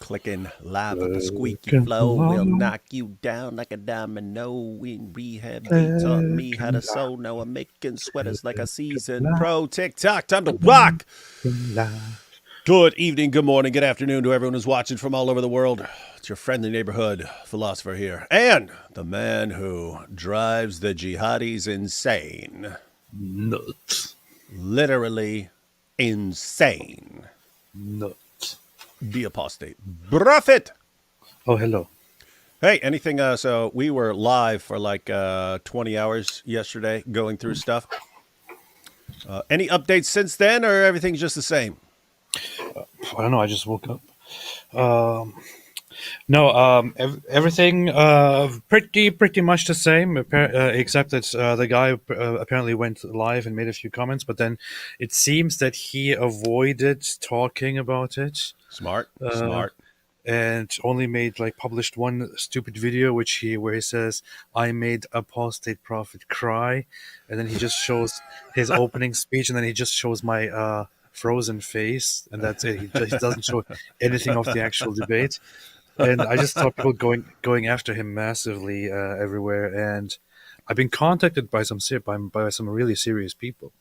clicking live with the squeaky Looking flow. We'll along, knock you down like a domino. In rehab, they taught me how looking to sew. Now I'm making sweaters like a seasoned live, pro. TikTok, time to rock. looking live. Good evening, good morning, good afternoon to everyone who's watching from all over the world. It's your friendly neighborhood philosopher here. And the man who drives the jihadis insane. Nuts. Literally insane. Nuts. The apostate. Prophet. Oh, hello. Hey, anything? So we were live for like 20 hours yesterday going through stuff. Any updates since then, or everything's just the same? I don't know. I just woke up. Um, no, everything pretty much the same, except that the guy apparently went live and made a few comments, but then it seems that he avoided talking about it. Smart, Uh, smart. and only made published one stupid video where he says, "I made apostate prophet cry," and then he just shows his opening speech, and then he just shows my frozen face, and that's it. He doesn't show anything of the actual debate, and I just saw people going after him massively everywhere, and I've been contacted by by some really serious people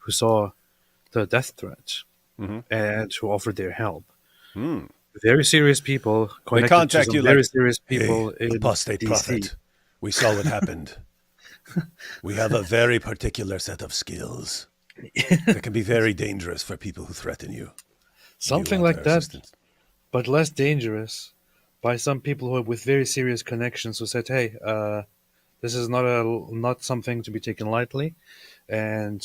who saw the death threat Mm-hmm. and who offered their help. Hmm. Very serious people They connected to contact some you very like, serious "Hey, people in apostate DC. prophet, we saw what happened. We have a very particular set of skills that can be very dangerous for people who threaten you. Something You want like our that, assistance." but less dangerous by some people who with very serious connections who said, "Hey, this is not something to be taken lightly, and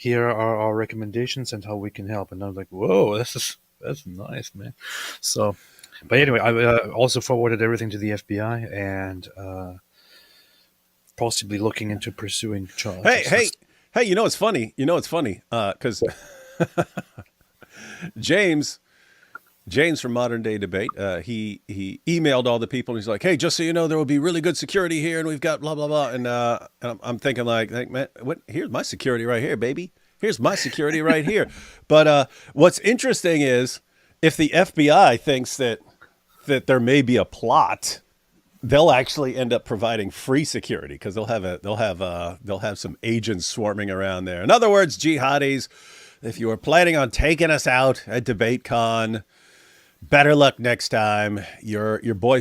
here are our recommendations and how we can help." And I was like, "Whoa, that's nice, man." So, but anyway, I also forwarded everything to the FBI and possibly looking into pursuing Hey, charges. hey, hey! You know it's funny. Because James from Modern Day Debate, he emailed all the people and he's like, "Hey, just so you know, there will be really good security here, and we've got blah blah blah." And I'm thinking like, man, what? Here's my security right here, baby. Here's my security right here. But what's interesting is if the FBI thinks that there may be a plot, they'll actually end up providing free security because they'll have some agents swarming around there. In other words, jihadis, if you were planning on taking us out at DebateCon, better luck next time. Your boy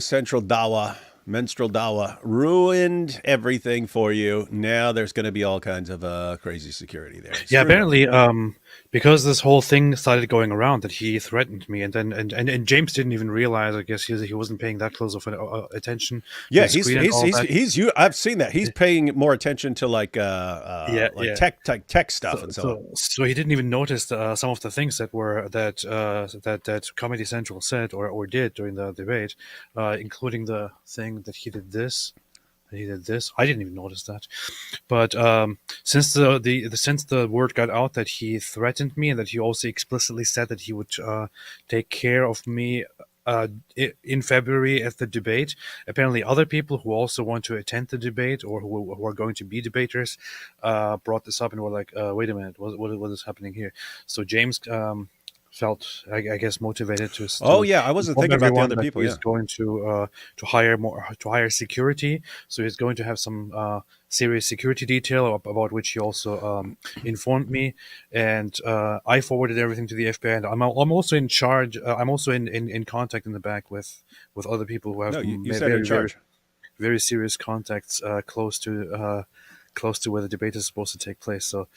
Menstrual Dawa ruined everything for you. Now there's going to be all kinds of crazy security there. Yeah, Screwed up. apparently, because this whole thing started going around that he threatened me, and then and James didn't even realize. I guess he wasn't paying that close of attention to Yeah, the screen and all that. he's I've seen that. He's paying more attention to Yeah, like yeah. tech stuff So, and so on. so he didn't even notice some of the things that Comedy Central said or did during the debate, including the thing that he did this. He did this. I didn't even notice that. But since since the word got out that he threatened me and that he also explicitly said that he would take care of me in February at the debate, apparently other people who also want to attend the debate or who are going to be debaters brought this up and were like, "Wait a minute, what is happening here?" So James felt, I guess, motivated Oh to yeah, I wasn't inform thinking about the everyone other that people. he's Yeah. going to hire security. So he's going to have some serious security detail about which he also informed me, and I forwarded everything to the FBI. And I'm also in charge. I'm also in contact in the back with other people who have No, you said in charge. very serious contacts close to where the debate is supposed to take place. So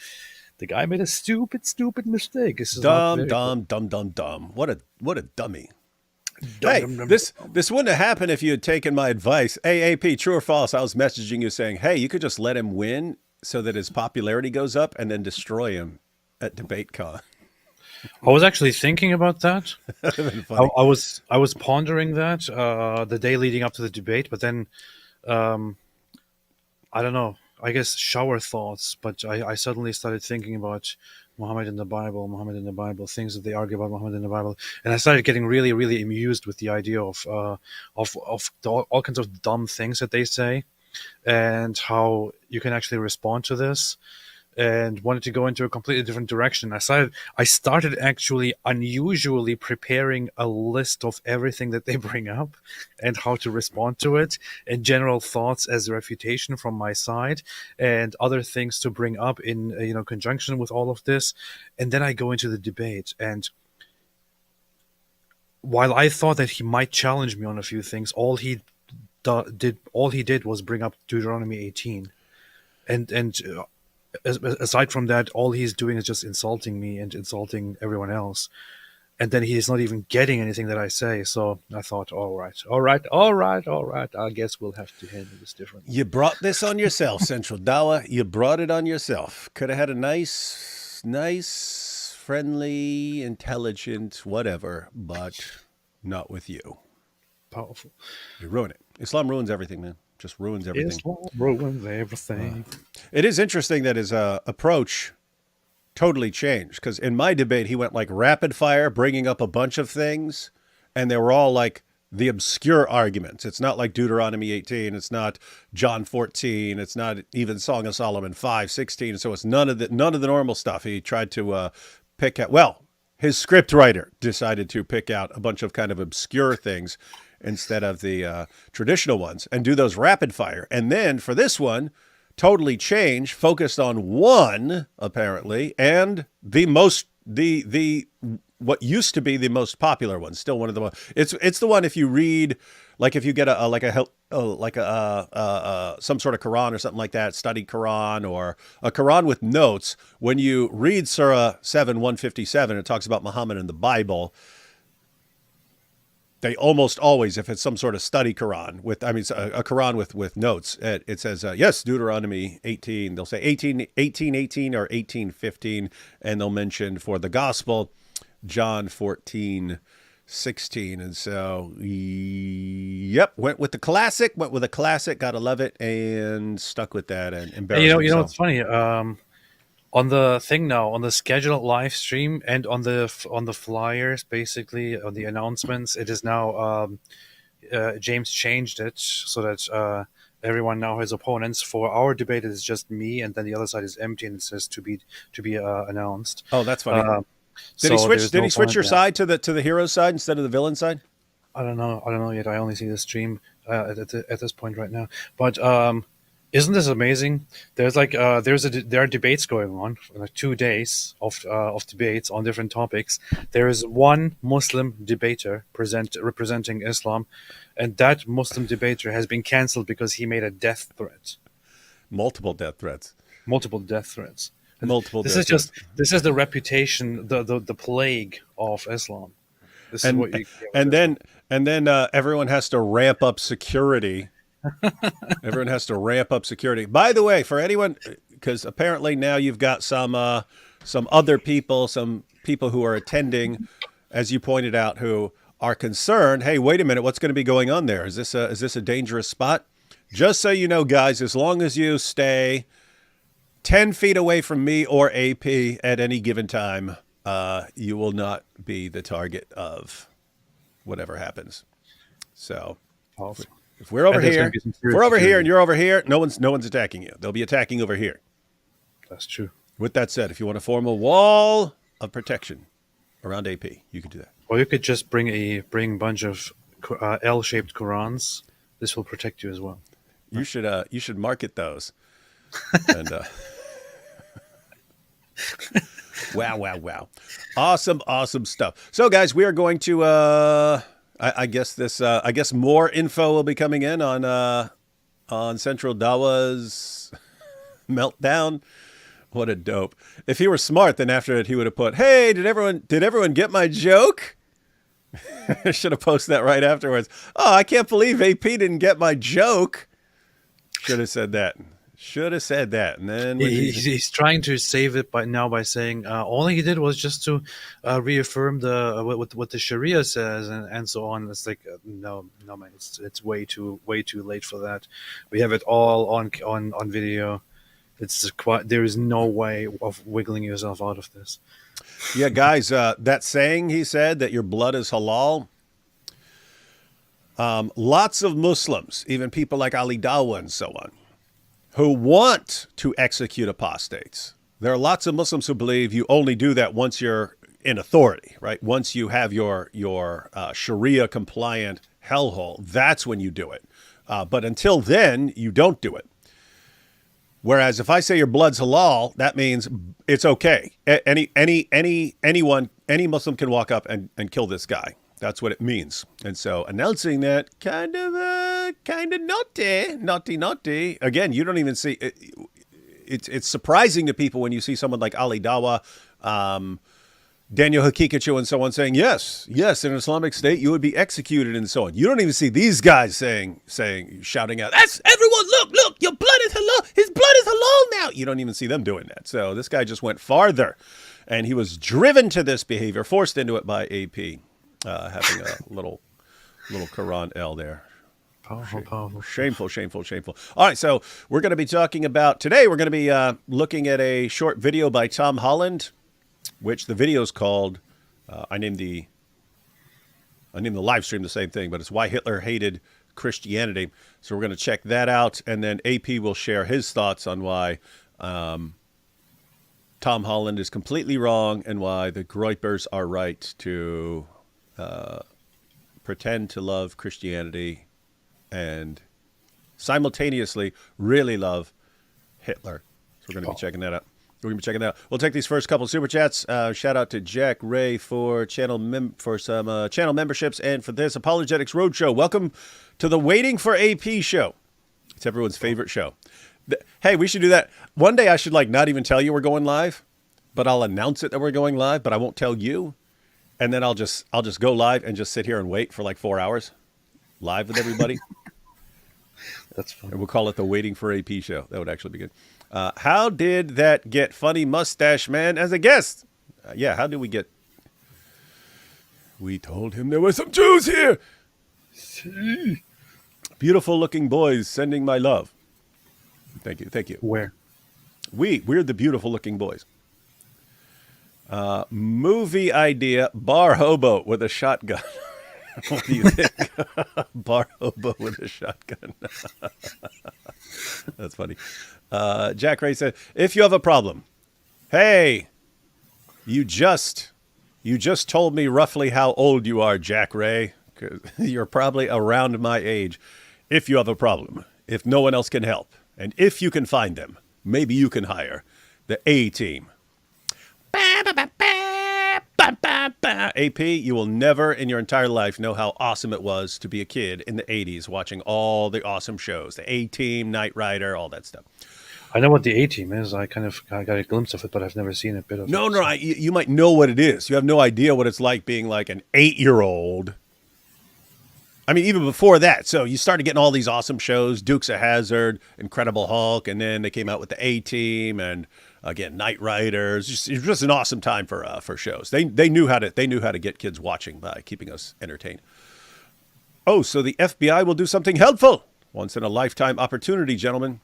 the guy made a stupid mistake. This is not Dumb, very good. dumb, dumb, dumb, dumb. What a dummy. Dum, Hey, dum, dum, this dum. this wouldn't have happened if you had taken my advice. AAP, true or false? I was messaging you saying, "Hey, you could just let him win so that his popularity goes up, and then destroy him at DebateCon." I was actually thinking about that. That'd have been funny. I was pondering that the day leading up to the debate, but then um, I don't know. I guess shower thoughts, but I suddenly started thinking about Muhammad in the Bible, things that they argue about Muhammad in the Bible, and I started getting really amused with the idea of all kinds of dumb things that they say, and how you can actually respond to this. and wanted to go into a completely different direction. I started actually unusually preparing a list of everything that they bring up and how to respond to it, and general thoughts as a refutation from my side, and other things to bring up in conjunction with all of this. And then I go into the debate, and while I thought that he might challenge me on a few things, all he did was bring up Deuteronomy 18, and aside from that, all he's doing is just insulting me and insulting everyone else. And then he's not even getting anything that I say. So I thought, all right. I guess we'll have to handle this differently. You brought this on yourself, Central Dawa. You brought it on yourself. Could have had a nice, friendly, intelligent, whatever, but not with you. Powerful. You ruin it. Islam ruins everything, man. Just ruins everything. Islam ruins everything. It is interesting that his approach totally changed, because in my debate, he went like rapid fire, bringing up a bunch of things, and they were all like the obscure arguments. It's not like Deuteronomy 18. It's not John 14. It's not even Song of Solomon 5:16. So it's none of the normal stuff. He tried to pick out, well, his script writer decided to pick out a bunch of kind of obscure things instead of the traditional ones and do those rapid fire. And then for this one, totally changed, focused on one, apparently, and the most, the what used to be the most popular one, still one of the most, it's the one, if you read, like if you get some sort of Quran or something like that, study Quran or a Quran with notes, when you read Surah 7:157, it talks about Muhammad in the Bible. They almost always, if it's some sort of study Quran with, a Quran with notes, it says, yes, Deuteronomy 18. They'll say 18:18 or 18:15, and they'll mention for the gospel, John 14:16. And so, yep, went with a classic, gotta love it, and stuck with that and embarrassed himself. It's funny. On the thing now, on the scheduled live stream and on the flyers, basically on the announcements, it is now James changed it so that everyone now has opponents. For our debate, it is just me, and then the other side is empty, and it says to be announced. Oh, that's funny. Did he switch your side to the hero side instead of the villain side? I don't know yet. I only see the stream at this point right now, but. Isn't this amazing? There's there are debates going on, like 2 days of debates on different topics. There is one Muslim debater representing Islam, and that Muslim debater has been cancelled because he made a death threat. Multiple death threats. This is the reputation, the plague of Islam. This is what you get. And then everyone has to ramp up security. Everyone has to ramp up security. By the way, for anyone, because apparently now you've got some other people, some people who are attending, as you pointed out, who are concerned. Hey, wait a minute, what's going to be going on there? Is this a dangerous spot? Just so you know, guys, as long as you stay 10 feet away from me or AP at any given time, you will not be the target of whatever happens. So. Awesome. If we're over here, and you're over here, no one's attacking you. They'll be attacking over here. That's true. With that said, if you want to form a wall of protection around AP, you could do that. Or you could just bring a bunch of L-shaped Qurans. This will protect you as well. You should market those. And wow. Awesome stuff. So guys, we are going to I guess more info will be coming in on Central Dawa's meltdown. What a dope! If he were smart, then after it he would have put, "Hey, did everyone get my joke?" I should have posted that right afterwards. Oh, I can't believe AP didn't get my joke. Should have said that. And then he's trying to save it by saying all he did was just to reaffirm what the Sharia says and so on. It's like no man, it's way too late for that. We have it all on video. There is no way of wiggling yourself out of this. Yeah, guys, that saying he said that your blood is halal. Lots of Muslims, even people like Ali Dawa and so on, who want to execute apostates, There are lots of Muslims who believe you only do that once you're in authority, right? Once you have your Sharia compliant hellhole, that's when you do it. But until then, you don't do it. Whereas if I say your blood's halal, that means it's okay. Any Muslim can walk up and kill this guy. That's what it means. And so announcing that kind of naughty. Again, you don't even see it. It's surprising to people when you see someone like Ali Dawa, Daniel Hakikachu, and so on saying, yes, in an Islamic state, you would be executed and so on. You don't even see these guys shouting out, that's everyone, look, your blood is halal. His blood is halal now. You don't even see them doing that. So this guy just went farther, and he was driven to this behavior, forced into it by AP, having a little Quran L there. Powerful. Shameful. All right, so we're going to be talking about, today we're going to be looking at a short video by Tom Holland, which the video is called, I named the live stream the same thing, but it's Why Hitler Hated Christianity. So we're going to check that out, and then AP will share his thoughts on why Tom Holland is completely wrong and why the Groypers are right to pretend to love Christianity and simultaneously really love Hitler. So we're going to be checking that out. We'll take these first couple super chats. Shout out to Jack Ray for some channel memberships and for this Apologetics Roadshow. Welcome to the Waiting for AP show. It's everyone's favorite show. Hey, we should do that. One day I should not even tell you we're going live, but I'll announce it that we're going live, but I won't tell you. And then I'll just go live and just sit here and wait for 4 hours live with everybody. That's fun. And we'll call it the Waiting for AP show. That would actually be good. How did that get Funny Mustache Man as a guest? How did we get... We told him there were some Jews here. Beautiful looking boys sending my love. Thank you. Where? We're the beautiful looking boys. Movie idea, bar hobo with a shotgun. What do you think? Bar hobo with a shotgun. That's funny. Jack Ray said, if you have a problem, hey, you just told me roughly how old you are, Jack Ray. 'Cause you're probably around my age. If you have a problem, if no one else can help, and if you can find them, maybe you can hire the A-Team. AP, you will never in your entire life know how awesome it was to be a kid in the 80s watching all the awesome shows, the A-Team, Knight Rider, all that stuff. I know what the A-Team is. I got a glimpse of it, but I've never seen a bit of it. No, you might know what it is. You have no idea what it's like being an 8-year-old. I mean, even before that. So you started getting all these awesome shows, Dukes of Hazzard, Incredible Hulk, and then they came out with the A-Team and again, Knight Riders. It was just an awesome time for shows. They knew how to get kids watching by keeping us entertained. Oh, so the FBI will do something helpful. Once in a lifetime opportunity, gentlemen.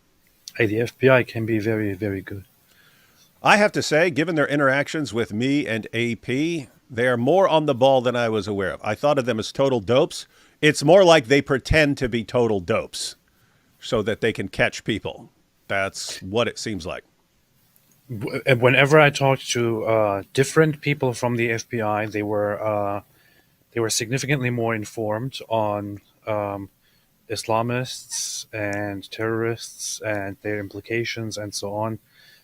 Hey, the FBI can be very, very good. I have to say, given their interactions with me and AP, they are more on the ball than I was aware of. I thought of them as total dopes. It's more like they pretend to be total dopes so that they can catch people. That's what it seems like. Whenever I talked to different people from the FBI, they were significantly more informed on Islamists and terrorists and their implications and so on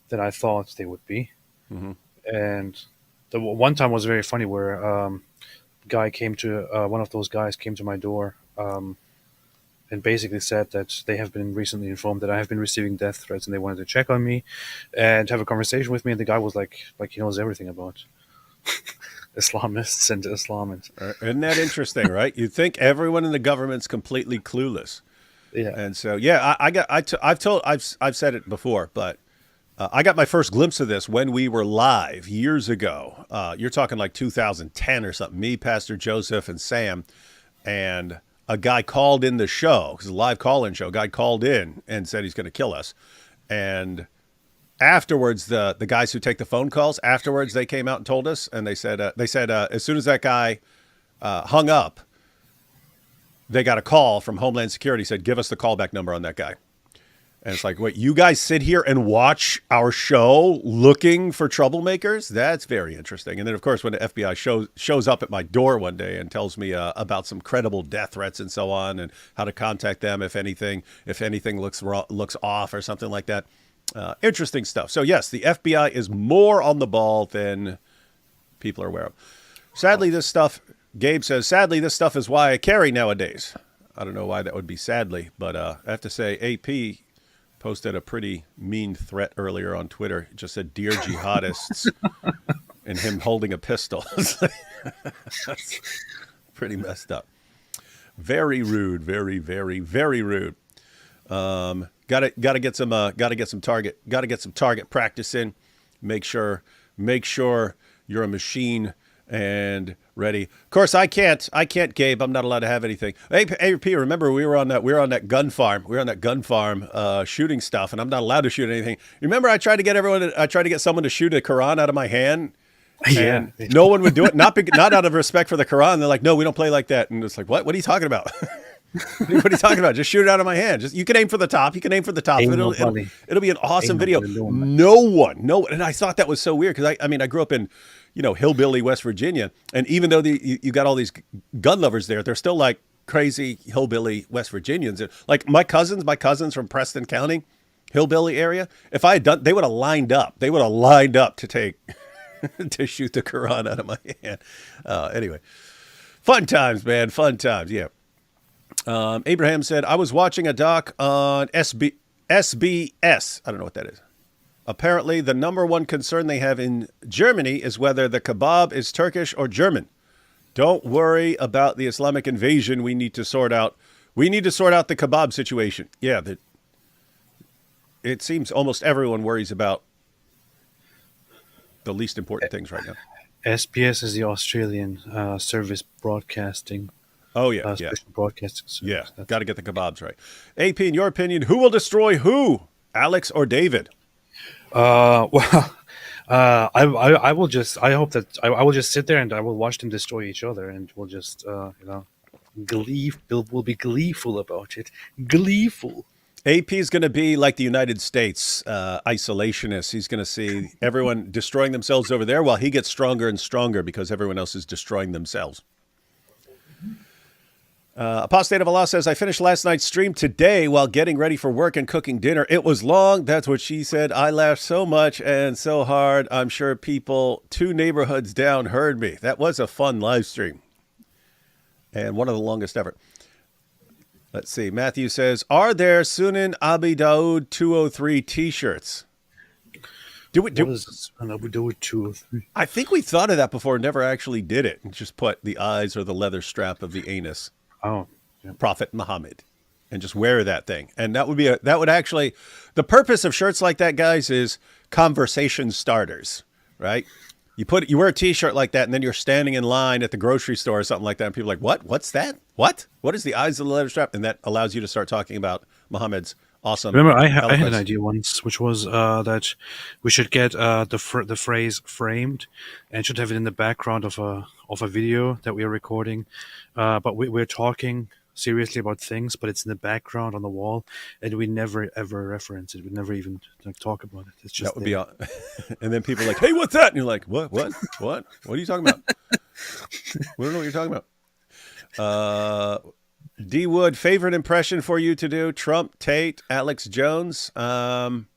than I thought they would be. Mm-hmm. And the one time was very funny where one of those guys came to my door and basically said that they have been recently informed that I have been receiving death threats and they wanted to check on me and have a conversation with me. And the guy was like he knows everything about Islamists and Islam. And isn't that interesting, right? You'd think everyone in the government's completely clueless. Yeah. And so, I've said it before, but I got my first glimpse of this when we were live years ago. You're talking 2010 or something. Me, Pastor Joseph, and Sam, and a guy called in the show, because it's a live call-in show. A guy called in and said he's going to kill us. And afterwards, the guys who take the phone calls, afterwards they came out and told us, and they said as soon as that guy hung up, they got a call from Homeland Security, said, give us the callback number on that guy. And it's like, wait, you guys sit here and watch our show looking for troublemakers? That's very interesting. And then, of course, when the FBI shows up at my door one day and tells me about some credible death threats and so on, and how to contact them if anything looks off or something like that. Interesting stuff. So yes, the FBI is more on the ball than people are aware of. Sadly, this stuff, Gabe says, sadly, this stuff is why I carry nowadays. I don't know why that would be sadly, but I have to say, AP posted a pretty mean threat earlier on Twitter. It just said, "Dear jihadists," and him holding a pistol. That's pretty messed up. Very rude. Very, very, very rude. Gotta get some target practice in. Make sure you're a machine and ready. Of course, I can't, Gabe. I'm not allowed to have anything. Hey, AP, remember we were on that gun farm. We were on that gun farm shooting stuff, and I'm not allowed to shoot anything. Remember, I tried to get someone to shoot a Quran out of my hand. Yeah. And no one would do it. Not out of respect for the Quran. They're like, no, we don't play like that. And it's like, what? What are you talking about? What are you talking about? Just shoot it out of my hand. You can aim for the top. It'll be an awesome video. No one. And I thought that was so weird because I grew up in, hillbilly West Virginia, and even though you got all these gun lovers there, they're still like crazy hillbilly West Virginians. Like my cousins from Preston County, hillbilly area. If I had done, they would have lined up. They would have lined up to take to shoot the Quran out of my hand. Anyway, fun times, man. Fun times. Yeah. Abraham said, I was watching a doc on SBS. I don't know what that is. Apparently, the number one concern they have in Germany is whether the kebab is Turkish or German. Don't worry about the Islamic invasion. We need to sort out the kebab situation. Yeah, it seems almost everyone worries about the least important things right now. SBS is the Australian service broadcasting. Oh, yeah. Special broadcasting service. Yeah, got to get the kebabs right. AP, in your opinion, who will destroy who? Alex or David? I will just sit there and I will watch them destroy each other, and we'll just we'll be gleeful about it. Gleeful. AP is going to be like the United States isolationist. He's going to see everyone destroying themselves over there while he gets stronger and stronger because everyone else is destroying themselves. Apostate of Allah says, I finished last night's stream today while getting ready for work and cooking dinner. It was long. That's what she said. I laughed so much and so hard. I'm sure people 2 neighborhoods down heard me. That was a fun live stream and one of the longest ever. Let's see. Matthew says, are there Sunan Abi Dawud 203 t-shirts? I think we thought of that before, never actually did it. And just put the eyes or the leather strap of the anus. Oh, yeah. Prophet Muhammad, and just wear that thing. And that would actually, the purpose of shirts like that, guys, is conversation starters, right? You wear a t-shirt like that, and then you're standing in line at the grocery store or something like that, and people are like, what? What's that? What is the eyes of the leather strap? And that allows you to start talking about Muhammad's awesome. Remember, I had an idea once, which was that we should get the phrase framed, and should have it in the background of a video that we are recording. But we're talking seriously about things, but it's in the background on the wall, and we never ever reference it. We never even talk about it. It's just that would be on. And then people are like, "Hey, what's that?" And you're like, "What? What are you talking about?" We don't know what you're talking about. D Wood, favorite impression for you to do? Trump, Tate, Alex Jones. I'm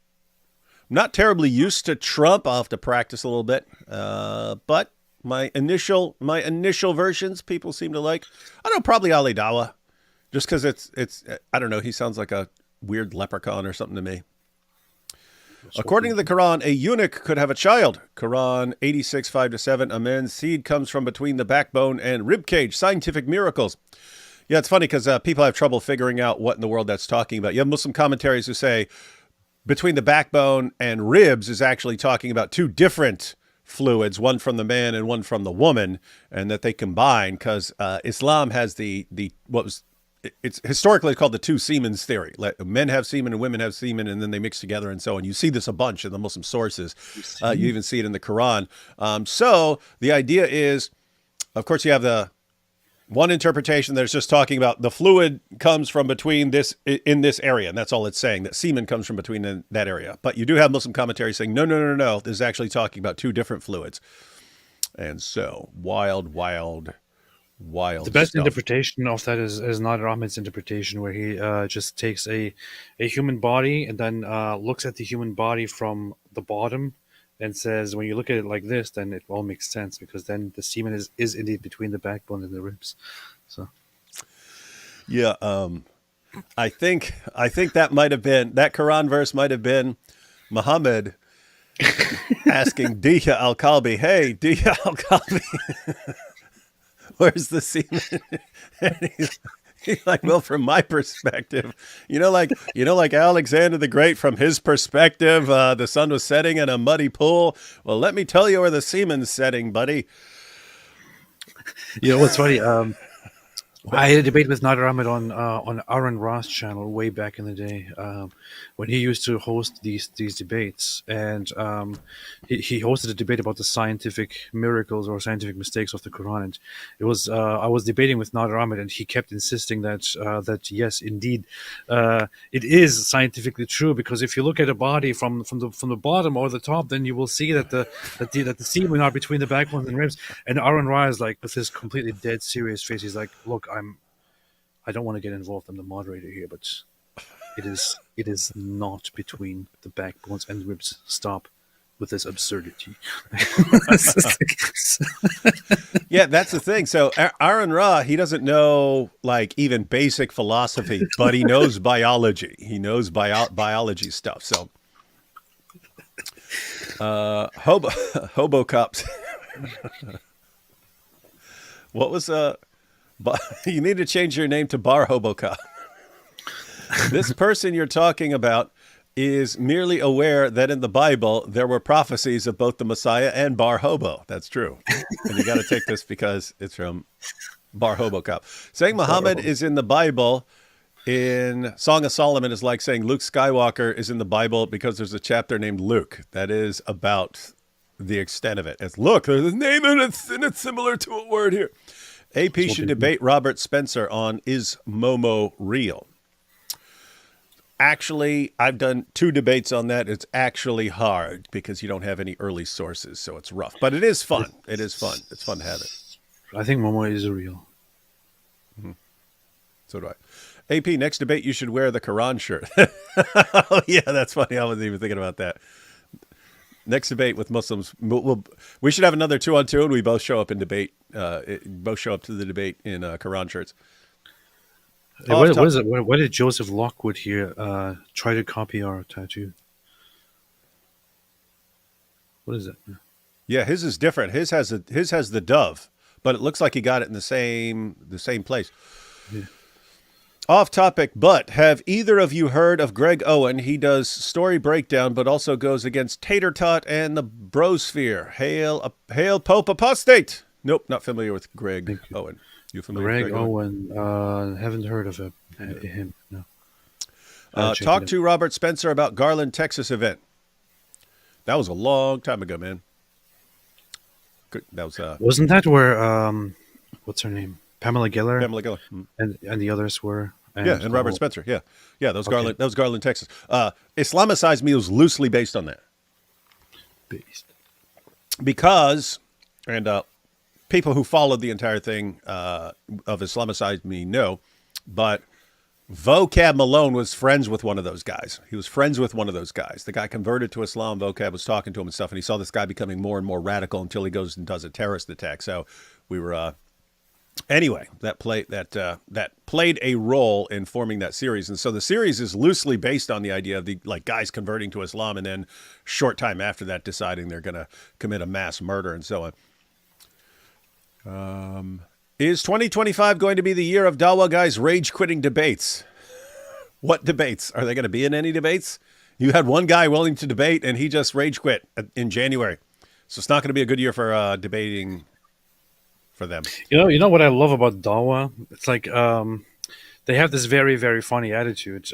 not terribly used to Trump. I'll have to practice a little bit. But my initial versions, people seem to like. I don't know, probably Ali Dawa, just because it's. I don't know. He sounds like a weird leprechaun or something to me. According to the Quran, a eunuch could have a child. Quran 86:5-7. A man's seed comes from between the backbone and rib cage. Scientific miracles. Yeah, it's funny because people have trouble figuring out what in the world that's talking about. You have Muslim commentaries who say between the backbone and ribs is actually talking about 2 different fluids, one from the man and one from the woman, and that they combine because Islam has it's historically called the 2 semens theory. Men have semen and women have semen, and then they mix together and so on. You see this a bunch in the Muslim sources. You even see it in the Quran. So the idea is, of course, you have the One interpretation that's just talking about the fluid comes from between this in this area, and that's all it's saying. That semen comes from between that area. But you do have Muslim commentary saying no. This is actually talking about two different fluids. And so wild The best stuff. interpretation of that is Nader Ahmed's interpretation, where he just takes a human body and then looks at the human body from the bottom and says, when you look at it like this, then it all makes sense, because then the semen is indeed between the backbone and the ribs. So Yeah, I think that might have been that Quran verse might have been Muhammad asking Diya al-Kalbi, "Hey, Diya al-Kalbi, where's the semen?" And he's like, "Well, from my perspective, like Alexander the Great, from his perspective, the sun was setting in a muddy pool. Well, let me tell you where the semen's setting, buddy." what's funny? I had a debate with Nader Ahmed on Aaron Ross' channel way back in the day, when he used to host these debates, and he hosted a debate about the scientific miracles or scientific mistakes of the Quran. And it was I was debating with Nader Ahmed, and he kept insisting that yes, indeed, it is scientifically true, because if you look at a body from the bottom or the top, then you will see that the semen are between the backbone and ribs. And Aaron Ross, like, with his completely dead serious face, he's like, "Look, I don't want to get involved. I'm the moderator here, but it is not between the backbones and ribs. Stop with this absurdity." Yeah, that's the thing. So Aaron Ra, he doesn't know like even basic philosophy, but he knows biology. He knows biology stuff. So hobo cups. What was you need to change your name to Bar Hobocop. This person you're talking about is merely aware that in the Bible there were prophecies of both the Messiah and Bar Hobo. That's true. And you got to take this because it's from Bar Hobocop. Saying Muhammad is in the Bible in Song of Solomon is like saying Luke Skywalker is in the Bible because there's a chapter named Luke. That is about the extent of it. It's, look, there's a name and it's similar to a word here. AP should debate Robert Spencer on is Momo real? Actually, I've done 2 debates on that. It's actually hard because you don't have any early sources, so it's rough. But it is fun. It is fun. It's fun to have it. I think Momo is real. Mm-hmm. So do I. AP, next debate, you should wear the Quran shirt. Oh, yeah, that's funny. I wasn't even thinking about that. Next debate with Muslims, we should have another 2-on-2, and we both show up in debate. Both show up to the debate in Quran shirts. What is it? Why did Joseph Lockwood here try to copy our tattoo? What is it? Yeah, his is different. His has the dove, but it looks like he got it in the same place. Yeah. Off topic, but have either of you heard of Greg Owen? He does story breakdown, but also goes against Tater Tot and the Brosphere. Hail Pope Apostate. Nope, not familiar with Greg Owen. You familiar with Greg Owen? Haven't heard of him. No. Talk to Robert Spencer about Garland, Texas event. That was a long time ago, man. Good. That was wasn't that where what's her name? Pamela Geller. Pamela Geller. And the others were. And Robert Spencer. Yeah. That was Garland. That was Garland, Texas. Islamicized Me was loosely based on that. Because, and people who followed the entire thing of Islamicized Me know, but Vocab Malone was friends with one of those guys. He was friends with one of those guys. The guy converted to Islam. Vocab was talking to him and stuff, and he saw this guy becoming more and more radical until he goes and does a terrorist attack. So we were... Anyway, that played a role in forming that series, and so the series is loosely based on the idea of the guys converting to Islam, and then short time after that deciding they're going to commit a mass murder and so on. Is 2025 going to be the year of Dawa guys rage quitting debates? What debates? Are they going to be in any debates? You had one guy willing to debate, and he just rage quit in January, so it's not going to be a good year for debating. For them, you know what I love about Dawa? It's like they have this very, very funny attitude.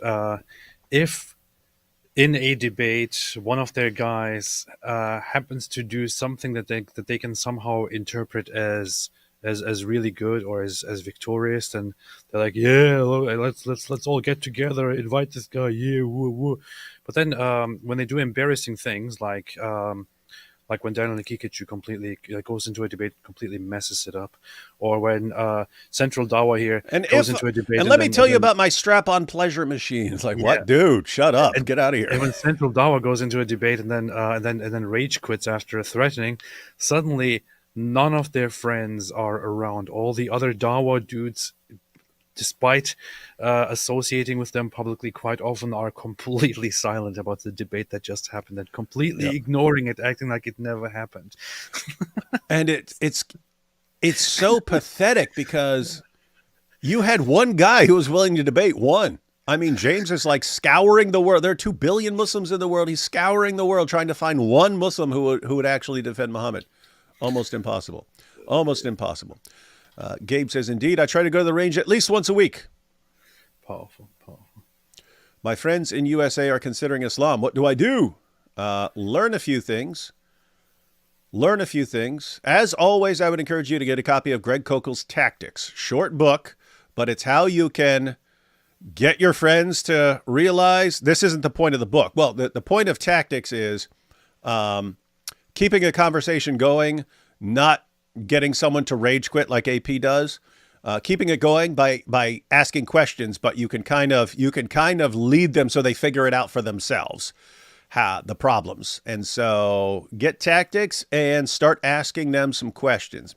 If in a debate one of their guys happens to do something that they can somehow interpret as as really good or as victorious, and they're like, yeah, let's all get together, invite this guy, yeah, woo woo. But then when they do embarrassing things like when Daniel Nkikichu completely goes into a debate, completely messes it up, or when Central Dawa here And goes into a debate, and let me tell you about my strap-on pleasure machine. It's like, yeah, what, dude? Shut up. and, Get out of here. and when Central Dawa goes into a debate and then rage quits after threatening, suddenly none of their friends are around. All the other Dawa dudes, despite associating with them publicly, quite often are completely silent about the debate that just happened and completely Yep. ignoring it, acting like it never happened. And it's so pathetic because you had one guy who was willing to debate one. I mean, James is like scouring the world. There are 2 billion Muslims in the world. He's scouring the world trying to find one Muslim who would actually defend Muhammad. Almost impossible. Almost impossible. Gabe says, indeed, I try to go to the range at least once a week. Powerful, powerful. My friends in USA are considering Islam. What do I do? Learn a few things. Learn a few things. As always, I would encourage you to get a copy of Greg Kokel's Tactics. Short book, but it's how you can get your friends to realize this isn't the point of the book. Well, the point of Tactics is keeping a conversation going, not getting someone to rage quit like AP does. Keeping it going by asking questions, but you can kind of lead them so they figure it out for themselves, the problems. And so get Tactics and start asking them some questions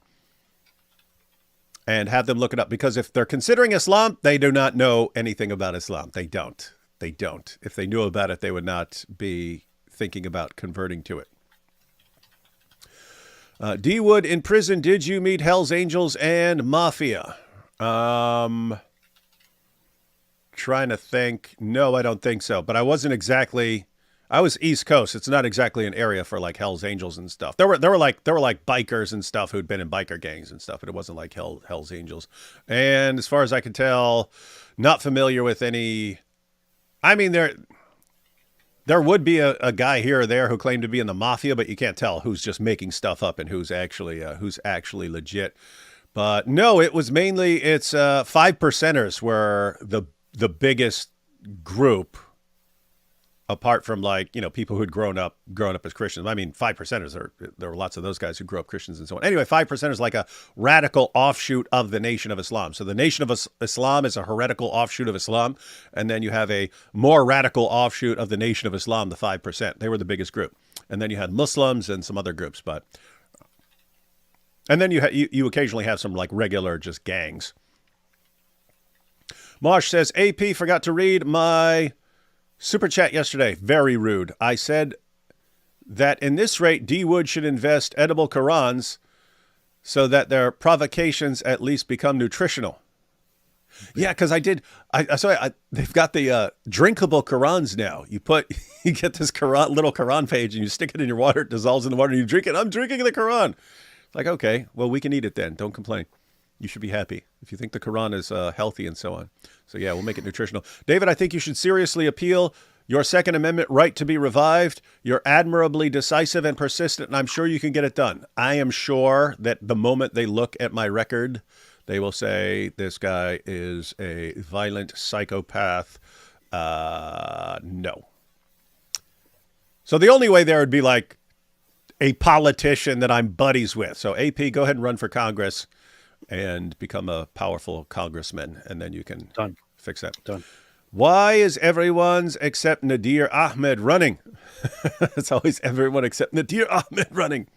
and have them look it up, because if they're considering Islam, they do not know anything about Islam. They don't. If they knew about it, they would not be thinking about converting to it. D. Wood, in prison, did you meet Hell's Angels and Mafia? Trying to think. No, I don't think so. But I wasn't exactly. I was East Coast. It's not exactly an area for like Hell's Angels and stuff. There were like bikers and stuff who'd been in biker gangs and stuff, but it wasn't like Hell's Angels. And as far as I can tell, not familiar with any. I mean, there would be a guy here or there who claimed to be in the mafia, but you can't tell who's just making stuff up and who's actually legit. But no, it was mainly 5%ers were the biggest group, apart from people who'd grown up as Christians. I mean, 5%ers there were lots of those guys who grew up Christians and so on. Anyway, 5%ers like a radical offshoot of the Nation of Islam. So the Nation of Islam is a heretical offshoot of Islam, and then you have a more radical offshoot of the Nation of Islam, the 5%. They were the biggest group, and then you had Muslims and some other groups, and then you occasionally have some like regular just gangs. Marsh says, AP forgot to read my super chat yesterday. Very rude. I said that in this rate, D. Wood should invest edible Qurans so that their provocations at least become nutritional. Yeah, because they've got the drinkable Qurans now. You get this little Quran page and you stick it in your water. It dissolves in the water and you drink it. I'm drinking the Quran. It's like, okay, well, we can eat it then. Don't complain. You should be happy if you think the Quran is healthy and so on. So yeah, we'll make it nutritional. David, I think you should seriously appeal your Second Amendment right to be revived. You're admirably decisive and persistent, and I'm sure you can get it done. I am sure that the moment they look at my record, they will say, this guy is a violent psychopath. No. So the only way there would be like a politician that I'm buddies with. So AP, go ahead and run for Congress and become a powerful congressman, and then you can fix that. Done. Why is everyone's except Nadir Ahmed running? It's always everyone except Nadir Ahmed running.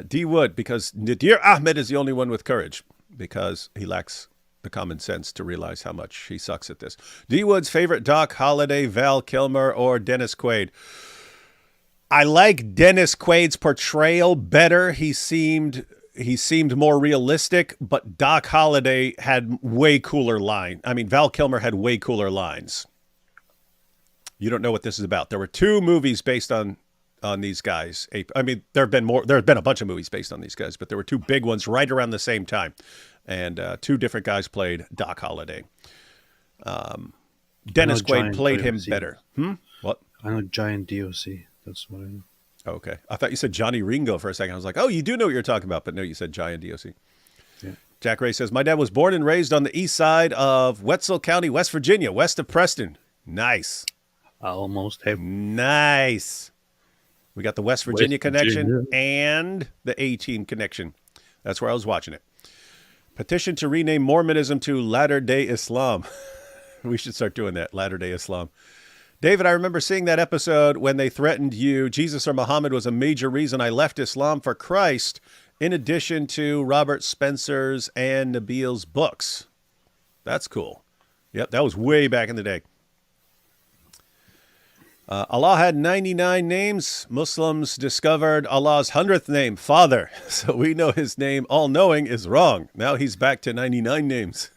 D. Wood, because Nadir Ahmed is the only one with courage, because he lacks the common sense to realize how much he sucks at this. D. Wood's favorite Doc Holliday, Val Kilmer, or Dennis Quaid? I like Dennis Quaid's portrayal better. He seemed more realistic, but Doc Holliday had way cooler line. I mean, Val Kilmer had way cooler lines. You don't know what this is about. There were 2 movies based on these guys. I mean, there have been a bunch of movies based on these guys, but there were 2 big ones right around the same time. And 2 different guys played Doc Holliday. Dennis Quaid played him better. What? I know Giant DOC. That's what I know. Okay. I thought you said Johnny Ringo for a second. I was like, oh, you do know what you're talking about. But no, you said Giant DOC. Yeah. Jack Ray says, my dad was born and raised on the east side of Wetzel County, West Virginia, west of Preston. Nice. I almost have Nice. We got the West Virginia West connection Virginia. and the A-Team connection. That's where I was watching it. Petition to rename Mormonism to Latter-day Islam. We should start doing that, Latter-day Islam. David, I remember seeing that episode when they threatened you. Jesus or Muhammad was a major reason I left Islam for Christ, in addition to Robert Spencer's and Nabil's books. That's cool. Yep, that was way back in the day. Allah had 99 names. Muslims discovered Allah's 100th name, Father. So we know his name, all-knowing, is wrong. Now he's back to 99 names.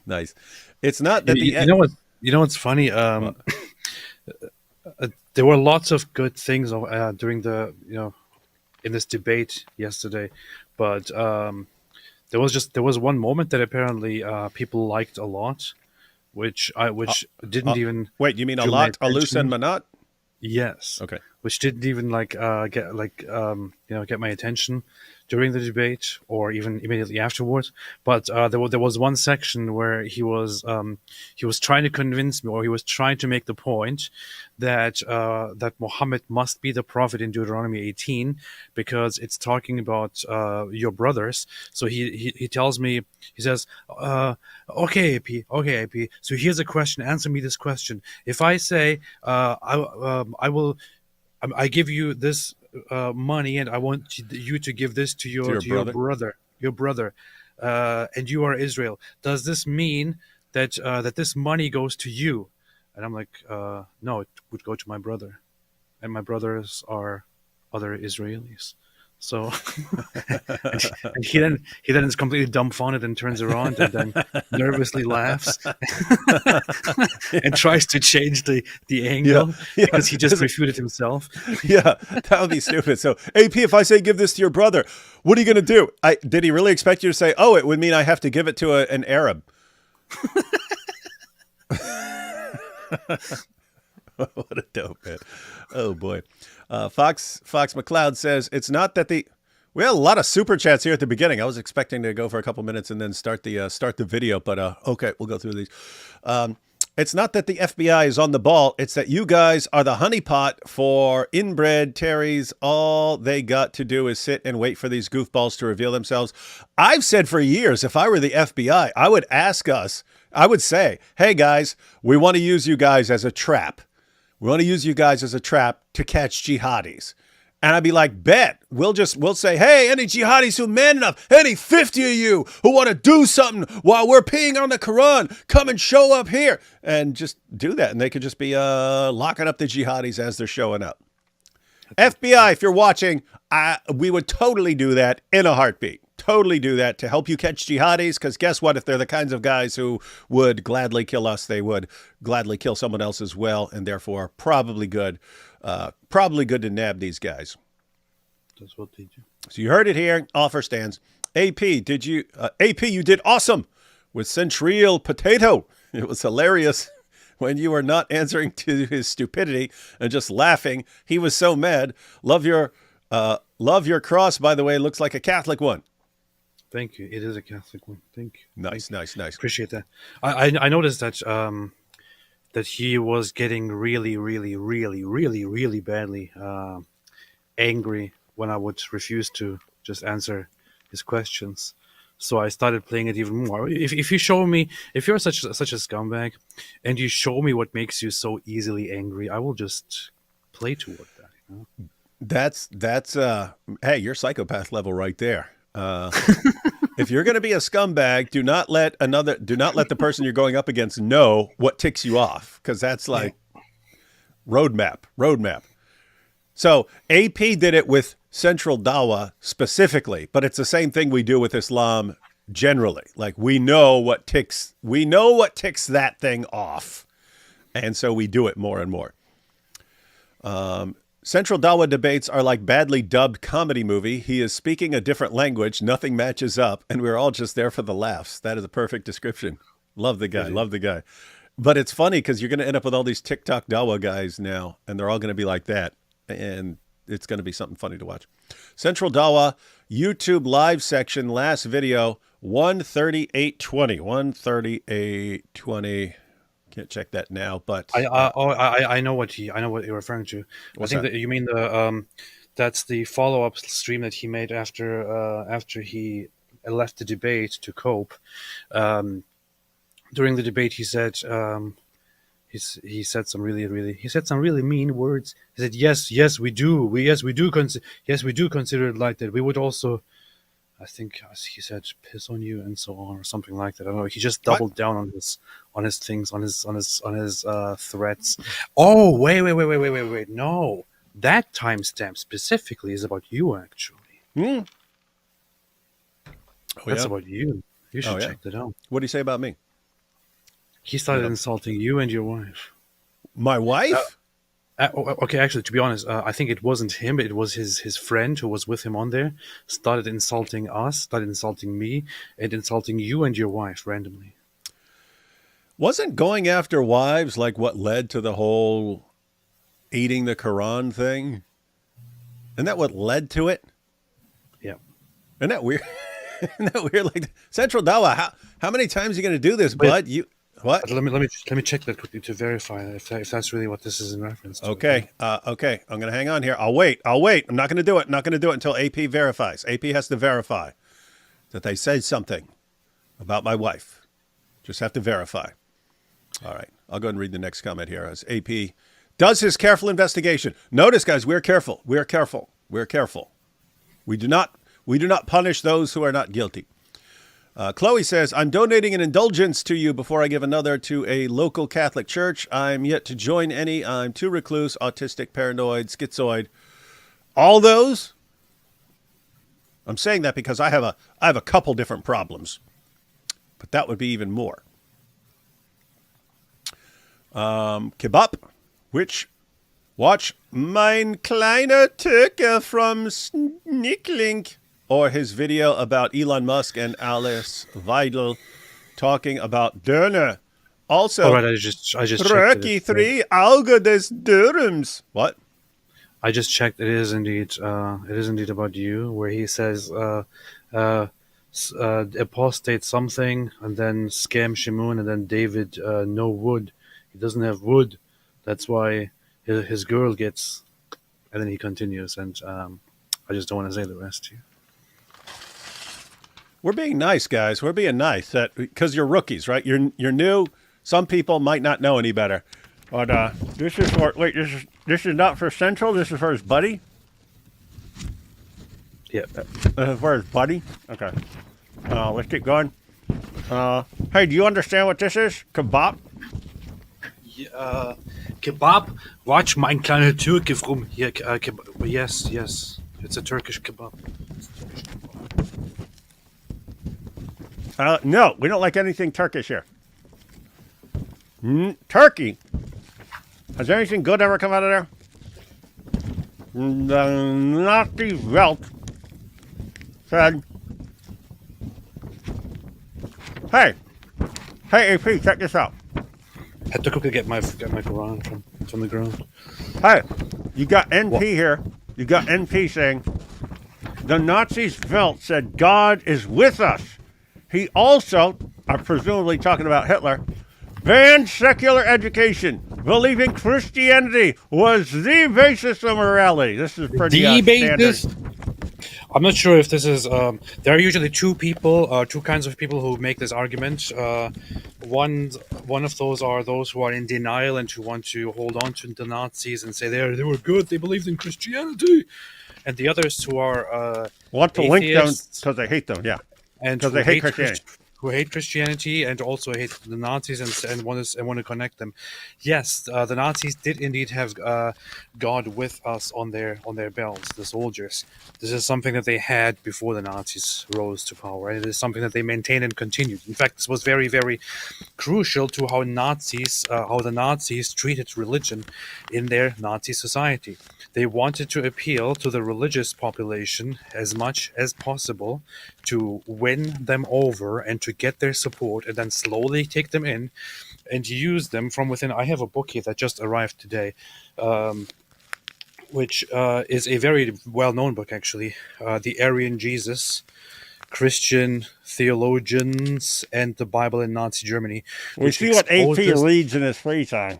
Nice. It's not that You know what? You know what's funny? There were lots of good things during the in this debate yesterday, but there was one moment that apparently people liked a lot, which didn't even wait. You mean drew my Allah, Alus, and attention. Manat? Yes. Okay. Which didn't even get my attention during the debate or even immediately afterwards. But there was one section where he was trying to convince me, or he was trying to make the point that that Muhammad must be the prophet in Deuteronomy 18 because it's talking about your brothers. So he tells me, he says, okay, AP. So here's a question. Answer me this question. If I say I give you this money, and I want you to give this to your brother, and you are Israel. Does this mean that that this money goes to you? And I'm like, no, it would go to my brother, and my brothers are other Israelis. So and he then is completely dumbfounded and turns around and then nervously laughs and tries to change the angle because he just refuted himself. Yeah, that would be stupid. So, AP, if I say give this to your brother, what are you going to do? Did he really expect you to say, oh, it would mean I have to give it to an Arab? What a dope man. Oh, boy. Fox McLeod says, it's not that we had a lot of super chats here at the beginning. I was expecting to go for a couple minutes and then start the video, but okay, we'll go through these. It's not that the FBI is on the ball. It's that you guys are the honeypot for inbred Terrys. All they got to do is sit and wait for these goofballs to reveal themselves. I've said for years, if I were the FBI, I would ask us, I would say, hey guys, we want to use you guys as a trap. We want to use you guys as a trap to catch jihadis. And I'd be like, bet. We'll say, hey, any jihadis who man enough, any 50 of you who want to do something while we're peeing on the Quran, come and show up here. And just do that. And they could just be locking up the jihadis as they're showing up. FBI, if you're watching, we would totally do that in a heartbeat. Totally do that to help you catch jihadis, because guess what? If they're the kinds of guys who would gladly kill us, they would gladly kill someone else as well, and therefore probably good to nab these guys. That's what they do. So you heard it here. Offer stands. AP, you did awesome with Centreal Potato. It was hilarious when you were not answering to his stupidity and just laughing. He was so mad. Love your cross, by the way. Looks like a Catholic one. Thank you. It is a Catholic one. Thank you. Nice. Appreciate that. I noticed that that he was getting really, really, really, really, really badly angry when I would refuse to just answer his questions. So I started playing it even more. If you show me, if you're such a scumbag, and you show me what makes you so easily angry, I will just play toward that. You know? That's hey, you're psychopath level right there. If you're going to be a scumbag, do not let the person you're going up against know what ticks you off, because that's like roadmap. So AP did it with Central Dawa specifically, but it's the same thing we do with Islam generally. Like we know what ticks that thing off, and so we do it more and more. Central Dawa debates are like badly dubbed comedy movie. He is speaking a different language. Nothing matches up. And we're all just there for the laughs. That is a perfect description. Love the guy. But it's funny because you're going to end up with all these TikTok Dawa guys now, and they're all going to be like that. And it's going to be something funny to watch. Central Dawa YouTube live section, last video, 138.20. 138.20. Can't check that now, but I know what you're referring to. What's I think that? that you mean the that's the follow-up stream that he made after he left the debate to cope. During the debate, he said he said some really mean words. He said, yes we do, yes we do consider it like that. We would also, I think he said, piss on you and so on or something like that. I don't know. He just doubled down on his things, on his threats. Oh, wait. No, that timestamp specifically is about you, actually. Oh, That's yeah? about you. You should Oh, yeah. check that out. What do you say about me? He started Yep. insulting you and your wife. My wife? Okay, actually, to be honest, I think it wasn't him. It was his friend who was with him on there. Started insulting us, started insulting me, and insulting you and your wife randomly. Wasn't going after wives like what led to the whole eating the Quran thing? Isn't that what led to it? Yeah. Isn't that weird? Isn't that weird? Like Central Dawa, how many times are you going to do this, Wait. bud? You what? But let me check that quickly to verify if that's really what this is in reference to. Okay, okay. I'm going to hang on here. I'll wait. I'm not going to do it. I'm not going to do it until AP verifies. AP has to verify that they said something about my wife. Just have to verify. All right. I'll go ahead and read the next comment here. As AP does his careful investigation. Notice, guys, we're careful. We're careful. We're careful. We do not punish those who are not guilty. Chloe says, I'm donating an indulgence to you before I give another to a local Catholic church. I'm yet to join any. I'm too recluse, autistic, paranoid, schizoid. All those? I'm saying that because I have a couple different problems. But that would be even more. Kebab, which watch Mein kleiner Türke from Snicklink, or his video about Elon Musk and Alice Weidel talking about Döner. Also, All right, I just checked Rocky it. 3 Auge des Dürums. What? I just checked. It is indeed about you, where he says apostate something, and then scam Shimon, and then David no wood. He doesn't have wood. That's why his girl gets. And then he continues, and I just don't want to say the rest to you. We're being nice, guys. We're being nice because you're rookies, right? You're new. Some people might not know any better. But this is for this is not for Central. This is for his buddy. Yeah. For his buddy. Okay. Let's keep going. Hey, do you understand what this is? Kebab. Kebab. Watch Mein kleiner Türke from here. Yes. It's a Turkish kebab. No, we don't like anything Turkish here. Turkey. Has anything good ever come out of there? The Nazi Welt said, Hey, AP, check this out. Had to quickly get my Quran from the ground. Hey, you got NP here. You got NP saying, the Nazis Welt said God is with us. He also, I'm presumably talking about Hitler, banned secular education, believing Christianity was the basis of morality. This is pretty standard. I'm not sure if this is. There are usually two kinds of people who make this argument. One of those are those who are in denial and who want to hold on to the Nazis and say they were good, they believed in Christianity, and the others who are want to link them atheists because they hate them. Yeah, and because they hate Christianity. who hate Christianity and also hate the Nazis and want to connect them. Yes, the Nazis did indeed have God with us on their belts, the soldiers. This is something that they had before the Nazis rose to power, and it is something that they maintained and continued. In fact, this was very, very crucial to how the Nazis treated religion in their Nazi society. They wanted to appeal to the religious population as much as possible to win them over and to get their support, and then slowly take them in and use them from within. I have a book here that just arrived today which is a very well-known book, actually. The Aryan Jesus, Christian Theologians, and the Bible in Nazi Germany, We see what AP reads in his free time.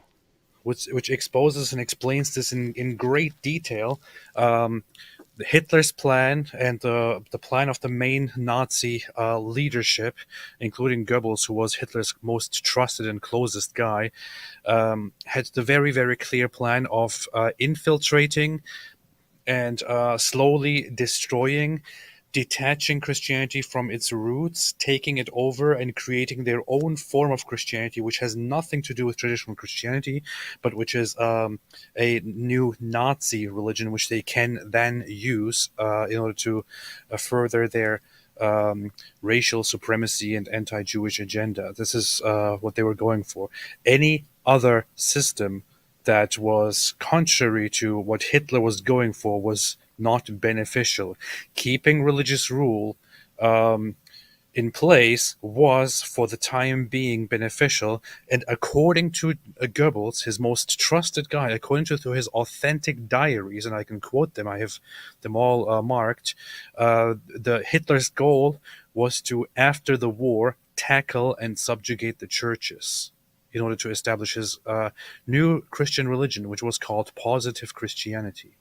which exposes and explains this in great detail. Hitler's plan and the plan of the main Nazi leadership, including Goebbels, who was Hitler's most trusted and closest guy, had the very, very clear plan of infiltrating and slowly destroying, detaching Christianity from its roots, taking it over, and creating their own form of Christianity, which has nothing to do with traditional Christianity, but which is a new Nazi religion, which they can then use in order to further their racial supremacy and anti-Jewish agenda. This is what they were going for. Any other system that was contrary to what Hitler was going for was not beneficial. Keeping religious rule in place was, for the time being, beneficial. And according to Goebbels, his most trusted guy, according to his authentic diaries, and I can quote them, I have them all marked, the Hitler's goal was to, after the war, tackle and subjugate the churches in order to establish his new Christian religion, which was called Positive Christianity,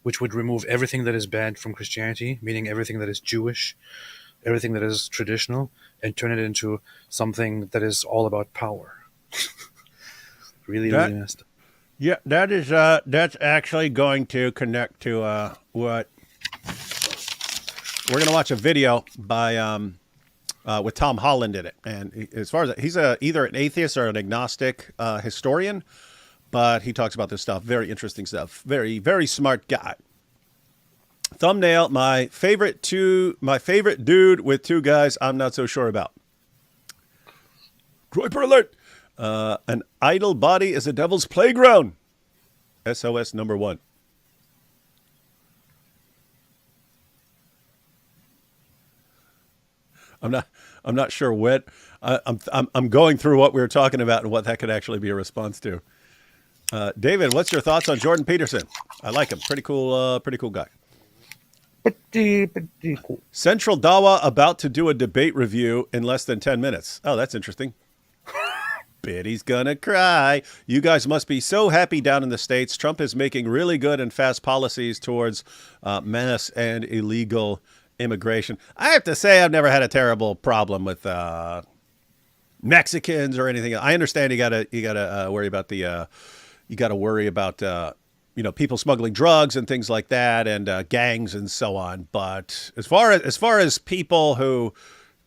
which would remove everything that is bad from Christianity, meaning everything that is Jewish, everything that is traditional, and turn it into something that is all about power. Really messed up. Yeah, that is that's actually going to connect to what We're going to watch a video by with Tom Holland in it, and as far as he's either an atheist or an agnostic historian, but he talks about this stuff. Very interesting stuff. Very, very smart guy. Thumbnail: my favorite dude with two guys I'm not so sure about. Groiper alert! An idle body is a devil's playground. SOS number 1. I'm not sure what I'm going through what we were talking about and what that could actually be a response to. David, what's your thoughts on Jordan Peterson? I like him. Pretty cool guy. Pretty cool. Central Dawa about to do a debate review in less than 10 minutes. Oh, that's interesting. Biddy's gonna cry. You guys must be so happy down in the States. Trump is making really good and fast policies towards mass and illegal immigration. I have to say I've never had a terrible problem with Mexicans or anything. I understand you gotta worry about people smuggling drugs and things like that, and gangs and so on. But as far as people who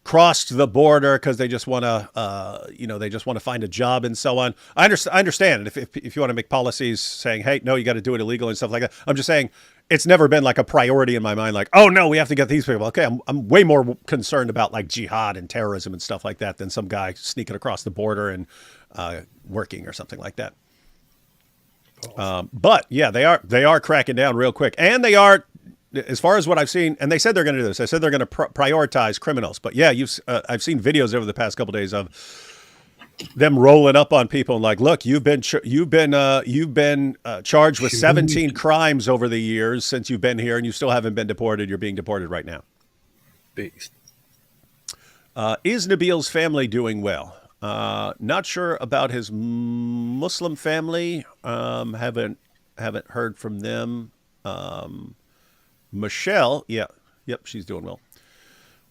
crossed the border because they just want to find a job and so on, I understand. If you want to make policies saying, hey, no, you got to do it illegal and stuff like that. I'm just saying it's never been like a priority in my mind. Like, oh no, we have to get these people. Okay, I'm way more concerned about like jihad and terrorism and stuff like that than some guy sneaking across the border and working or something like that. But yeah, they are cracking down real quick, and they are, as far as what I've seen, and they said they're going to do this. I said they're going to prioritize criminals. But yeah, I've seen videos over the past couple of days of them rolling up on people and like, look, you've been charged with 17 crimes over the years since you've been here, and you still haven't been deported. You're being deported right now. Beast. Is Nabil's family doing well? Not sure about his Muslim family. Haven't heard from them. Michelle, yep, she's doing well.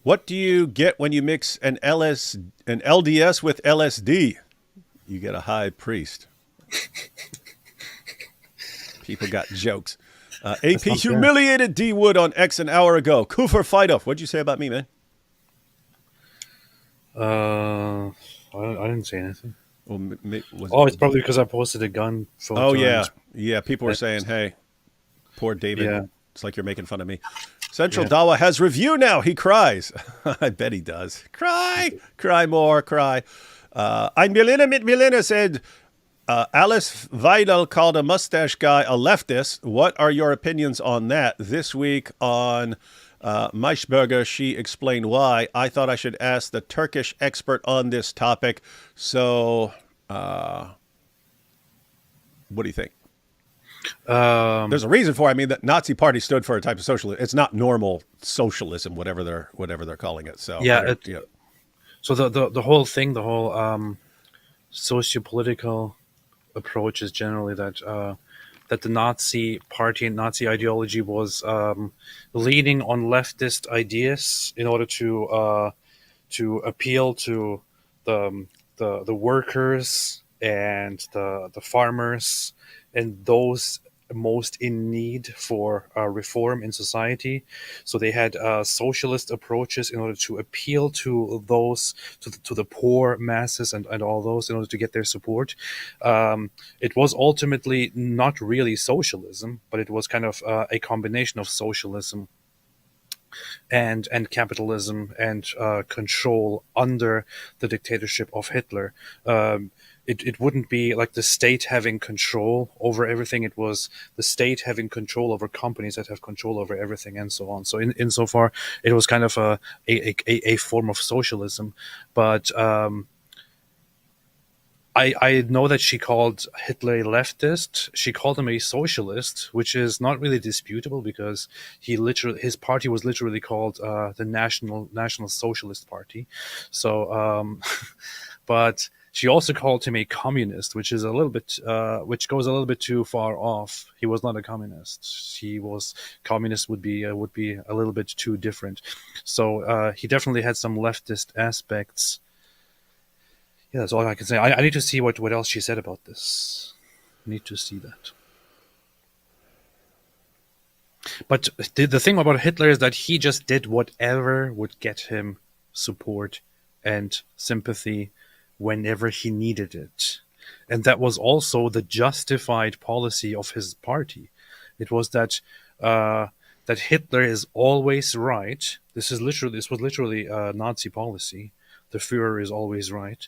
What do you get when you mix an LDS with LSD? You get a high priest. People got jokes. AP humiliated D Wood on X an hour ago. Kufr fight off. What'd you say about me, man? I didn't say anything. Well, it's probably because I posted a gun photo. Oh, yeah. People were saying, hey, poor David. Yeah. It's like you're making fun of me. Central Dawa has review now. He cries. I bet he does. Cry more, cry. Ein Berliner mit Berliner said, Alice Weidel called a mustache guy a leftist. What are your opinions on that? This week on Maischberger, she explained why. I thought I should ask the Turkish expert on this topic. So, what do you think? There's a reason for it. I mean, the Nazi Party stood for a type of socialism. It's not normal socialism, whatever they're calling it. So I Yeah. don't, you know, So the whole thing, the whole sociopolitical approach is generally that the Nazi party and Nazi ideology was leaning on leftist ideas in order to appeal to the workers and the farmers and those most in need for reform in society. So they had socialist approaches in order to appeal to those to the poor masses and all those in order to get their support. It was ultimately not really socialism, but it was kind of a combination of socialism and capitalism and control under the dictatorship of Hitler. It wouldn't be like the state having control over everything. It was the state having control over companies that have control over everything and so on. So insofar, it was kind of a form of socialism. But I know that she called Hitler a leftist. She called him a socialist, which is not really disputable because his party was literally called the National Socialist Party. So, but she also called him a communist, which is a little bit, which goes a little bit too far off. He was not a communist. Communist would be a little bit too different. So he definitely had some leftist aspects. Yeah, that's all I can say. I need to see what else she said about this. I need to see that. But the thing about Hitler is that he just did whatever would get him support and sympathy whenever he needed it. And that was also the justified policy of his party. It was that Hitler is always right. This was literally Nazi policy. The Führer is always right.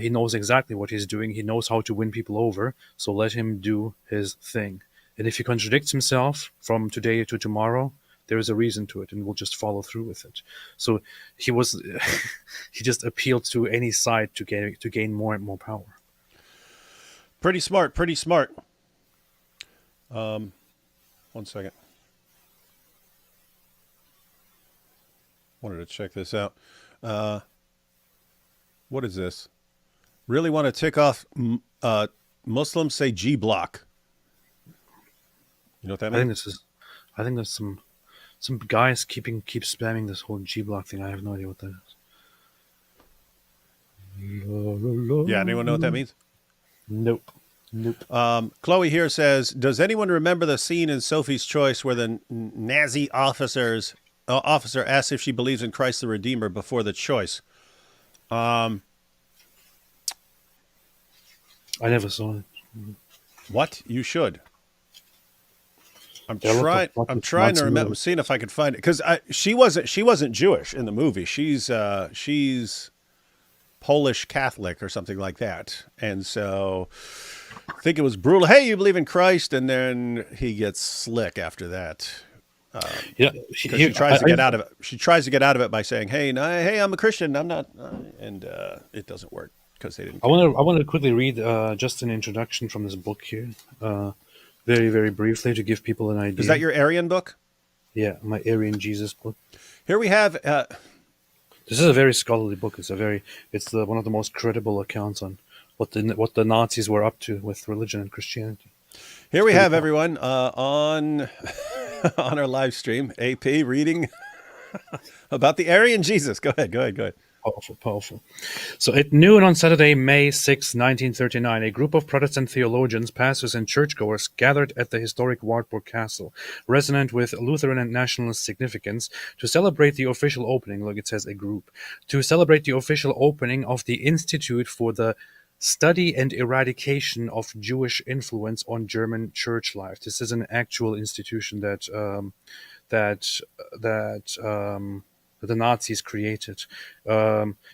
He knows exactly what he's doing. He knows how to win people over. So let him do his thing. And if he contradicts himself from today to tomorrow, there is a reason to it, and we'll just follow through with it. So he just appealed to any side to gain more and more power. pretty smart. Pretty smart. 1 second. Wanted to check this out. What is this? Really want to tick off Muslims say G block. You know what that means? I think that's some guys keep spamming this whole G block thing. I have no idea what that is. Yeah, anyone know what that means? Nope. Chloe here says, does anyone remember the scene in Sophie's Choice where the Nazi officer asks if she believes in Christ the Redeemer before the choice? I never saw it. What? You should. I'm Yeah, trying. I'm trying to remember. I'm seeing if I could find it because she wasn't Jewish in the movie. She's Polish Catholic or something like that, and so I think it was brutal. Hey, you believe in Christ, and then he gets slick after that. Yeah, She tries to get out of it. She tries to get out of it by saying, "Hey, no, hey, I'm a Christian. I'm not," and it doesn't work because they didn't. I want to quickly read just an introduction from this book here, very very briefly to give people an idea. Is that your Aryan book? Yeah, my Aryan Jesus book. Here we have. This is a very scholarly book. It's one of the most credible accounts on what the Nazis were up to with religion and Christianity. Here we have everyone on on our live stream. AP reading about the Aryan Jesus. Go ahead. Powerful. So at noon on Saturday, May 6, 1939, a group of Protestant theologians, pastors, and churchgoers gathered at the historic Wartburg Castle, resonant with Lutheran and nationalist significance, to celebrate the official opening. Look, it says a group. To celebrate the official opening of the Institute for the Study and Eradication of Jewish Influence on German Church Life. This is an actual institution that the Nazis created,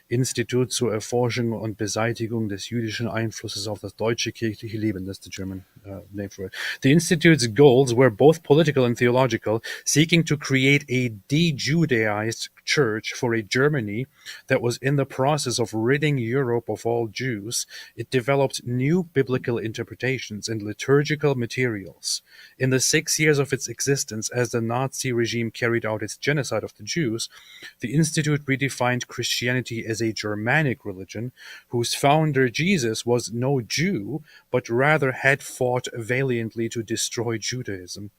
Institut zur Erforschung und Beseitigung des jüdischen Einflusses auf das deutsche kirchliche Leben. That's the German name for it. The Institute's goals were both political and theological, seeking to create a de-Judaized church for a Germany that was in the process of ridding Europe of all Jews. It developed new biblical interpretations and liturgical materials. In the 6 years of its existence, as the Nazi regime carried out its genocide of the Jews, the Institute redefined Christianity as a Germanic religion whose founder, Jesus, was no Jew, but rather had fought valiantly to destroy Judaism,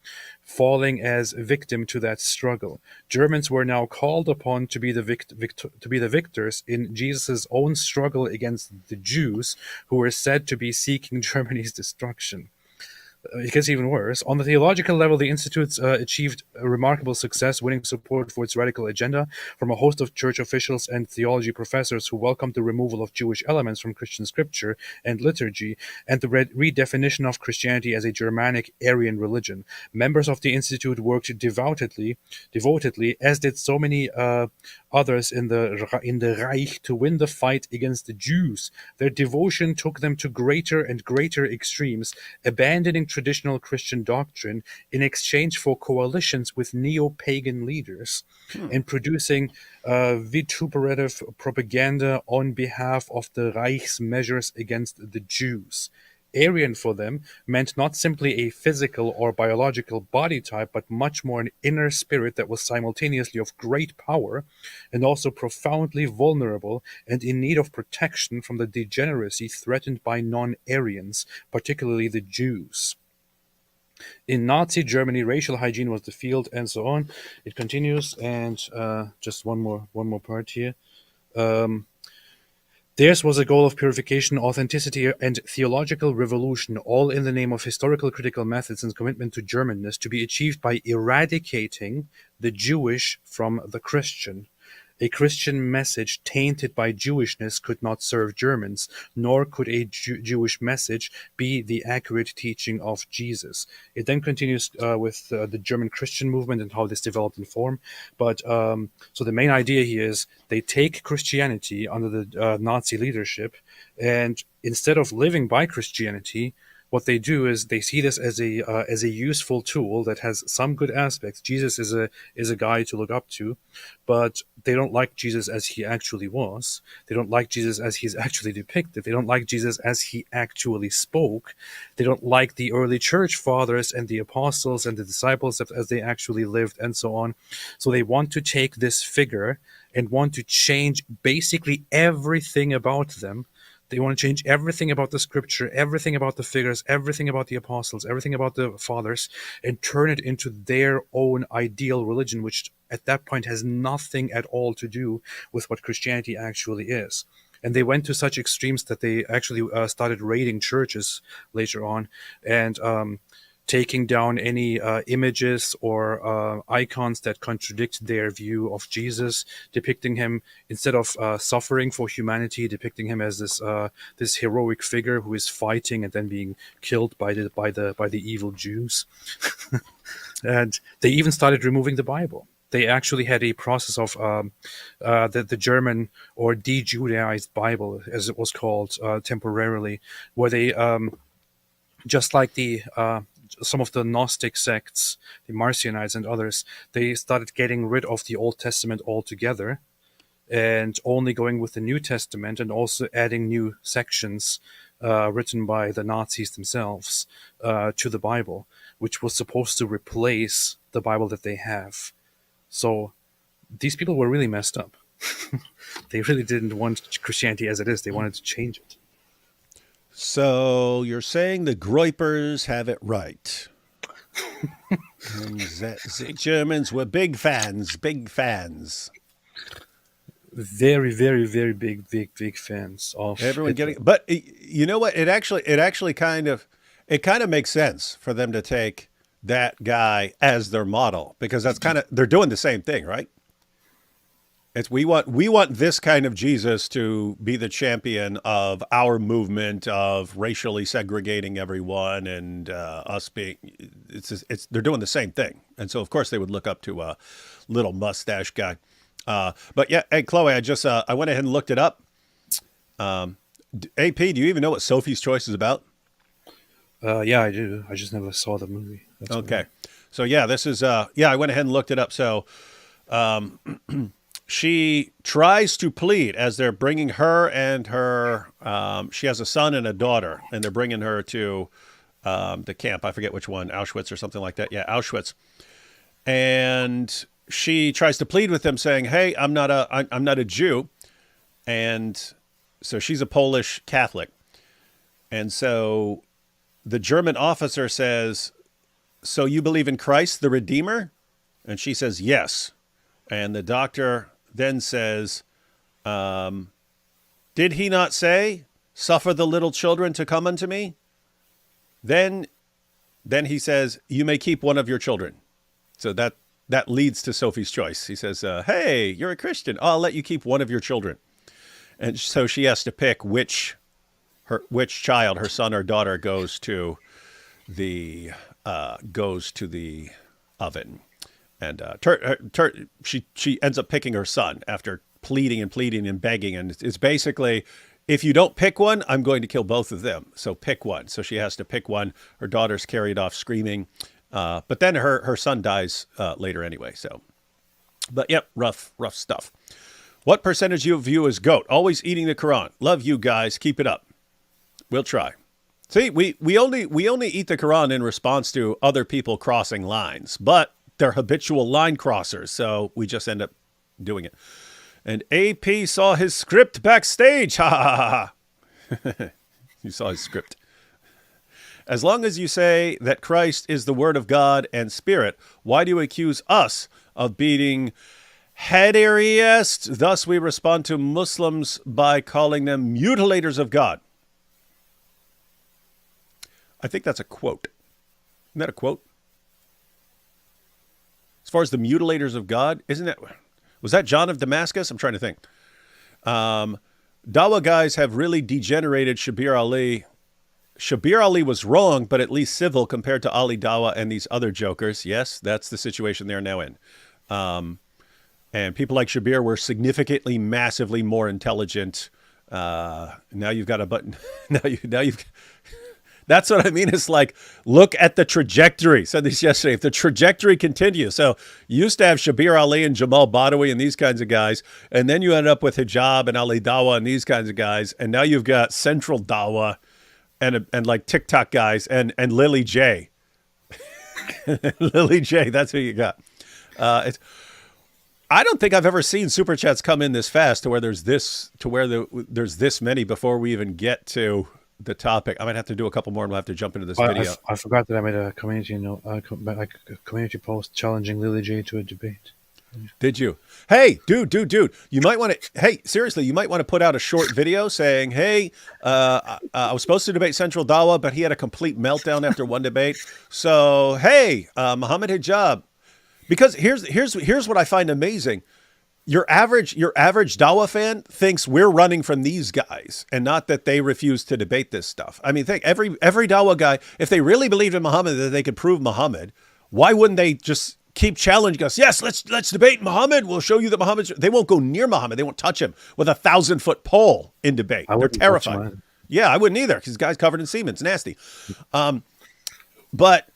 falling as victim to that struggle. Germans were now called upon to be the victors in Jesus' own struggle against the Jews, who were said to be seeking Germany's destruction. It gets even worse. On the theological level, the Institute achieved a remarkable success, winning support for its radical agenda from a host of church officials and theology professors who welcomed the removal of Jewish elements from Christian scripture and liturgy and the redefinition of Christianity as a Germanic Aryan religion. Members of the Institute worked devotedly, as did so many others in the Reich, to win the fight against the Jews. Their devotion took them to greater and greater extremes, abandoning traditional Christian doctrine in exchange for coalitions with neo-pagan leaders and producing vituperative propaganda on behalf of the Reich's measures against the Jews. Aryan for them meant not simply a physical or biological body type, but much more an inner spirit that was simultaneously of great power and also profoundly vulnerable and in need of protection from the degeneracy threatened by non-Aryans, particularly the Jews. In Nazi Germany, racial hygiene was the field, and so on. It continues, and just one more part here. Theirs was a goal of purification, authenticity, and theological revolution, all in the name of historical critical methods and commitment to Germanness, to be achieved by eradicating the Jewish from the Christian. A Christian message tainted by Jewishness could not serve Germans, nor could a Jewish message be the accurate teaching of Jesus. It then continues with the German Christian movement and how this developed in form. But so the main idea here is they take Christianity under the Nazi leadership, and instead of living by Christianity, what they do is they see this as a useful tool that has some good aspects. Jesus is a guy to look up to, but they don't like Jesus as he actually was. They don't like Jesus as he's actually depicted. They don't like Jesus as he actually spoke. They don't like the early church fathers and the apostles and the disciples as they actually lived, and so on. So they want to take this figure and want to change basically everything about them. They want to change everything about the scripture, everything about the figures, everything about the apostles, everything about the fathers, and turn it into their own ideal religion, which at that point has nothing at all to do with what Christianity actually is. And they went to such extremes that they actually started raiding churches later on and taking down any images or icons that contradict their view of Jesus, depicting him, instead of suffering for humanity, depicting him as this heroic figure who is fighting and then being killed by the evil Jews. And they even started removing the Bible. They actually had a process of the German or de-Judaized Bible, as it was called temporarily, where they just like the some of the Gnostic sects, the Marcionites and others, they started getting rid of the Old Testament altogether and only going with the New Testament, and also adding new sections written by the Nazis themselves to the Bible, which was supposed to replace the Bible that they have. So these people were really messed up. They really didn't want Christianity as it is. They wanted to change it. So you're saying the Groypers have it right. And the Germans were big fans. Very, very, very big fans of Everyone Hitler. getting, but you know what? It actually kind of makes sense for them to take that guy as their model, because that's they're doing the same thing, right? It's we want this kind of Jesus to be the champion of our movement of racially segregating everyone, and us being they're doing the same thing. And so of course they would look up to a little mustache guy. But yeah, hey Chloe, I went ahead and looked it up. AP, do you even know what Sophie's Choice is about? Yeah, I do. I just never saw the movie. That's Okay. So yeah, this is I went ahead and looked it up. So she tries to plead as they're bringing her and her she has a son and a daughter, and they're bringing her to the camp. I forget which one, Auschwitz or something like that. Yeah, Auschwitz. And she tries to plead with them saying, "Hey, I'm not a Jew." And so she's a Polish Catholic. And so the German officer says, "So you believe in Christ, the Redeemer?" And she says, "Yes." And the doctor then says, "Did he not say, 'Suffer the little children to come unto me'?" Then he says, "You may keep one of your children." So that leads to Sophie's Choice. He says, "Hey, you're a Christian. I'll let you keep one of your children." And so she has to pick which child, her son or daughter, goes to the oven. And she ends up picking her son after pleading and begging. And it's basically, if you don't pick one, I'm going to kill both of them. So pick one. So she has to pick one. Her daughter's carried off screaming. But then her son dies later anyway. So, but yep, rough stuff. What percentage of you is goat? Always eating the Quran. Love you guys. Keep it up. We'll try. See, we only eat the Quran in response to other people crossing lines, but they're habitual line crossers, so we just end up doing it. And AP saw his script backstage. Ha ha ha ha. You saw his script. As long as you say that Christ is the Word of God and Spirit, why do you accuse us of being hederiest? Thus we respond to Muslims by calling them mutilators of God. I think that's a quote. Isn't that a quote? As far as the mutilators of God, was that John of Damascus? I'm trying to think. Dawa guys have really degenerated Shabir Ali. Shabir Ali was wrong, but at least civil compared to Ali Dawa and these other jokers. Yes, that's the situation they're now in. And people like Shabir were significantly, massively more intelligent. Now you've got a button. Now you've. That's what I mean. It's like, look at the trajectory. Said this yesterday. If the trajectory continues, so you used to have Shabir Ali and Jamal Badawi and these kinds of guys, and then you end up with Hijab and Ali Dawa and these kinds of guys, and now you've got Central Dawa and like TikTok guys and Lily J. Lily J. That's who you got. I don't think I've ever seen super chats come in this fast to where there's this many before we even get to the topic. I might have to do a couple more and we'll have to jump into this video. I forgot that I made a community community post challenging Lily J to a debate. Did you? Hey, dude, you might want to, hey, seriously, you might want to put out a short video saying, hey, I was supposed to debate Central Dawa, but he had a complete meltdown after one debate. So, hey, Muhammad Hijab, because here's what I find amazing. Your average Dawa fan thinks we're running from these guys and not that they refuse to debate this stuff. I mean, think every Dawa guy, if they really believed in Muhammad, that they could prove Muhammad, why wouldn't they just keep challenging us? Yes, let's debate Muhammad. We'll show you that Muhammad. They won't go near Muhammad. They won't touch him with a 1,000-foot pole in debate. They're terrified. Yeah, I wouldn't either because the guy's covered in semen. It's nasty. But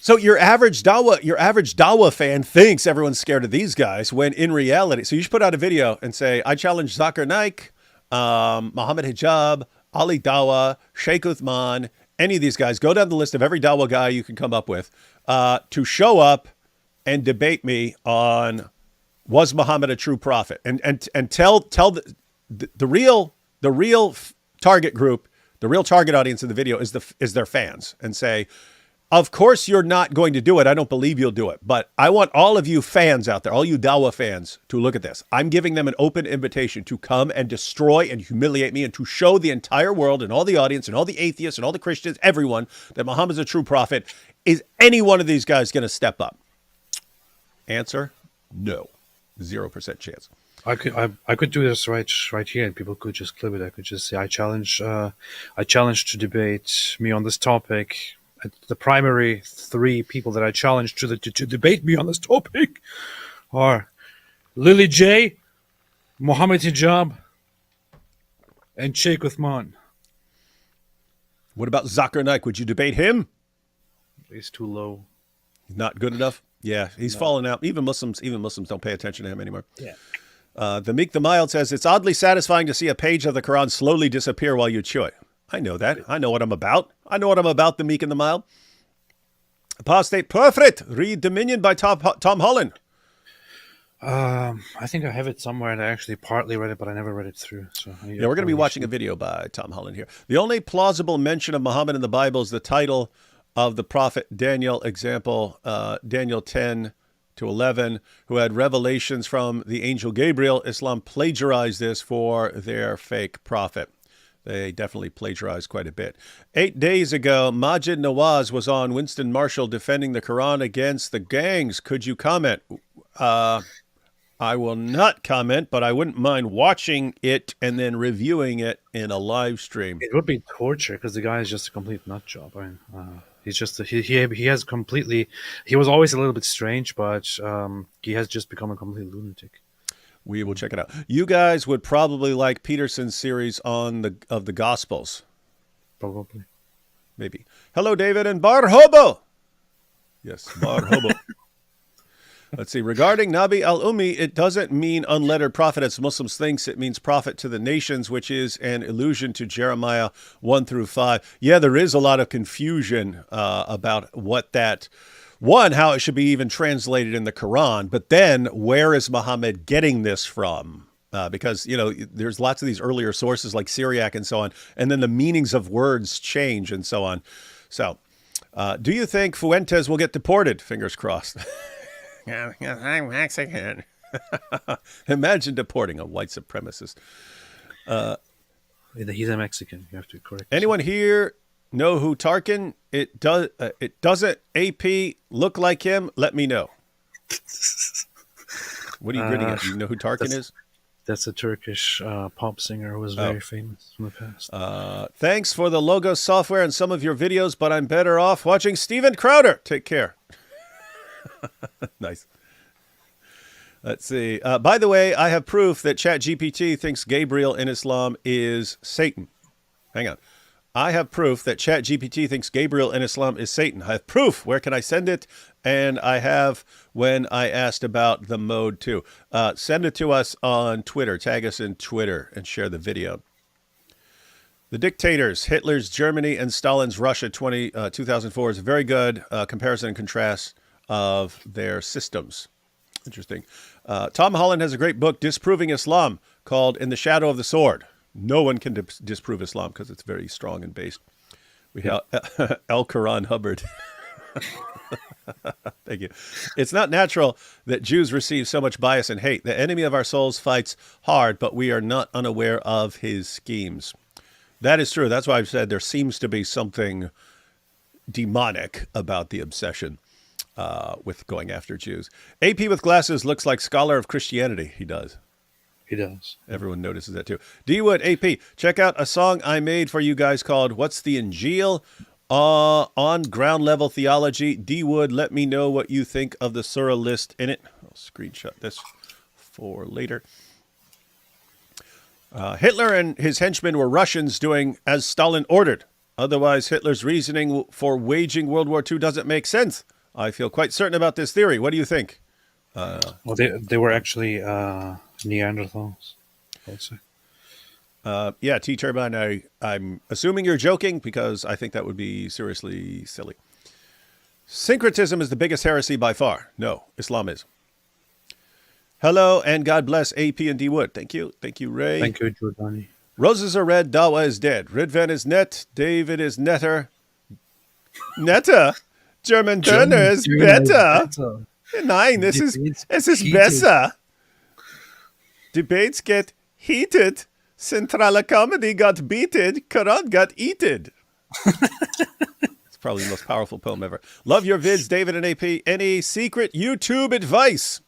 so your average Dawa fan thinks everyone's scared of these guys when in reality, so you should put out a video and say, I challenge Zakir Naik, Muhammad Hijab, Ali Dawa, Sheikh Uthman, any of these guys. Go down the list of every Dawa guy you can come up with to show up and debate me on, was Muhammad a true prophet? And tell the real target group, the real target audience of the video is their fans, and say, of course you're not going to do it. I don't believe you'll do it. But I want all of you fans out there, all you Dawa fans, to look at this. I'm giving them an open invitation to come and destroy and humiliate me and to show the entire world and all the audience and all the atheists and all the Christians, everyone, that Muhammad's a true prophet. Is any one of these guys going to step up? Answer, no. 0% chance. I could do this right here, and people could just clip it. I could just say, I challenge to debate me on this topic. The primary 3 people that I challenge to debate me on this topic are Lily J, Mohammed Hijab, and Sheikh Uthman. What about Zakir Naik? Would you debate him? He's too low. Not good enough. Yeah, he's fallen out. Even Muslims don't pay attention to him anymore. Yeah. The Meek the Mild says it's oddly satisfying to see a page of the Quran slowly disappear while you chew it. I know that. I know what I'm about. I know what I'm about. The Meek and the Mild. Apostate Perfect. Read Dominion by Tom Holland. I think I have it somewhere, and I actually partly read it, but I never read it through. So Yeah, we're going to be watching a video by Tom Holland here. The only plausible mention of Muhammad in the Bible is the title of the prophet Daniel. Example, Daniel 10-11, who had revelations from the angel Gabriel. Islam plagiarized this for their fake prophet. They definitely plagiarized quite a bit. 8 days ago, Majid Nawaz was on Winston Marshall defending the Quran against the gangs. Could you comment? I will not comment, but I wouldn't mind watching it and then reviewing it in a live stream. it would be torture because the guy is just a complete nut job. I mean, he's just he has completely. He was always a little bit strange, but he has just become a complete lunatic. We will check it out. You guys would probably like Peterson's series on the Gospels. Probably. Maybe. Hello, David and Bar Hobo. Yes, Bar Hobo. Let's see. Regarding Nabi al-Ummi, it doesn't mean unlettered prophet as Muslims think. It means prophet to the nations, which is an allusion to Jeremiah 1-5. Yeah, there is a lot of confusion about what that, one, how it should be even translated in the Quran, but then where is Muhammad getting this from? Because, you know, there's lots of these earlier sources like Syriac and so on, and then the meanings of words change and so on. So, do you think Fuentes will get deported? Fingers crossed. I'm Mexican. Imagine deporting a white supremacist. He's a Mexican. You have to correct. Anyone here know who Tarkin? It doesn't AP look like him. Let me know. What are you grinning at? Do you know who Tarkin is? That's a Turkish pop singer who was very famous from the past. Thanks for the logo software and some of your videos, but I'm better off watching Steven Crowder. Take care. Nice. Let's see. By the way, I have proof that ChatGPT thinks Gabriel in Islam is Satan. Hang on. I have proof that ChatGPT thinks Gabriel in Islam is Satan. I have proof. Where can I send it? And I have when I asked about the mode too. Send it to us on Twitter. Tag us in Twitter and share the video. The Dictators, Hitler's Germany and Stalin's Russia 2004 is a very good comparison and contrast of their systems. Interesting. Tom Holland has a great book disproving Islam called In the Shadow of the Sword. No one can disprove Islam because it's very strong and based. We have El Quran Hubbard. Thank you. It's not natural that Jews receive so much bias and hate. The enemy of our souls fights hard, but we are not unaware of his schemes. That is true. That's why I've said there seems to be something demonic about the obsession with going after Jews. AP with glasses looks like scholar of Christianity. He does. He does. Everyone notices that too. D Wood, AP, check out a song I made for you guys called What's the Injil? On ground level theology. D Wood, let me know what you think of the surah list in it. I'll screenshot this for later. Hitler and his henchmen were Russians doing as Stalin ordered. Otherwise, Hitler's reasoning for waging World War II doesn't make sense. I feel quite certain about this theory. What do you think? Well, they were actually Neanderthals, I would say. Yeah, T-Turbine, I'm assuming you're joking because I think that would be seriously silly. Syncretism is the biggest heresy by far. No, Islam is. Hello, and God bless AP and D Wood. Thank you. Thank you, Ray. Thank you, Giordani. Roses are red, Dawa is dead. Ridvan is net, David is netter. Netta? German Turner is better. Nein, this is besser. Debates get heated. Centrala Comedy got beated. Quran got eated. It's probably the most powerful poem ever. Love your vids, David and AP. Any secret YouTube advice?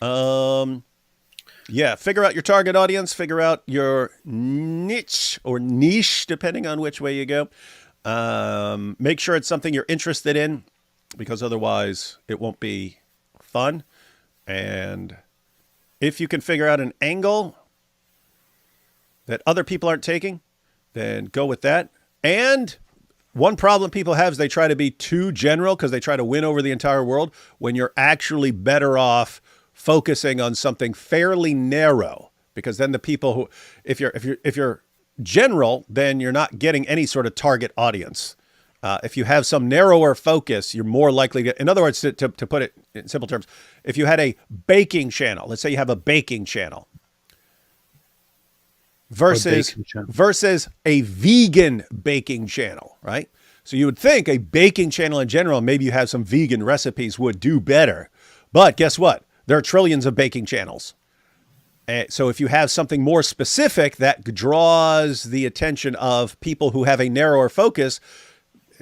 Yeah, figure out your target audience. Figure out your niche or niche, depending on which way you go. Make sure it's something you're interested in, because otherwise it won't be fun. And If you can figure out an angle that other people aren't taking, then go with that. And one problem people have is they try to be too general because they try to win over the entire world when you're actually better off focusing on something fairly narrow. Because then the people who, if you're general, then you're not getting any sort of target audience. If you have some narrower focus, you're more likely to, in other words, to put it in simple terms, if you had a baking channel, let's say you have a baking channel versus a vegan baking channel, right? So you would think a baking channel in general, maybe you have some vegan recipes would do better. But guess what? There are trillions of baking channels. So if you have something more specific that draws the attention of people who have a narrower focus.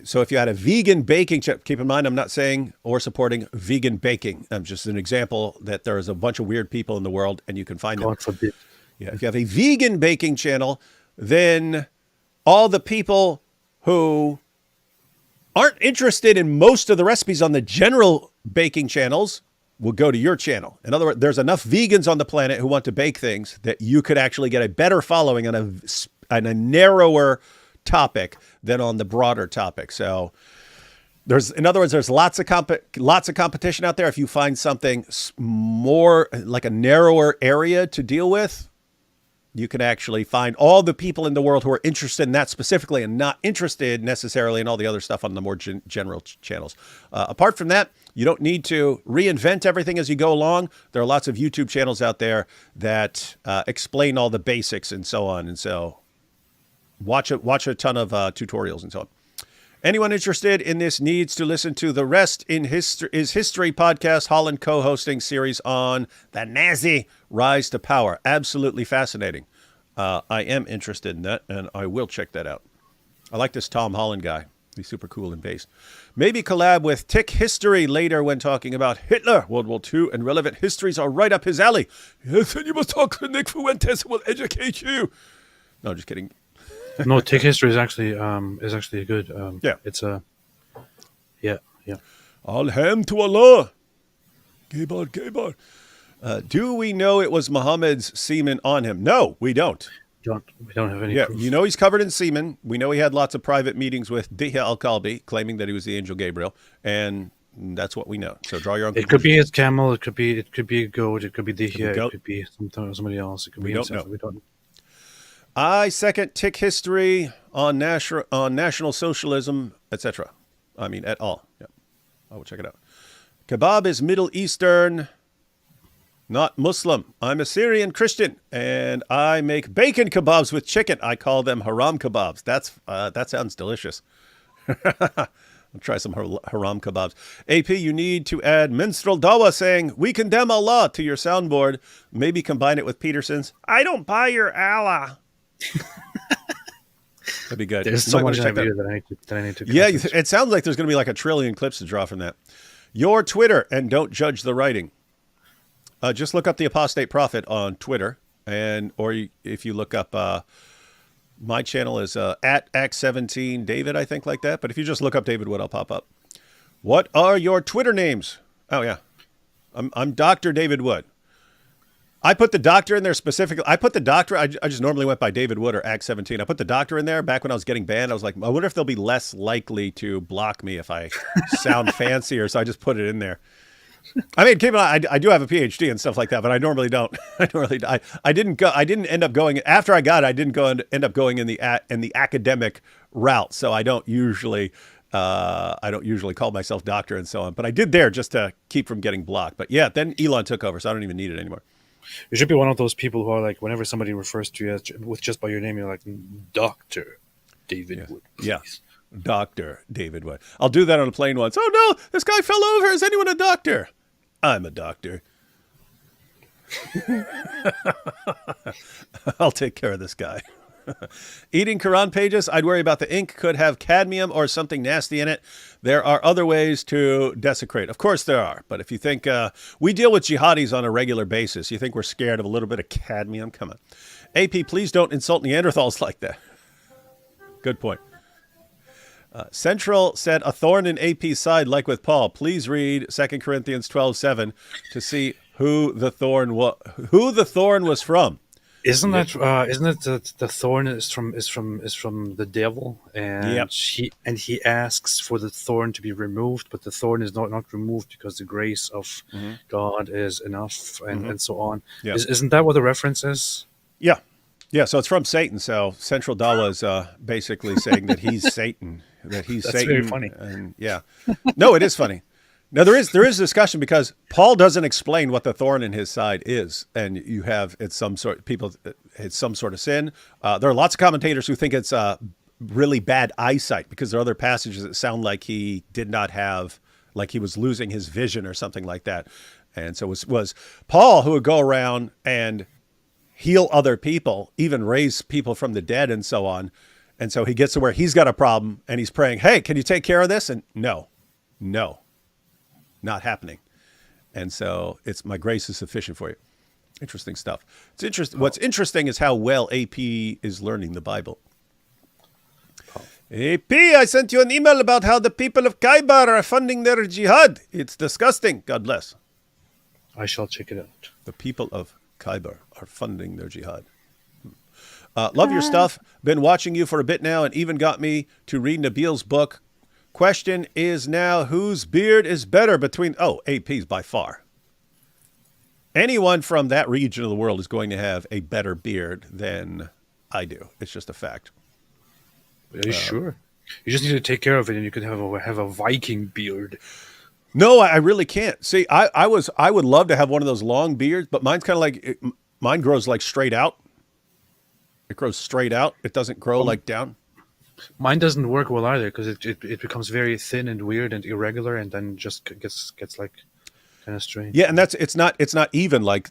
So if you had a vegan baking channel, keep in mind, I'm not saying or supporting vegan baking. I'm just an example that there is a bunch of weird people in the world and you can find them. God forbid. Yeah, if you have a vegan baking channel, then all the people who aren't interested in most of the recipes on the general baking channels will go to your channel. In other words, there's enough vegans on the planet who want to bake things that you could actually get a better following on a narrower topic than on the broader topic. So in other words, there's lots of competition out there. If you find something more like a narrower area to deal with, you can actually find all the people in the world who are interested in that specifically and not interested necessarily in all the other stuff on the more general channels. Apart from that, you don't need to reinvent everything as you go along. There are lots of YouTube channels out there that explain all the basics and so on. And so watch a ton of tutorials and so on. Anyone interested in this needs to listen to the Rest in History podcast, Holland co-hosting series on the Nazi rise to power. Absolutely fascinating. I am interested in that, and I will check that out. I like this Tom Holland guy. He's super cool and based. Maybe collab with Tick History later when talking about Hitler, World War II, and relevant histories are right up his alley. Yes, and you must talk to Nick Fuentes, who will educate you. No, just kidding. No, Tick History is actually a good. Yeah, it's a. Yeah. Alham to Allah. Gabar. Do we know it was Muhammad's semen on him? No, we don't. We don't have any. Yeah, proof. you know he's covered in semen. We know he had lots of private meetings with Dihya al-Kalbi, claiming that he was the angel Gabriel, and that's what we know. So draw your own. It could be his camel. It could be a goat. It could be Dihya. goat. It could be somebody else. It could be We don't himself. know. We don't. I second Tick History on National Socialism, etc. I mean, at all. Yeah, I will check it out. Kebab is Middle Eastern, not Muslim. I'm a Syrian Christian, and I make bacon kebabs with chicken. I call them haram kebabs. That sounds delicious. I'll try some haram kebabs. AP, you need to add minstrel dawa saying, "We condemn Allah" to your soundboard. Maybe combine it with Peterson's, "I don't buy your Allah." That'd be good. There's You so might wanna much in check that that video that I need to. Yeah, conference. it sounds like there's going to be like a trillion clips to draw from that. Your Twitter, and don't judge the writing. Just look up the Apostate Prophet on Twitter, if you look up my channel is at Act17 David, I think, like that. But if you just look up David Wood, I'll pop up. What are your Twitter names? Oh yeah, I'm Dr. David Wood. I put the doctor in there specifically. I put the doctor. I just normally went by David Wood or Act 17. I put the doctor in there back when I was getting banned. I was like, I wonder if they'll be less likely to block me if I sound fancier. So I just put it in there. I mean, keep in mind, I do have a PhD and stuff like that, but I normally don't. I didn't end up going after I got it. I didn't end up going in the academic route. So I don't usually call myself doctor and so on. But I did there just to keep from getting blocked. But yeah, then Elon took over, so I don't even need it anymore. You should be one of those people who are like, whenever somebody refers to you with just by your name, you're like, Dr. David Wood. Please. Yeah. Dr. David Wood. I'll do that on a plane once. Oh no, this guy fell over. Is anyone a doctor? I'm a doctor. I'll take care of this guy. Eating Quran pages, I'd worry about the ink could have cadmium or something nasty in it. There are other ways to desecrate. Of course there are. But if you think we deal with jihadis on a regular basis, you think we're scared of a little bit of cadmium? Come on. AP, please don't insult Neanderthals like that. Good point. Central said, a thorn in AP's side like with Paul. Please read 2 Corinthians 12:7 to see who the thorn was from. Isn't it that the thorn is from the devil, and Yep. he asks for the thorn to be removed, but the thorn is not removed because the grace of God is enough, and so on. Yeah. Isn't that what the reference is? Yeah. Yeah, so it's from Satan. So Central Dawa is basically saying that he's Satan, that he's That's Satan. very funny. And yeah. No, it is funny. Now there is discussion because Paul doesn't explain what the thorn in his side is, and you have it's some sort of sin. There are lots of commentators who think it's really bad eyesight because there are other passages that sound like he did not have, like he was losing his vision or something like that. And so it was Paul who would go around and heal other people, even raise people from the dead and so on. And so he gets to where he's got a problem and he's praying, hey, can you take care of this? And no, not happening. And so it's my grace is sufficient for you. Interesting stuff. It's interesting. What's interesting is how well AP is learning the Bible. AP, I sent you an email about how the people of Khaybar are funding their jihad. It's disgusting. God bless. I shall check it out. The people of Khaybar are funding their jihad. Love your stuff. Been watching you for a bit now and even got me to read Nabil's book. Question is now, whose beard is better between... Oh, AP's by far. Anyone from that region of the world is going to have a better beard than I do. It's just a fact. Are you sure? You just need to take care of it, and you could have a Viking beard. No, I really can't. See, I would love to have one of those long beards, but mine's kind of like... Mine grows like straight out. It grows straight out. It doesn't grow like down. Mine doesn't work well either because it becomes very thin and weird and irregular, and then just gets like kind of strange. Yeah, and it's not even like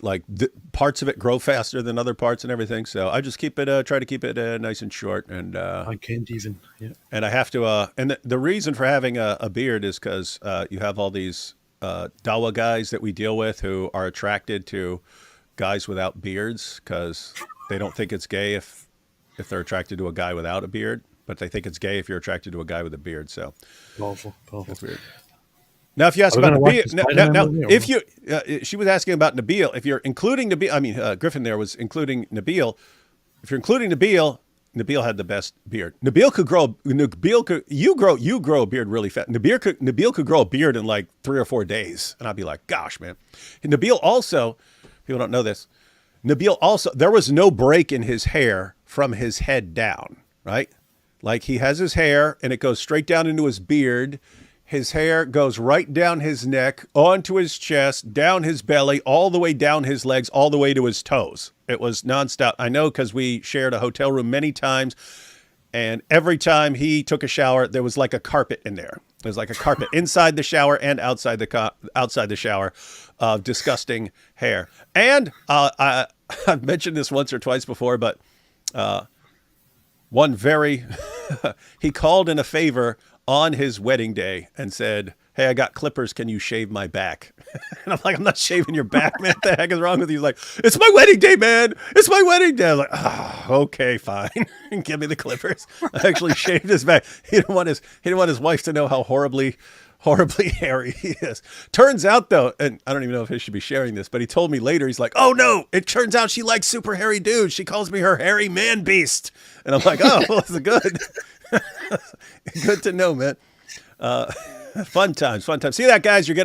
parts of it grow faster than other parts and everything. So I just keep it try to keep it nice and short, and I can't even. Yeah. and I have to and the reason for having a beard is because you have all these Dawa guys that we deal with who are attracted to guys without beards because they don't think it's gay if they're attracted to a guy without a beard. But they think it's gay if you're attracted to a guy with a beard. So Powerful. that's weird. Now, if you ask Are we about gonna watch Nabil, this now, Spider-Man movie or if you, she was asking about Nabil. If you're including Nabil, I mean, Griffin there was including Nabil. If you're including Nabil, Nabil had the best beard. Nabil could grow. You grow a beard really fast. Nabil could grow a beard in like 3 or 4 days, and I'd be like, gosh, man. And Nabil also, people don't know this. Nabil also, there was no break in his hair from his head down, right? Like he has his hair and it goes straight down into his beard. His hair goes right down his neck, onto his chest, down his belly, all the way down his legs, all the way to his toes. It was nonstop. I know because we shared a hotel room many times, and every time he took a shower, there was like a carpet in there. There's like a carpet inside the shower and outside the shower of disgusting hair. And I've mentioned this once or twice before, but he called in a favor on his wedding day and said, hey, I got clippers. Can you shave my back? And I'm like, I'm not shaving your back, man. What the heck is wrong with you? He's like, it's my wedding day, man. It's my wedding day. I was like, oh, okay, fine. Give me the clippers. I actually shaved his back. He didn't want his wife to know how horribly hairy he is. Turns out, though, and I don't even know if he should be sharing this, but he told me later, he's like, oh, no, it turns out she likes super hairy dudes. She calls me her hairy man beast. And I'm like, oh, well, that's good. Good to know, man. Fun times. See that, guys? You're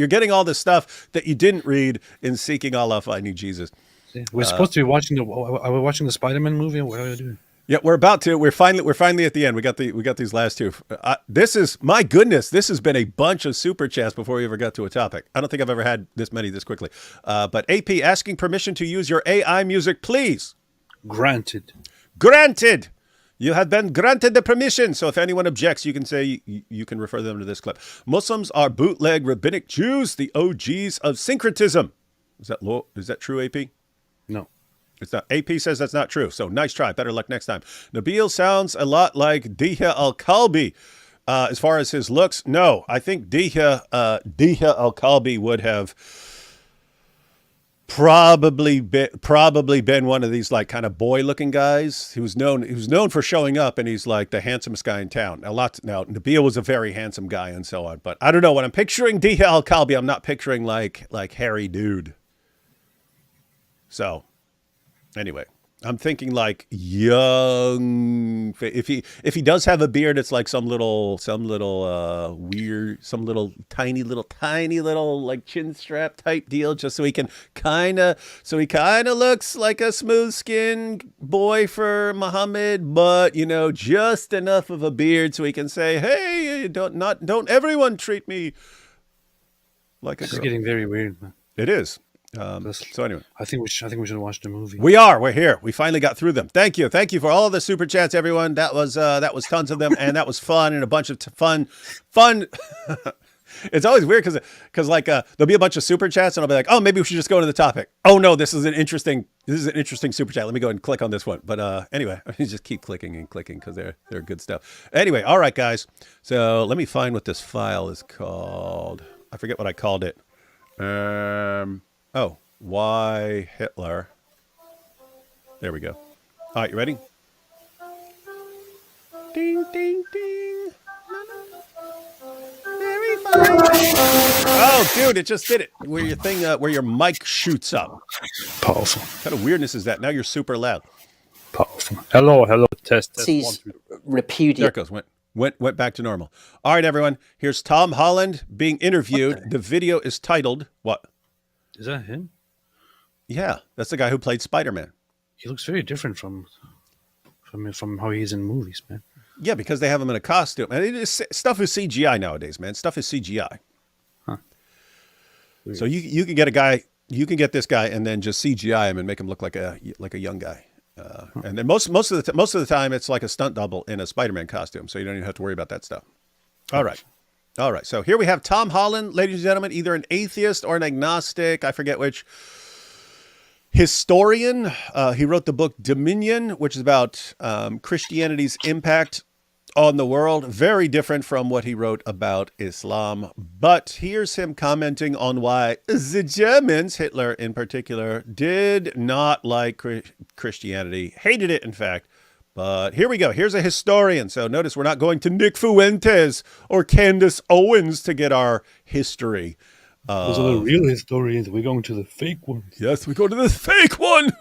getting all the stuff that you didn't read in Seeking Allah, Finding Jesus. We're supposed to be watching are we watching the Spider-Man movie? What are we doing? Yeah, we're about to. We're finally at the end. We got these last two. This is, my goodness, this has been a bunch of super chats before we ever got to a topic. I don't think I've ever had this many this quickly. But AP asking permission to use your AI music, please. Granted. You have been granted the permission. So if anyone objects, you can say you can refer them to this clip. Muslims are bootleg rabbinic Jews, the OGs of syncretism. Is that true, AP? No. It's not. AP says that's not true. So nice try. Better luck next time. Nabil sounds a lot like Dihya Al-Kalbi. As far as his looks, no. I think Dihya Al-Kalbi would have probably been one of these like kind of boy looking guys. He was known for showing up, and he's like the handsomest guy in town. Now Nabil was a very handsome guy and so on, but I don't know, when I'm picturing Dihya Al-Kalbi, I'm not picturing like hairy dude. So anyway, I'm thinking like young. If he does have a beard, it's like some little weird, some little tiny little like chin strap type deal, just so he kind of looks like a smooth skinned boy for Muhammad, but just enough of a beard so he can say, hey, don't everyone treat me like a This girl. is getting very weird, man. It is. This- So anyway. I think we should watch the movie. We're here. We finally got through them. Thank you for all of the super chats, everyone. That was tons of them, and that was fun, and a bunch of fun. It's always weird because like there'll be a bunch of super chats, and I'll be like, oh, maybe we should just go into the topic. Oh no, this is an interesting super chat. Let me go ahead and click on this one. But anyway, you just keep clicking and clicking because they're good stuff. Anyway, all right, guys. So let me find what this file is called. I forget what I called it. Oh, why Hitler? There we go. All right, you ready? Ding, ding, ding. Very fine. Oh, dude, it just did it. Where your mic shoots up. Powerful. What kind of weirdness is that? Now you're super loud. Powerful. Hello. Test. Nazis There repudiate. it goes. Went back to normal. All right, everyone. Here's Tom Holland being interviewed. The video is titled what? Is that him? Yeah, that's the guy who played Spider-Man. He looks very different from how he is in movies, man. Yeah, because they have him in a costume. And stuff is CGI nowadays, man. Stuff is CGI. Huh. So you can get this guy and then just CGI him and make him look like a young guy. And then most of the time it's like a stunt double in a Spider-Man costume, so you don't even have to worry about that stuff. All right. So here we have Tom Holland, ladies and gentlemen, either an atheist or an agnostic. I forget which. Historian. He wrote the book Dominion, which is about Christianity's impact on the world. Very different from what he wrote about Islam. But here's him commenting on why the Germans, Hitler in particular, did not like Christianity. Hated it, in fact. But here we go. Here's a historian. So notice we're not going to Nick Fuentes or Candace Owens to get our history. Those are the real historians. We're going to the fake ones. Yes, we go to the fake one.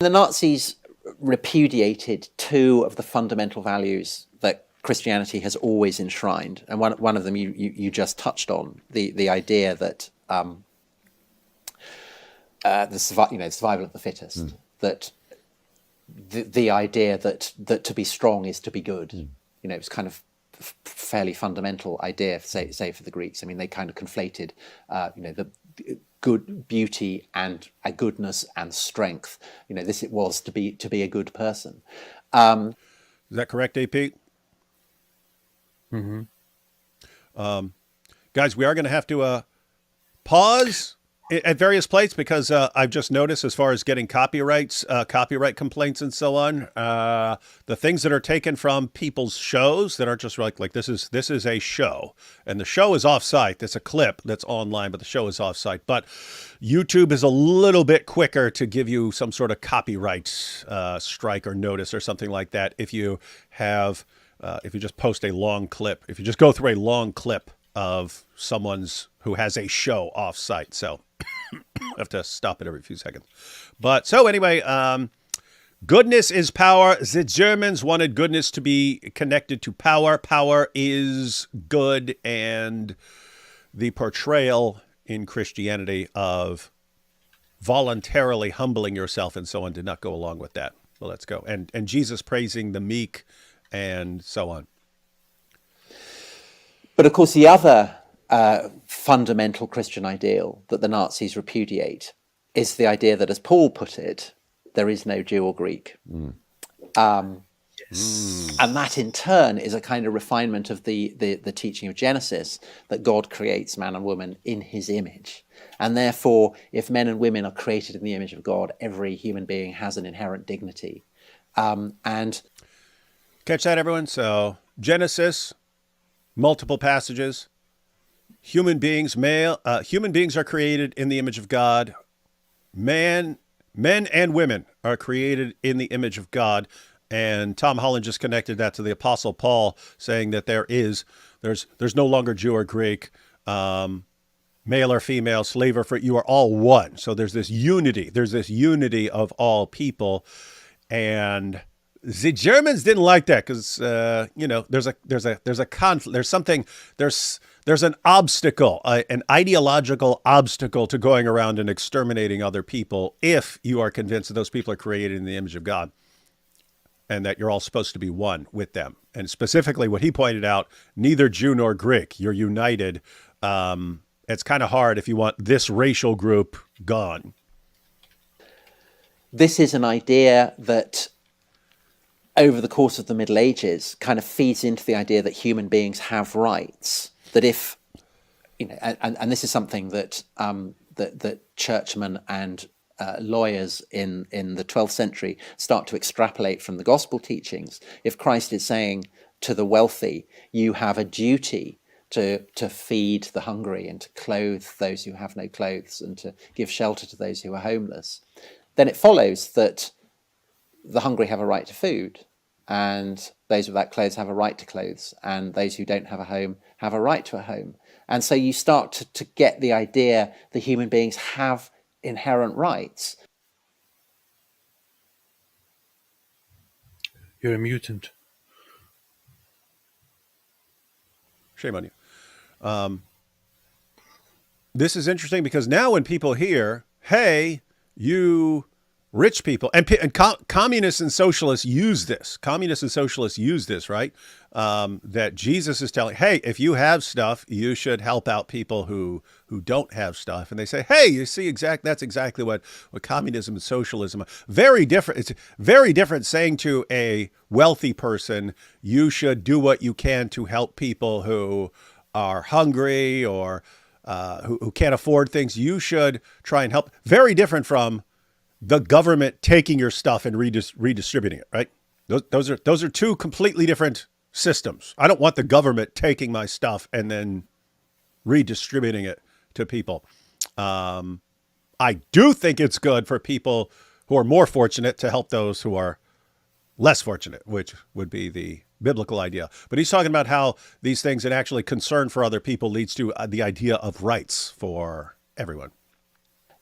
The Nazis repudiated two of the fundamental values that Christianity has always enshrined, and one of them you just touched on, the idea that the survival of the fittest, that the idea that to be strong is to be good. It's kind of fairly fundamental idea, say for the Greeks. I mean, they kind of conflated, the good beauty and a goodness and strength. This it was to be a good person. Is that correct, AP? Mm-hmm. Guys, we are going to have to pause at various places because I've just noticed, as far as getting copyright complaints and so on, the things that are taken from people's shows that aren't just like this is a show, and the show is off-site. That's a clip that's online, but the show is off-site. But YouTube is a little bit quicker to give you some sort of copyright strike or notice or something like that if you have if you just post a long clip, if you just go through a long clip of someone's who has a show off-site. So I have to stop it every few seconds. But so anyway, goodness is power. The Germans wanted goodness to be connected to power. Power is good, and the portrayal in Christianity of voluntarily humbling yourself and so on did not go along with that. Well, let's go. And Jesus praising the meek and so on. But of course, the other fundamental Christian ideal that the Nazis repudiate is the idea that, as Paul put it, there is no Jew or Greek. And that in turn is a kind of refinement of the teaching of Genesis, that God creates man and woman in his image. And therefore, if men and women are created in the image of God, every human being has an inherent dignity. And catch that, everyone? So Genesis, multiple passages. Human beings are created in the image of God. Men and women are created in the image of God. And Tom Holland just connected that to the Apostle Paul, saying that there's no longer Jew or Greek. male or female, slave or free, you are all one. So there's this unity. There's this unity of all people, and the Germans didn't like that because there's a conflict. There's something. There's an obstacle, an ideological obstacle to going around and exterminating other people if you are convinced that those people are created in the image of God and that you're all supposed to be one with them. And specifically what he pointed out, neither Jew nor Greek, you're united. It's kind of hard if you want this racial group gone. This is an idea that over the course of the Middle Ages kind of feeds into the idea that human beings have rights. That if, and this is something that that churchmen and lawyers in the 12th century start to extrapolate from the gospel teachings. If Christ is saying to the wealthy, you have a duty to feed the hungry and to clothe those who have no clothes and to give shelter to those who are homeless, then it follows that the hungry have a right to food, and those without clothes have a right to clothes, and those who don't have a home have a right to a home. And so you start to get the idea that human beings have inherent rights. You're a mutant. Shame on you. This is interesting because now when people hear, hey, you rich people, and communists and socialists use this. Communists and socialists use this, right? That Jesus is telling, hey, if you have stuff, you should help out people who don't have stuff. And they say, hey, you see, that's exactly what communism and socialism are. Very different. It's very different saying to a wealthy person, you should do what you can to help people who are hungry or who can't afford things. You should try and help. Very different from the government taking your stuff and redistributing it, right? Those are two completely different systems. I don't want the government taking my stuff and then redistributing it to people. I do think it's good for people who are more fortunate to help those who are less fortunate, which would be the biblical idea. But he's talking about how these things and actually concern for other people leads to the idea of rights for everyone.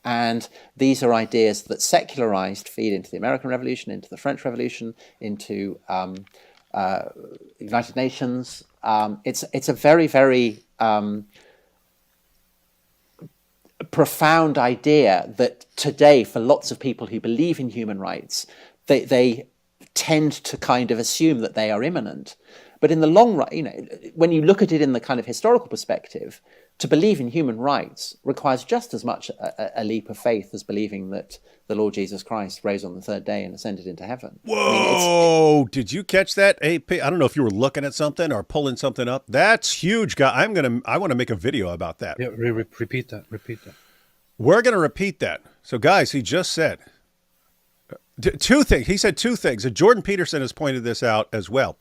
And these are ideas that secularized feed into the American Revolution, into the French Revolution, into United Nations. It's a very, very profound idea that today, for lots of people who believe in human rights, they tend to kind of assume that they are imminent. But in the long run, when you look at it in the kind of historical perspective, to believe in human rights requires just as much a leap of faith as believing that the Lord Jesus Christ rose on the third day and ascended into heaven. Whoa! Did you catch that, AP? I don't know if you were looking at something or pulling something up. That's huge, guy. I want to make a video about that. Yeah, repeat that. We're going to repeat that. So, guys, he just said two things. He said two things, and Jordan Peterson has pointed this out as well.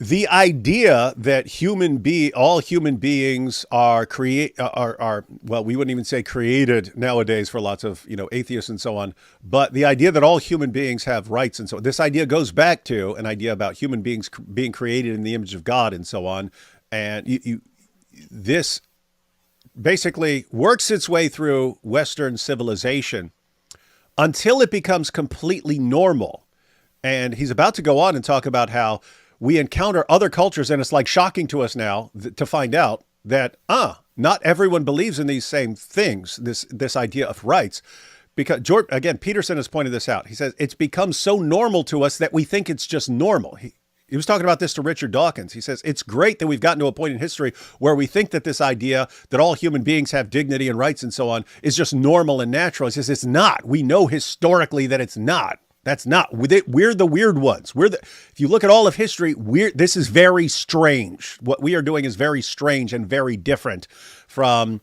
The idea that all human beings are well, we wouldn't even say created nowadays for lots of atheists and so on, but the idea that all human beings have rights and so on. This idea goes back to an idea about human beings being created in the image of God and so on, and this basically works its way through Western civilization until it becomes completely normal. And he's about to go on and talk about how we encounter other cultures, and it's like shocking to us now to find out that not everyone believes in these same things, this idea of rights. Because Peterson has pointed this out. He says it's become so normal to us that we think it's just normal. He was talking about this to Richard Dawkins. He says it's great that we've gotten to a point in history where we think that this idea that all human beings have dignity and rights and so on is just normal and natural. He says it's not. We know historically that it's not. That's not. We're the weird ones. If you look at all of history, this is very strange. What we are doing is very strange and very different from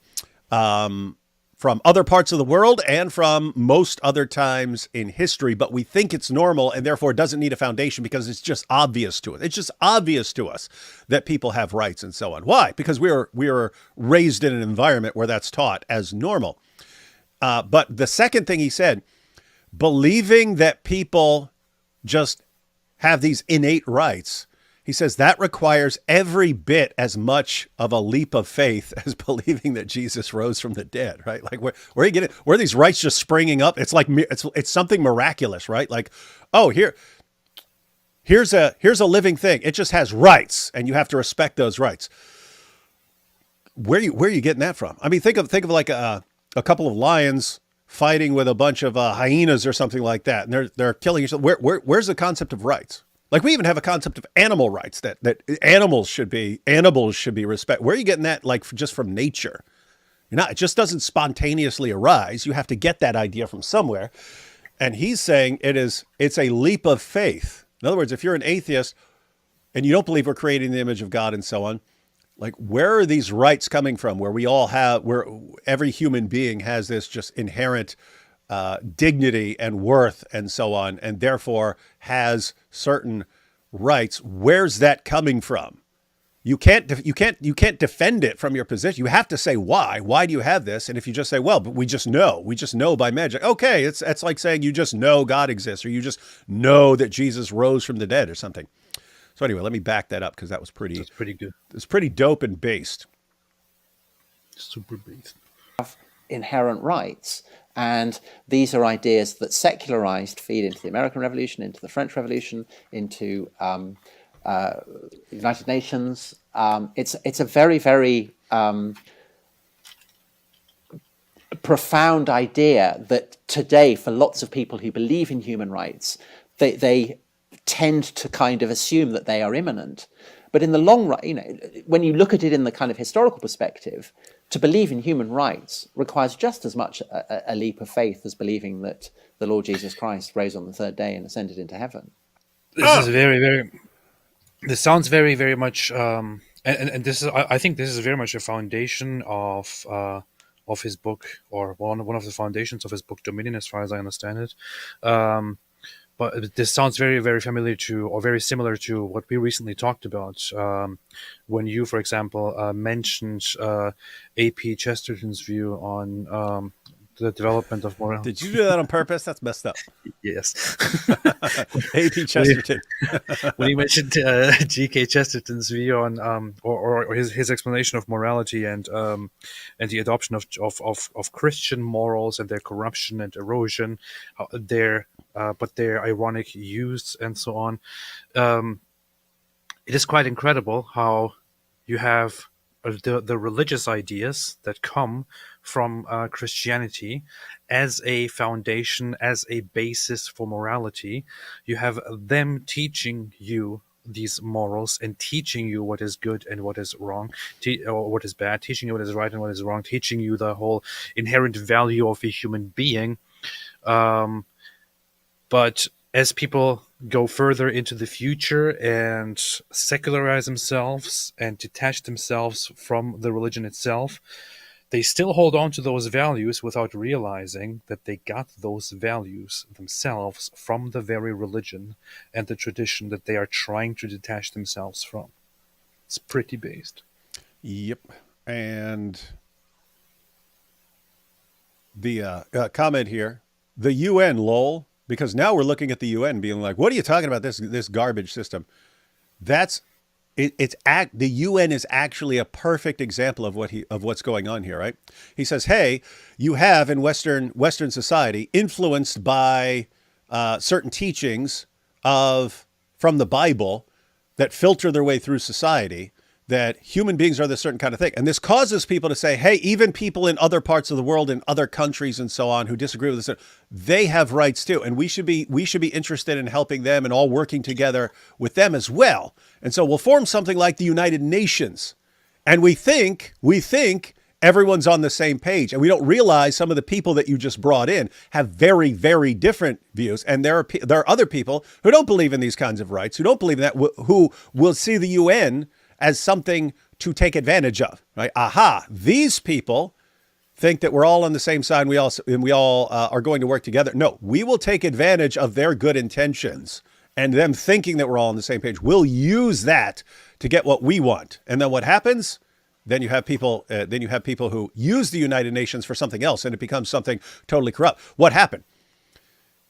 other parts of the world and from most other times in history. But we think it's normal and therefore it doesn't need a foundation because it's just obvious to us. It's just obvious to us that people have rights and so on. Why? Because we are raised in an environment where that's taught as normal. But the second thing he said, believing that people just have these innate rights. He says that requires every bit as much of a leap of faith as believing that Jesus rose from the dead, right? Like where are you getting, where are these rights just springing up? It's like, it's something miraculous, right? Like, oh, here's a living thing. It just has rights and you have to respect those rights. Where are you getting that from? I mean, think of like a couple of lions fighting with a bunch of hyenas or something like that. And they're killing each other. Where's the concept of rights? Like we even have a concept of animal rights that animals should be respected. Where are you getting that? Like just from nature? You're not. It just doesn't spontaneously arise. You have to get that idea from somewhere. And he's saying it's a leap of faith. In other words, if you're an atheist and you don't believe we're creating the image of God and so on, like where are these rights coming from? Where every human being has this just inherent dignity and worth and so on, and therefore has certain rights. Where's that coming from? You can't defend it from your position. You have to say why. Why do you have this? And if you just say, well, but we just know by magic. Okay, it's like saying you just know God exists, or you just know that Jesus rose from the dead or something. So anyway, let me back that up because that's pretty good. It's pretty dope and based. Super based. Inherent rights. And these are ideas that secularized feed into the American Revolution, into the French Revolution, into the United Nations. It's a very, very profound idea that today, for lots of people who believe in human rights, they tend to kind of assume that they are imminent. But in the long run, when you look at it in the kind of historical perspective, to believe in human rights requires just as much a leap of faith as believing that the Lord Jesus Christ rose on the third day and ascended into heaven. This is very, very. This sounds very, very much, and this is. I think this is very much a foundation of his book, or one of the foundations of his book, Dominion, as far as I understand it. But this sounds very, very familiar to, or very similar to, what we recently talked about when you, for example, mentioned A.P. Chesterton's view on the development of moral. Did you do that on purpose? That's messed up. Yes. A.P. Chesterton. When you mentioned G.K. Chesterton's view on, or his explanation of morality and the adoption of Christian morals and their corruption and erosion, but their ironic use and so on, it is quite incredible how you have the religious ideas that come from Christianity as a foundation, as a basis for morality. You have them teaching you these morals and teaching you what is good and what is wrong, or what is bad, teaching you what is right and what is wrong, teaching you the whole inherent value of a human being. But as people go further into the future and secularize themselves and detach themselves from the religion itself, they still hold on to those values without realizing that they got those values themselves from the very religion and the tradition that they are trying to detach themselves from. It's pretty based. Yep. And the comment here, the UN, lol, because now we're looking at the UN being like, what are you talking about, this garbage system? That's the UN is actually a perfect example of what's going on here, right? He says, hey, you have in Western society, influenced by certain teachings from the Bible that filter their way through society, that human beings are this certain kind of thing. And this causes people to say, hey, even people in other parts of the world, in other countries and so on, who disagree with this, they have rights too. And we should be interested in helping them and all working together with them as well. And so we'll form something like the United Nations. And we think everyone's on the same page. And we don't realize some of the people that you just brought in have very, very different views. And there are other people who don't believe in these kinds of rights, who don't believe in that, who will see the UN as something to take advantage of, right? Aha, these people think that we're all on the same side and we all are going to work together. No, we will take advantage of their good intentions and them thinking that we're all on the same page. We'll use that to get what we want. And then what happens? Then you have people who use the United Nations for something else, and it becomes something totally corrupt. What happened?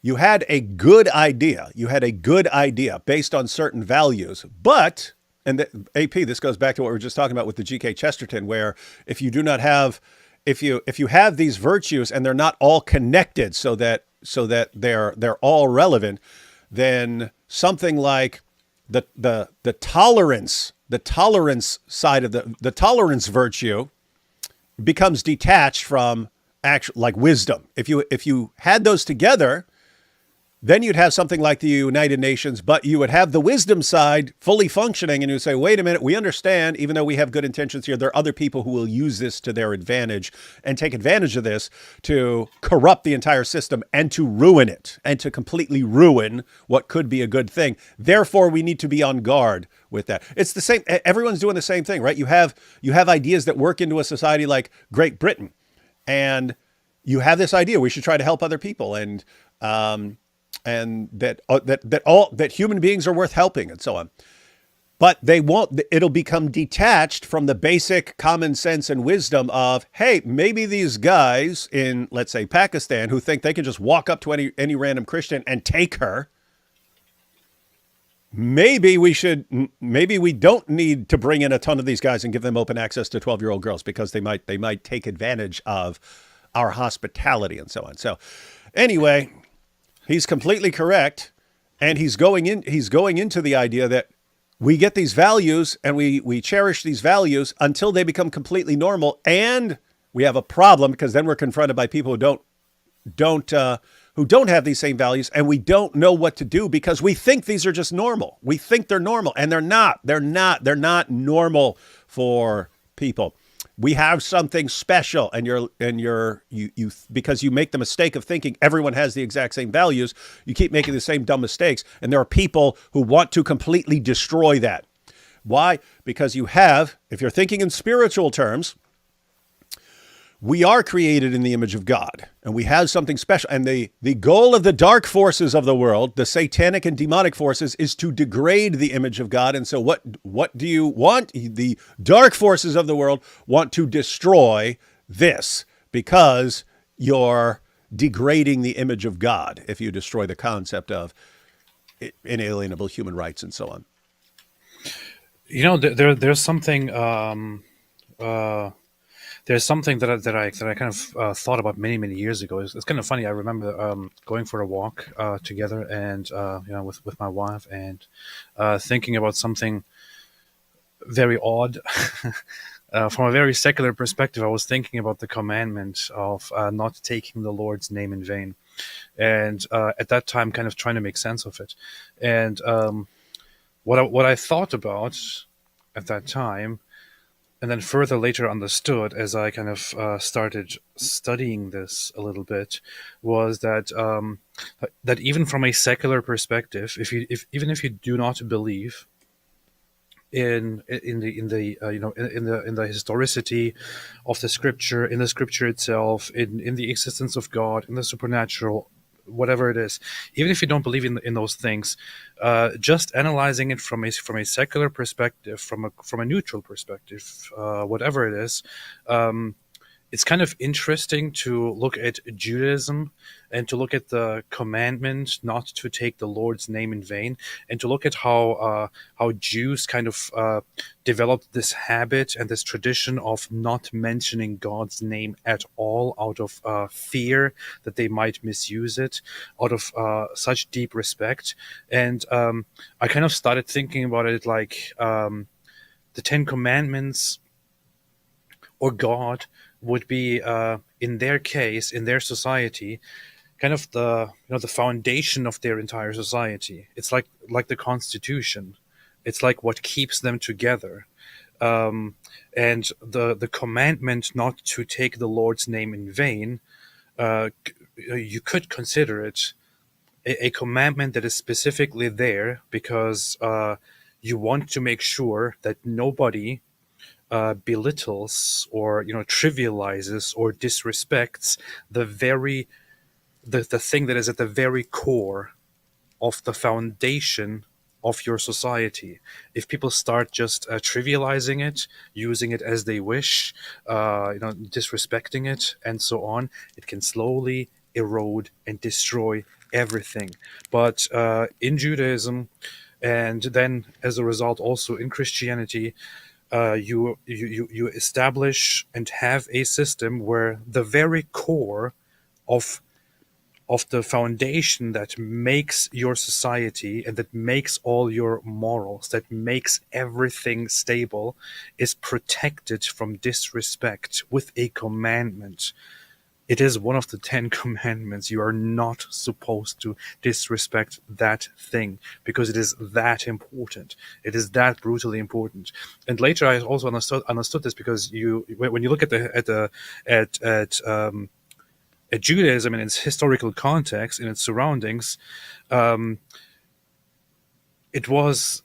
you had a good idea. You had a good idea based on certain values, but and AP, this goes back to what we were just talking about with the G.K. Chesterton, where if you do not have, if you have these virtues and they're not all connected, so that they're all relevant, then something like the tolerance side of the tolerance virtue becomes detached from actual, like, wisdom. If you had those together, then you'd have something like the United Nations, but you would have the wisdom side fully functioning, and you say, wait a minute, we understand, even though we have good intentions here, there are other people who will use this to their advantage and take advantage of this to corrupt the entire system and to ruin it and to completely ruin what could be a good thing. Therefore, we need to be on guard with that. It's the same. Everyone's doing the same thing, right? You have ideas that work into a society like Great Britain, and you have this idea we should try to help other people, and that human beings are worth helping, and so on. But they won't. It'll become detached from the basic common sense and wisdom of, hey, maybe these guys in, let's say, Pakistan, who think they can just walk up to any random Christian and take her. Maybe we don't need to bring in a ton of these guys and give them open access to 12-year-old girls, because they might take advantage of our hospitality and so on. So anyway, he's completely correct, and he's going into the idea that we get these values and we cherish these values until they become completely normal, and we have a problem because then we're confronted by people who don't have these same values, and we don't know what to do because we think these are just normal. We think they're normal, and they're not. They're not normal for people. We have something special, and you because you make the mistake of thinking everyone has the exact same values, you keep making the same dumb mistakes, and there are people who want to completely destroy that. Why? Because if you're thinking in spiritual terms, we are created in the image of God, and we have something special. And the goal of the dark forces of the world, the satanic and demonic forces, is to degrade the image of God. And so what do you want? The dark forces of the world want to destroy this, because you're degrading the image of God if you destroy the concept of inalienable human rights and so on. There's something. There's something that I kind of thought about many years ago. It's kind of funny. I remember going for a walk together, and with my wife, and thinking about something very odd. From a very secular perspective, I was thinking about the commandment of not taking the Lord's name in vain, and at that time, kind of trying to make sense of it. And what I thought about at that time, and then further later understood as I kind of started studying this a little bit, was that that even from a secular perspective, even if you do not believe in the historicity of the scripture, in the scripture itself, in the existence of God, in the supernatural, whatever it is, even if you don't believe in those things, just analyzing it from a secular perspective, from a neutral perspective, whatever it is, it's kind of interesting to look at Judaism and to look at the commandment not to take the Lord's name in vain, and to look at how Jews kind of developed this habit and this tradition of not mentioning God's name at all, out of fear that they might misuse it, out of such deep respect. And I kind of started thinking about it like the Ten Commandments, or God, would be in their case, in their society, kind of the foundation of their entire society. It's like the Constitution. It's like what keeps them together. And the commandment not to take the Lord's name in vain, you could consider it a commandment that is specifically there because you want to make sure that nobody belittles or trivializes or disrespects the thing that is at the very core of the foundation of your society. If people start just trivializing it, using it as they wish, disrespecting it, and so on, it can slowly erode and destroy everything. But in Judaism, and then as a result also in Christianity, you establish and have a system where the very core of the foundation that makes your society and that makes all your morals, that makes everything stable, is protected from disrespect with a commandment. It is one of the 10 commandments. You are not supposed to disrespect that thing because it is that important. It is that brutally important. And later, I also understood this because when you look at Judaism in its historical context, in its surroundings, it was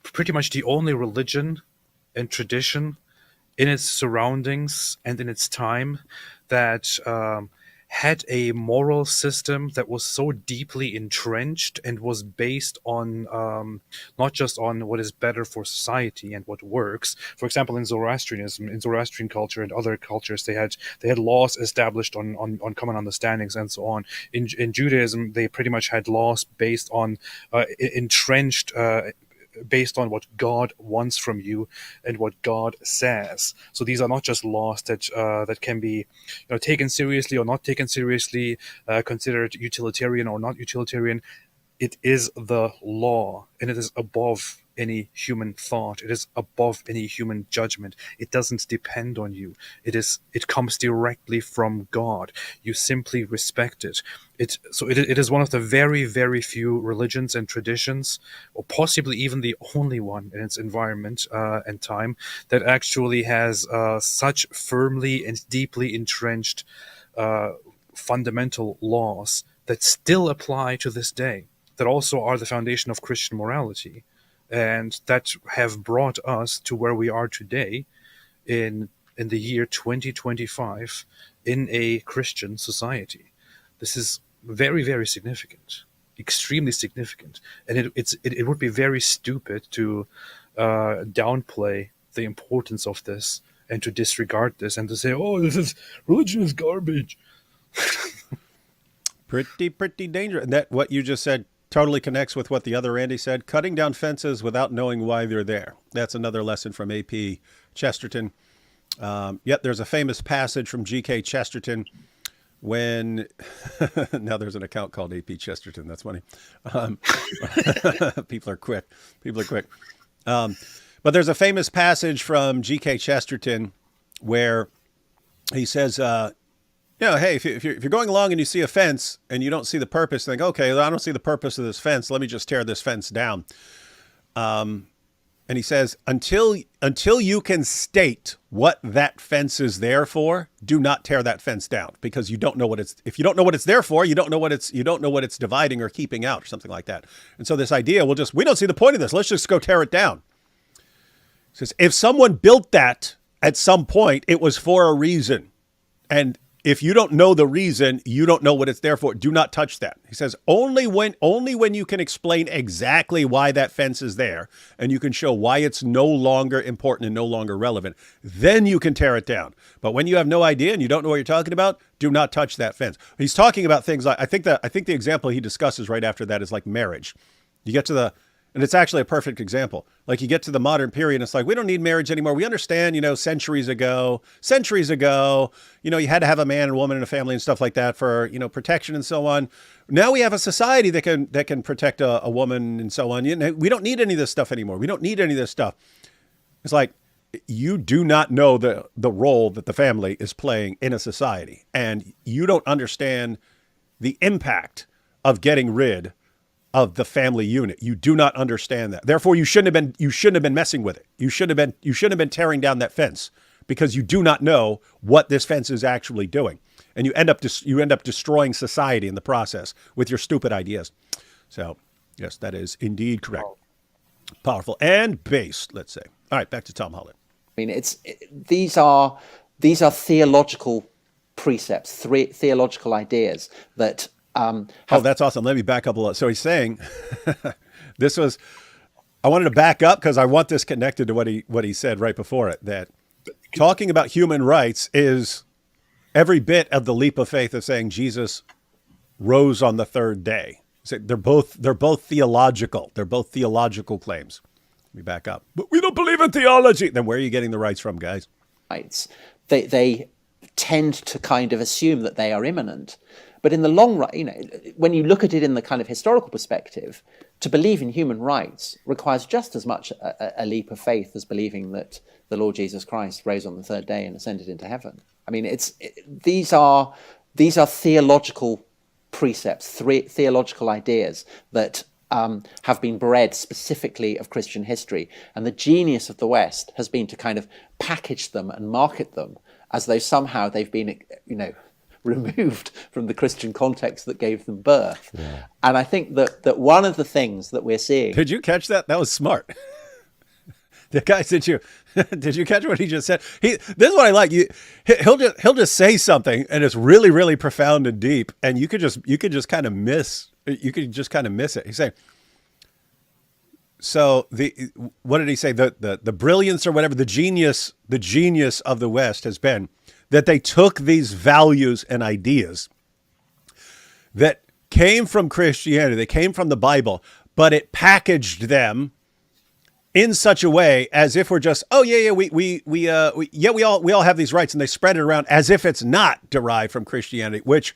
pretty much the only religion and tradition in its surroundings and in its time that had a moral system that was so deeply entrenched and was based on not just on what is better for society and what works. For example, in Zoroastrianism, in Zoroastrian culture and other cultures, they had laws established on common understandings and so on. In Judaism, they pretty much had laws based on entrenched. Based on what God wants from you and what God says. So these are not just laws that can be taken seriously or not taken seriously, considered utilitarian or not utilitarian. It is the law, and it is above any human thought. It is above any human judgment. It doesn't depend on you. It comes directly from God. You simply respect it. It is one of the very, very few religions and traditions, or possibly even the only one in its environment and time, that actually has such firmly and deeply entrenched fundamental laws that still apply to this day, that also are the foundation of Christian morality, and that have brought us to where we are today in the year 2025 in a Christian society. This is very, very significant, extremely significant, and it would be very stupid to downplay the importance of this and to disregard this and to say, "Oh, religion is garbage." Pretty dangerous. And that what you just said totally connects with what the other Randy said. Cutting down fences without knowing why they're there. That's another lesson from A.P. Chesterton. Yet there's a famous passage from G.K. Chesterton when now there's an account called A.P. Chesterton. That's funny. People are quick. But there's a famous passage from G.K. Chesterton where he says, hey, if you're going along and you see a fence and you don't see the purpose, think, okay, I don't see the purpose of this fence. Let me just tear this fence down. And he says, until you can state what that fence is there for, do not tear that fence down, because you don't know what if you don't know what it's there for, you don't know what it's dividing or keeping out or something like that. And so this idea, we don't see the point of this. Let's just go tear it down. He says, if someone built that at some point, it was for a reason. And if you don't know the reason, you don't know what it's there for. Do not touch that. He says, only when you can explain exactly why that fence is there and you can show why it's no longer important and no longer relevant, then you can tear it down. But when you have no idea and you don't know what you're talking about, do not touch that fence. He's talking about things like, I think the example he discusses right after that is like marriage. You get to and it's actually a perfect example. Like you get to the modern period and it's like, we don't need marriage anymore. We understand, centuries ago, you had to have a man and woman and a family and stuff like that for, protection and so on. Now we have a society that can protect a woman and so on. We don't need any of this stuff anymore. We don't need any of this stuff. It's like, you do not know the role that the family is playing in a society. And you don't understand the impact of getting rid of the family unit. You do not understand that. Therefore, you shouldn't have been messing with it. You shouldn't have been tearing down that fence, because you do not know what this fence is actually doing. And you end up destroying society in the process with your stupid ideas. So, yes, that is indeed correct. Powerful and based, let's say. All right, back to Tom Holland. I mean, these are theological precepts, theological ideas that that's awesome. Let me back up a little. So he's saying I wanted to back up because I want this connected to what he said right before it, that talking about human rights is every bit of the leap of faith of saying Jesus rose on the third day. So they're both theological. They're both theological claims. Let me back up. But we don't believe in theology. Then where are you getting the rights from, guys? Rights. They tend to kind of assume that they are imminent. But in the long run, when you look at it in the kind of historical perspective, to believe in human rights requires just as much a leap of faith as believing that the Lord Jesus Christ rose on the third day and ascended into heaven. I mean, these are theological precepts, theological ideas that have been bred specifically of Christian history. And the genius of the West has been to kind of package them and market them as though somehow they've been, removed from the Christian context that gave them birth. Yeah. And I think that one of the things that we're seeing... Did you catch that? That was smart. The guy, did you catch what he just said? This is what I like. He'll just say something and it's really, really profound and deep. And you could just kind of miss it. He's saying, so what did he say? The brilliance or whatever, the genius of the West has been that they took these values and ideas that came from Christianity, they came from the Bible, but it packaged them in such a way as if we're just, we all have these rights, and they spread it around as if it's not derived from Christianity, which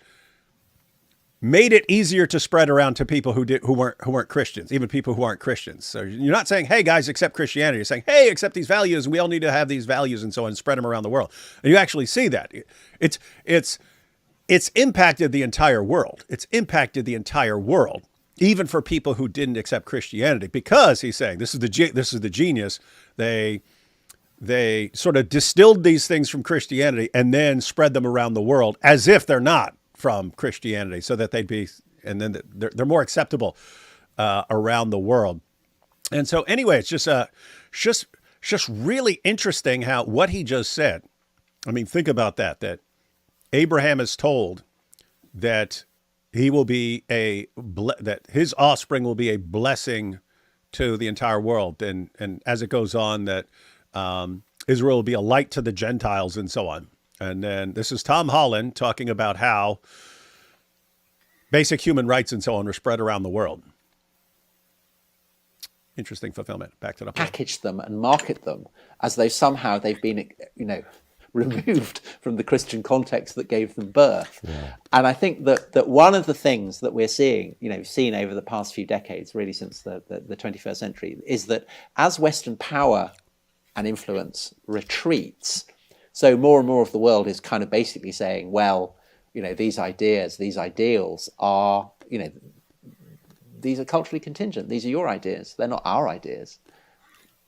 made it easier to spread around to people who weren't Christians, even people who aren't Christians. So you're not saying, hey guys, accept Christianity. You're saying, hey, accept these values, and we all need to have these values and so on, and spread them around the world. And you actually see that. It's impacted the entire world. It's impacted the entire world, even for people who didn't accept Christianity, because he's saying this is the genius. They sort of distilled these things from Christianity and then spread them around the world as if they're not from Christianity, so that they'd be, and then they're more acceptable around the world. And so anyway, it's just really interesting how what he just said. I mean, think about that Abraham is told that he will be that his offspring will be a blessing to the entire world. And as it goes on, that Israel will be a light to the Gentiles and so on. And then this is Tom Holland talking about how basic human rights and so on are spread around the world. Interesting fulfillment. Back to the package them and market them as though somehow they've been, removed from the Christian context that gave them birth. Yeah. And I think that one of the things that we're seen over the past few decades, really since the 21st century, is that as Western power and influence retreats, so more and more of the world is kind of basically saying, well, these ideas, these ideals are, these are culturally contingent. These are your ideas. They're not our ideas.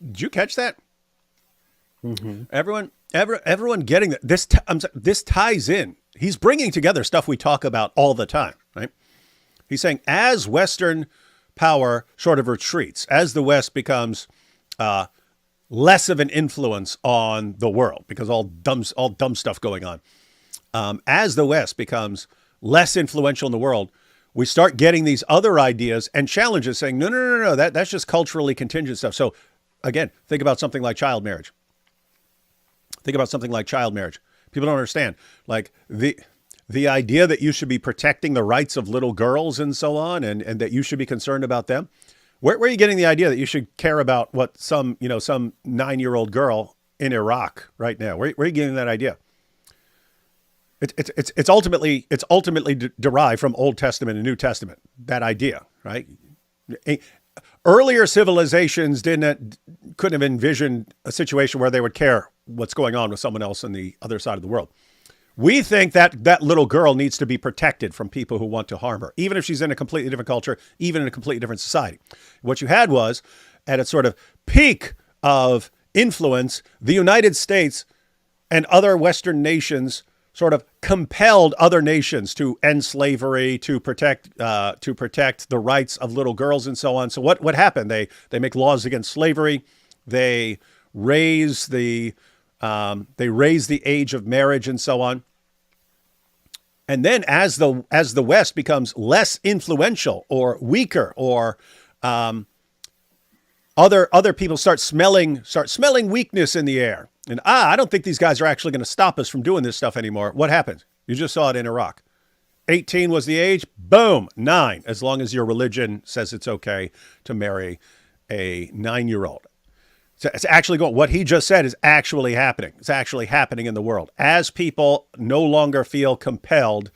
Did you catch that? Mm-hmm. Everyone getting that. This ties in. He's bringing together stuff we talk about all the time, right? He's saying as Western power sort of retreats, as the West becomes less of an influence on the world, because all dumb stuff going on. As the West becomes less influential in the world, we start getting these other ideas and challenges saying, no, that's just culturally contingent stuff. So again, think about something like child marriage. People don't understand, like the idea that you should be protecting the rights of little girls and so on, and that you should be concerned about them. Where are you getting the idea that you should care about what some 9-year-old girl in Iraq right now? Where are you getting that idea? It's ultimately derived from Old Testament and New Testament. That idea, right? Earlier civilizations couldn't have envisioned a situation where they would care what's going on with someone else on the other side of the world. We think that little girl needs to be protected from people who want to harm her, even if she's in a completely different culture, even in a completely different society. What you had was, at its sort of peak of influence, the United States and other Western nations sort of compelled other nations to end slavery, to protect the rights of little girls and so on. So what happened? They make laws against slavery. They raise the age of marriage and so on. And then as the West becomes less influential or weaker, or other people start smelling weakness in the air, and I don't think these guys are actually going to stop us from doing this stuff anymore. What happens? You just saw it in Iraq. 18 was the age. Boom, 9. As long as your religion says it's okay to marry a 9-year-old. So it's actually going. What he just said is actually happening. It's actually happening in the world as people no longer feel compelled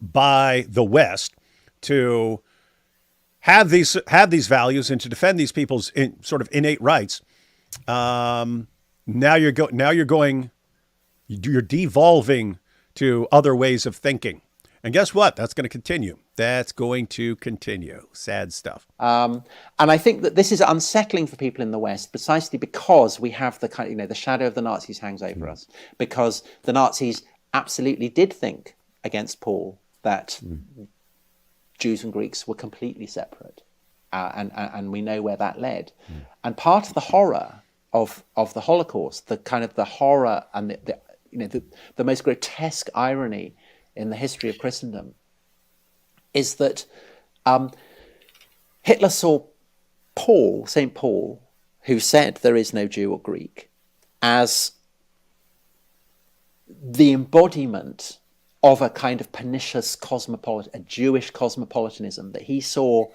by the West to have these values and to defend these people's sort of innate rights. Now you're devolving to other ways of thinking. And guess what? That's going to continue. That's going to continue. Sad stuff. And I think that this is unsettling for people in the West, precisely because we have the kind, the shadow of the Nazis hangs over us. Because the Nazis absolutely did think against Paul that Jews and Greeks were completely separate, and we know where that led. And part of the horror of the Holocaust, the horror and the most grotesque irony in the history of Christendom, is that Hitler saw Paul, St. Paul, who said there is no Jew or Greek, as the embodiment of a kind of pernicious a Jewish cosmopolitanism that he saw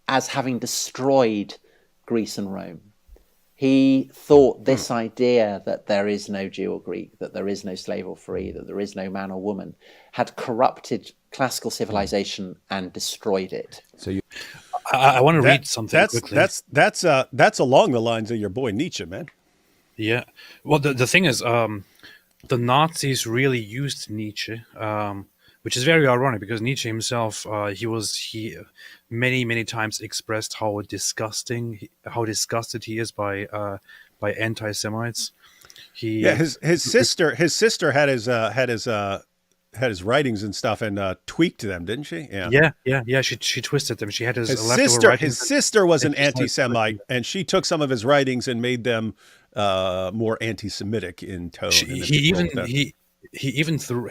as having destroyed Greece and Rome. He thought this idea that there is no Jew or Greek, that there is no slave or free, that there is no man or woman, had corrupted classical civilization and destroyed it. So I want to read something quickly. That's along the lines of your boy Nietzsche, man. Yeah. Well, the thing is, the Nazis really used Nietzsche, which is very ironic because Nietzsche himself, he many times expressed how disgusted he is by anti-Semites. His sister had his writings and stuff and tweaked them, didn't she? Yeah. She twisted them. She had his leftover writings. His sister was an anti-Semite, and she took some of his writings and made them more anti-Semitic in tone. He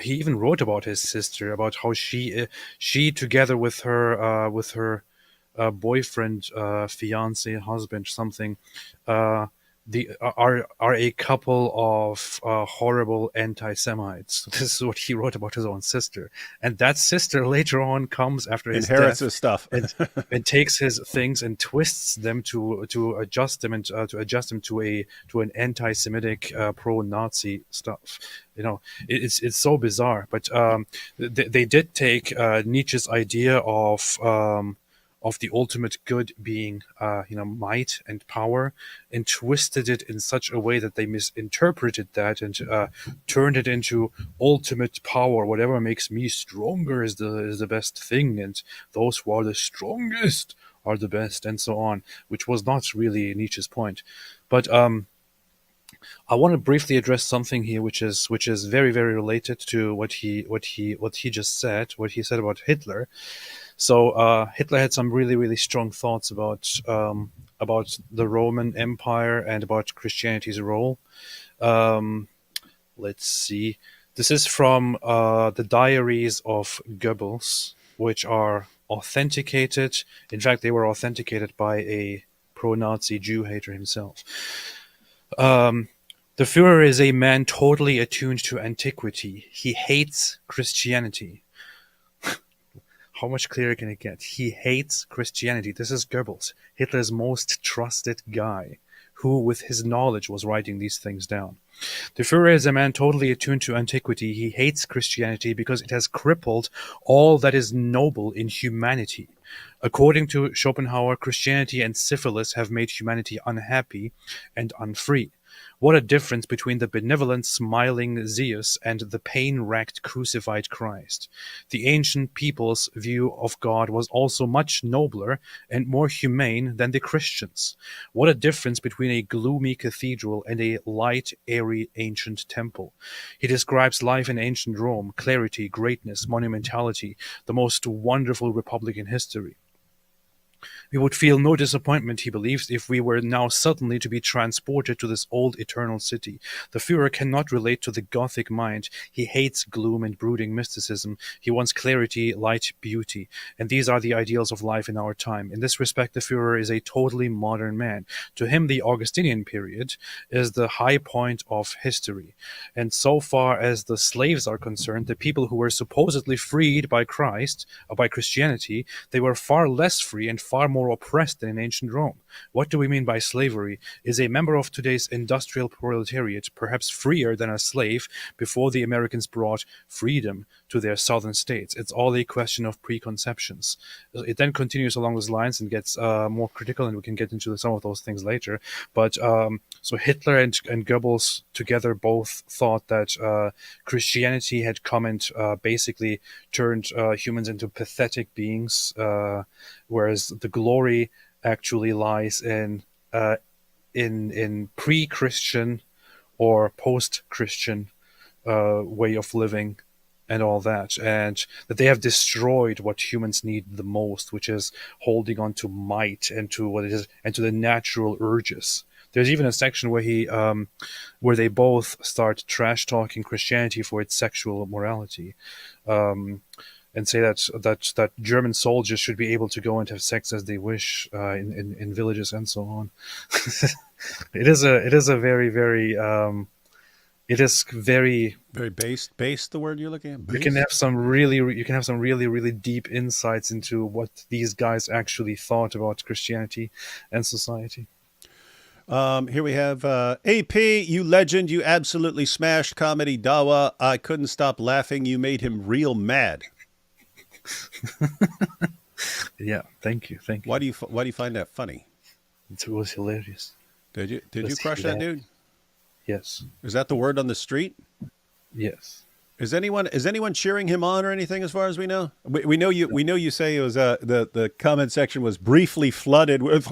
even wrote about his sister, about how she together with her boyfriend, fiance, husband, something, are a couple of horrible anti-Semites. This is what he wrote about his own sister, and that sister later on comes after his inherits death his stuff and takes his things and twists them to adjust them and to adjust them to an anti-Semitic pro-Nazi stuff. It's so bizarre, but they did take Nietzsche's idea of the ultimate good being, might and power, and twisted it in such a way that they misinterpreted that and turned it into ultimate power. Whatever makes me stronger is the best thing, and those who are the strongest are the best, and so on, which was not really Nietzsche's point. But I want to briefly address something here, which is very, very related to what he just said, what he said about Hitler. So Hitler had some really, really strong thoughts about the Roman Empire and about Christianity's role. Let's see. This is from the diaries of Goebbels, which are authenticated. In fact, they were authenticated by a pro-Nazi Jew hater himself. The Führer is a man totally attuned to antiquity. He hates Christianity. How much clearer can it get? He hates Christianity. This is Goebbels, Hitler's most trusted guy, who, with his knowledge, was writing these things down. The Führer is a man totally attuned to antiquity. He hates Christianity because it has crippled all that is noble in humanity. According to Schopenhauer, Christianity and syphilis have made humanity unhappy and unfree. What a difference between the benevolent, smiling Zeus and the pain-racked, crucified Christ. The ancient people's view of God was also much nobler and more humane than the Christians. What a difference between a gloomy cathedral and a light, airy, ancient temple. He describes life in ancient Rome, clarity, greatness, monumentality, the most wonderful republic in history. We would feel no disappointment, he believes, if we were now suddenly to be transported to this old eternal city. The Führer cannot relate to the Gothic mind. He hates gloom and brooding mysticism. He wants clarity, light, beauty. And these are the ideals of life in our time. In this respect, the Führer is a totally modern man. To him, the Augustinian period is the high point of history. And so far as the slaves are concerned, the people who were supposedly freed by Christ, or by Christianity, they were far less free and far more oppressed than in ancient Rome. What do we mean by slavery? Is a member of today's industrial proletariat perhaps freer than a slave before the Americans brought freedom to their southern states? It's all a question of preconceptions. It then continues along those lines and gets more critical, and we can get into some of those things later. But so Hitler and Goebbels together both thought that Christianity had come and basically turned humans into pathetic beings, whereas the glory actually lies in pre-Christian or post-Christian way of living and all that, and that they have destroyed what humans need the most, which is holding on to might and to what it is and to the natural urges. There's even a section where they both start trash talking Christianity for its sexual morality, and say that German soldiers should be able to go and have sex as they wish in villages and so on. It is a very very Very based. The word you're looking at. you can have some really deep insights into what these guys actually thought about Christianity and society. Here we have AP, you legend, you absolutely smashed comedy Dawa. I couldn't stop laughing. You made him real mad. Yeah, thank you. Why do you find that funny? It was hilarious. Did you Let's crush see that that. dude? Yes. Is that the word on the street? Yes. Is anyone cheering him on or anything? As far as we know, we know you say it was the comment section was briefly flooded with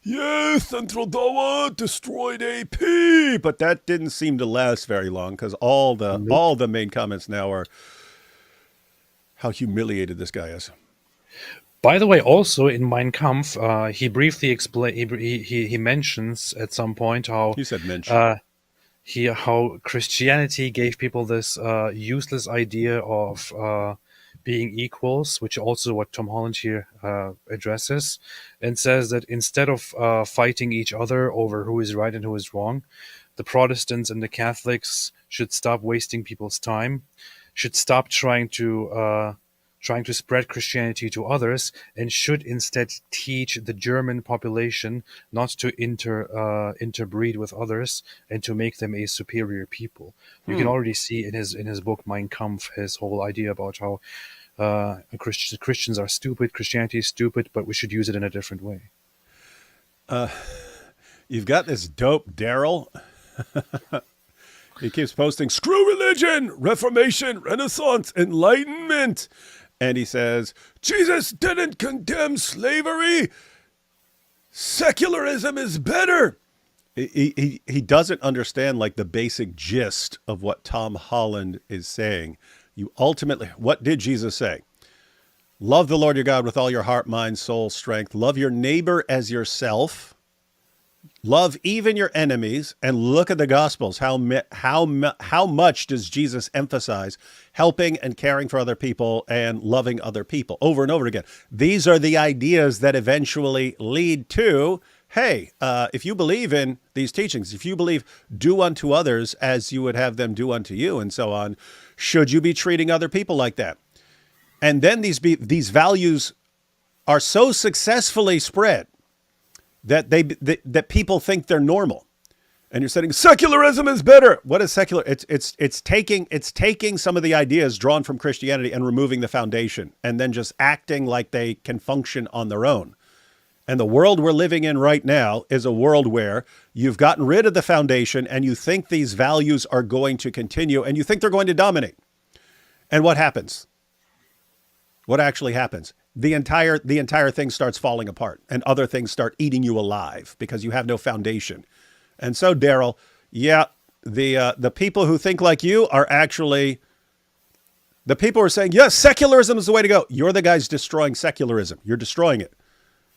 yes, Central Dawa destroyed AP, but that didn't seem to last very long because all the main comments now are how humiliated this guy is. By the way, also in Mein Kampf, he briefly he mentions at some point how You said mention. how Christianity gave people this useless idea of being equals, which also what Tom Holland here addresses, and says that instead of fighting each other over who is right and who is wrong, the Protestants and the Catholics should stop wasting people's time, should stop trying to spread Christianity to others, and should instead teach the German population not to interbreed with others and to make them a superior people. You can already see in his book Mein Kampf his whole idea about how Christians are stupid, Christianity is stupid, but we should use it in a different way. You've got this dope Daryl. He keeps posting, screw religion, Reformation, Renaissance, Enlightenment. And he says, Jesus didn't condemn slavery. Secularism is better. He doesn't understand like the basic gist of what Tom Holland is saying. You ultimately, what did Jesus say? Love the Lord your God with all your heart, mind, soul, strength. Love your neighbor as yourself. Love even your enemies, and look at the Gospels. How much does Jesus emphasize helping and caring for other people and loving other people over and over again? These are the ideas that eventually lead to, hey, if you believe in these teachings, if you believe do unto others as you would have them do unto you and so on, should you be treating other people like that? And then these values are so successfully spread that that people think they're normal, and you're saying secularism is better. What is secular? It's taking some of the ideas drawn from Christianity and removing the foundation, and then just acting like they can function on their own. And the world we're living in right now is a world where you've gotten rid of the foundation, and you think these values are going to continue, and you think they're going to dominate. And what happens? What actually happens? The entire thing starts falling apart, and other things start eating you alive because you have no foundation. And so, Daryl, yeah, the people who think like you are actually The people are saying, yes, secularism is the way to go. You're the guys destroying secularism. You're destroying it.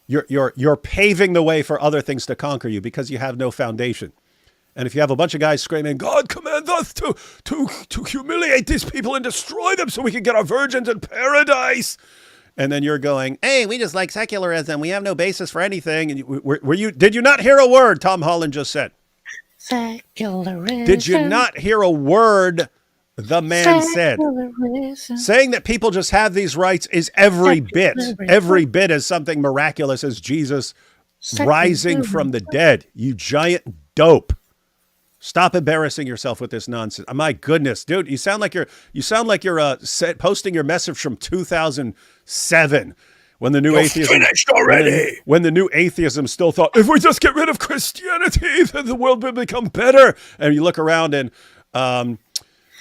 You're paving the way for other things to conquer you because you have no foundation. And if you have a bunch of guys screaming, God commands us to humiliate these people and destroy them so we can get our virgins in paradise. And then you're going, hey, we just like secularism. We have no basis for anything. And did you not hear a word Tom Holland just said? Secularism. Did you not hear a word the man said? Saying that people just have these rights is every bit as something miraculous as Jesus rising from the dead. You giant dope. Stop embarrassing yourself with this nonsense. My goodness, dude, you sound like you're posting your message from 2007 when the new atheism finished already. When the new atheism still thought if we just get rid of Christianity, then the world will become better. And you look around and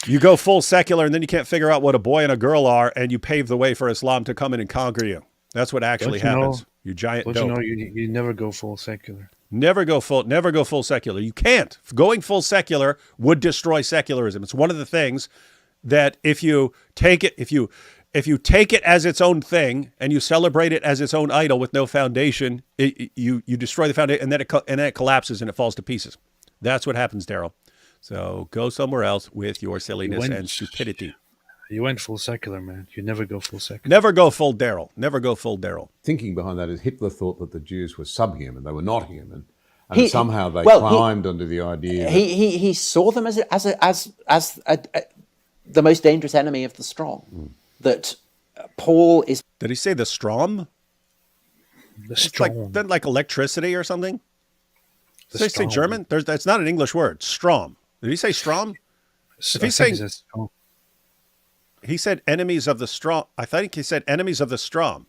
you go full secular, and then you can't figure out what a boy and a girl are, and you pave the way for Islam to come in and conquer you. That's what actually happens. You giant dope. Don't you know you never go full secular? Never go full secular. You can't. Going full secular would destroy secularism. It's one of the things that if you take it as its own thing and you celebrate it as its own idol with no foundation, you destroy the foundation, and then it collapses and it falls to pieces. That's what happens, Daryl. So go somewhere else with your silliness and stupidity. You went full secular, man. You never go full secular. Never go full Daryl. Never go full Daryl. Thinking behind that is Hitler thought that the Jews were subhuman; they were not human, and somehow they well, climbed under the idea. That, he saw them as the most dangerous enemy of the strong. That Paul is. Did he say the Strom? The It's strong. like electricity or something. The Did he say Strom. German? That's not an English word. Strom. Did he say Strom? If he's saying he said enemies of the strong, I think he said enemies of the strong.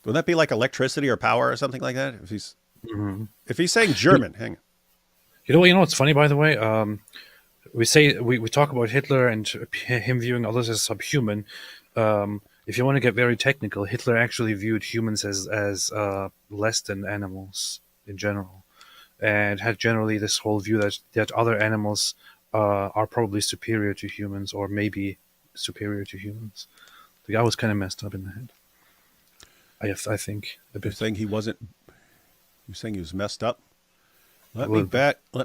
Would that be like electricity or power or something like that? If he's saying German, hang on. You know what's funny, by the way? We talk about Hitler and him viewing others as subhuman. If you want to get very technical, Hitler actually viewed humans as less than animals in general, and had generally this whole view that other animals are probably superior to humans, or maybe superior to humans. The guy was kind of messed up in the head. I think a You're bit. saying he wasn't. You're saying he was messed up. Let Well-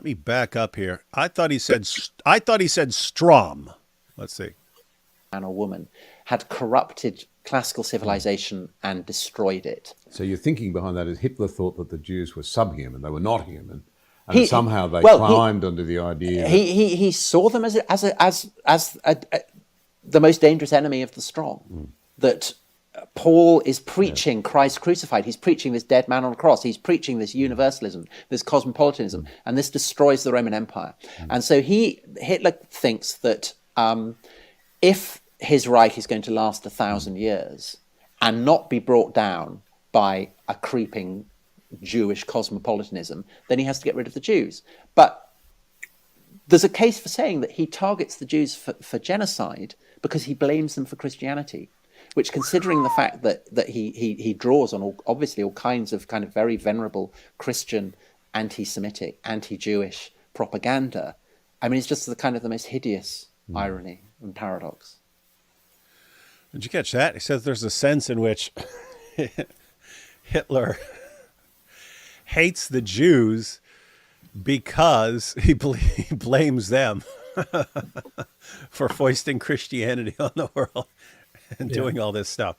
me back up here. I thought he said Strom. Let's see. Man or woman had corrupted classical civilization and destroyed it. so your thinking behind that is Hitler thought that the Jews were subhuman; they were not human, and somehow they climbed under the idea. That, He saw them as the most dangerous enemy of the strong. That Paul is preaching Christ crucified. He's preaching this dead man on a cross. He's preaching this universalism, this cosmopolitanism, and this destroys the Roman Empire. And so Hitler thinks that if his Reich is going to last 1,000 years and not be brought down by a creeping Jewish cosmopolitanism, then he has to get rid of the Jews. But there's a case for saying that he targets the Jews for genocide because he blames them for Christianity, which, considering the fact that he draws on all kinds of kind of very venerable Christian, anti-Semitic, anti-Jewish propaganda, I mean, it's just the most hideous irony and paradox. Did you catch that? He says there's a sense in which Hitler hates the Jews because he blames them for foisting Christianity on the world and doing all this stuff.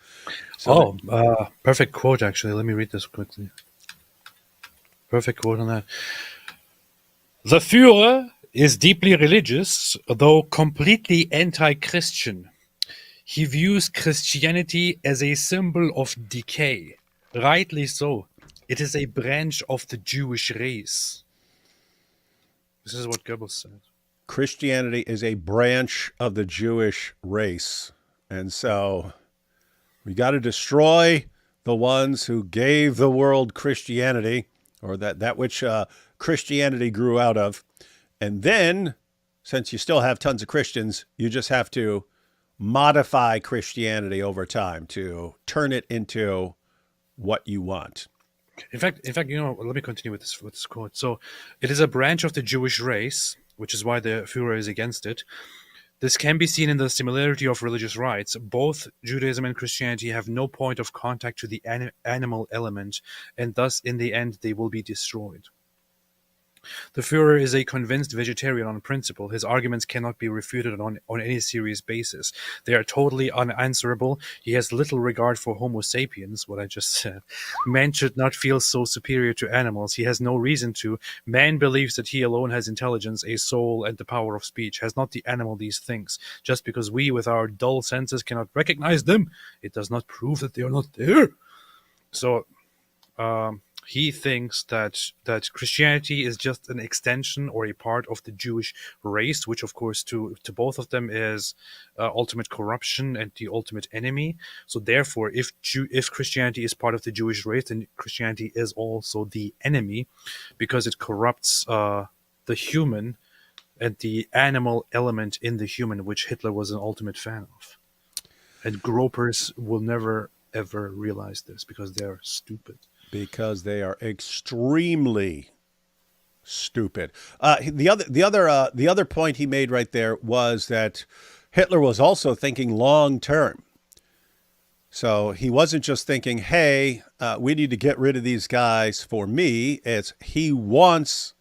So Perfect quote, actually. Let me read this quickly. Perfect quote on that. The Führer is deeply religious, though completely anti-Christian. He views Christianity as a symbol of decay. Rightly so. It is a branch of the Jewish race. This is what Goebbels said. Christianity is a branch of the Jewish race. And so we got to destroy the ones who gave the world Christianity, or that which Christianity grew out of. And then, since you still have tons of Christians, you just have to modify Christianity over time to turn it into what you want. In fact, let me continue with this quote. So, it is a branch of the Jewish race, which is why the Führer is against it. This can be seen in the similarity of religious rites. Both Judaism and Christianity have no point of contact to the animal element, and thus, in the end, they will be destroyed. The Führer is a convinced vegetarian on principle. His arguments cannot be refuted on any serious basis. They are totally unanswerable. He has little regard for Homo sapiens, what I just said. Man should not feel so superior to animals. He has no reason to. Man believes that he alone has intelligence, a soul, and the power of speech. Has not the animal these things? Just because we, with our dull senses, cannot recognize them, it does not prove that they are not there. So, he thinks that Christianity is just an extension or a part of the Jewish race, which, of course, to both of them is ultimate corruption and the ultimate enemy. So, therefore, if Christianity is part of the Jewish race, then Christianity is also the enemy, because it corrupts the human and the animal element in the human, which Hitler was an ultimate fan of. And gropers will never ever realize this because they're stupid. Because they are extremely stupid. The other point he made right there was that Hitler was also thinking long term. So he wasn't just thinking, "Hey, we need to get rid of these guys for me." It's he wants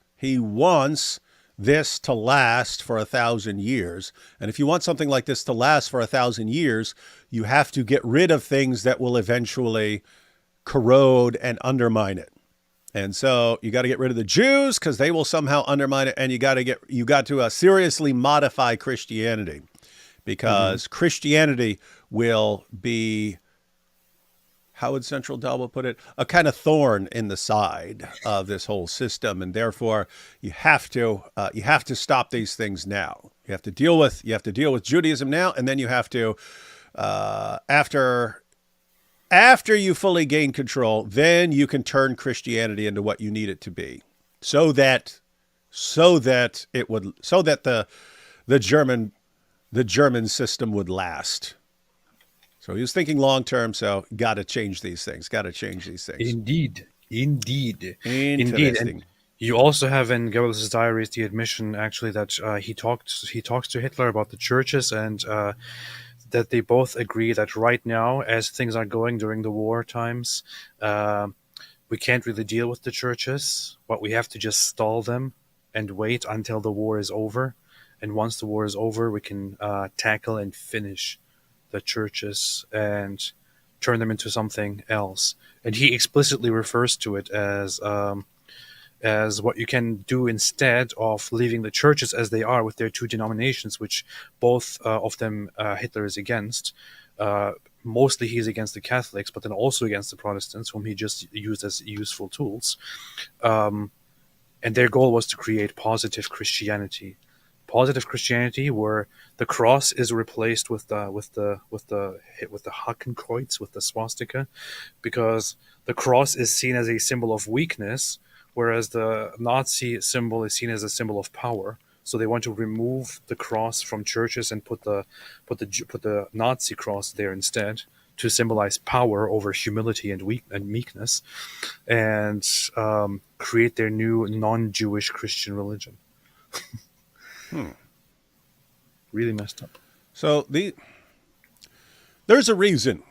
this to last for 1,000 years. And if you want something like this to last for 1,000 years, you have to get rid of things that will eventually corrode and undermine it. And so you got to get rid of the Jews because they will somehow undermine it. And you got to seriously modify Christianity, because Christianity will be, how would Central Dalbo put it, a kind of thorn in the side of this whole system. And therefore you have to stop these things now. You have to deal with Judaism now. And then you have to, after you fully gain control, then you can turn Christianity into what you need it to be, so that the German system would last. So he was thinking long term. So got to change these things. Indeed. Interesting. And you also have in Goebbels' diaries the admission, actually, that he talks to Hitler about the churches, and that they both agree that right now, as things are going during the war times, we can't really deal with the churches, but we have to just stall them and wait until the war is over. And once the war is over, we can tackle and finish the churches and turn them into something else. And he explicitly refers to it as what you can do instead of leaving the churches as they are with their two denominations, which both of them Hitler is against. Mostly he's against the Catholics, but then also against the Protestants, whom he just used as useful tools. And their goal was to create positive Christianity. Positive Christianity, where the cross is replaced with the Hakenkreuz, with the swastika, because the cross is seen as a symbol of weakness, whereas the Nazi symbol is seen as a symbol of power. So they want to remove the cross from churches and put the Nazi cross there instead, to symbolize power over humility and meekness, and create their new non-Jewish Christian religion. Really messed up. So there's a reason.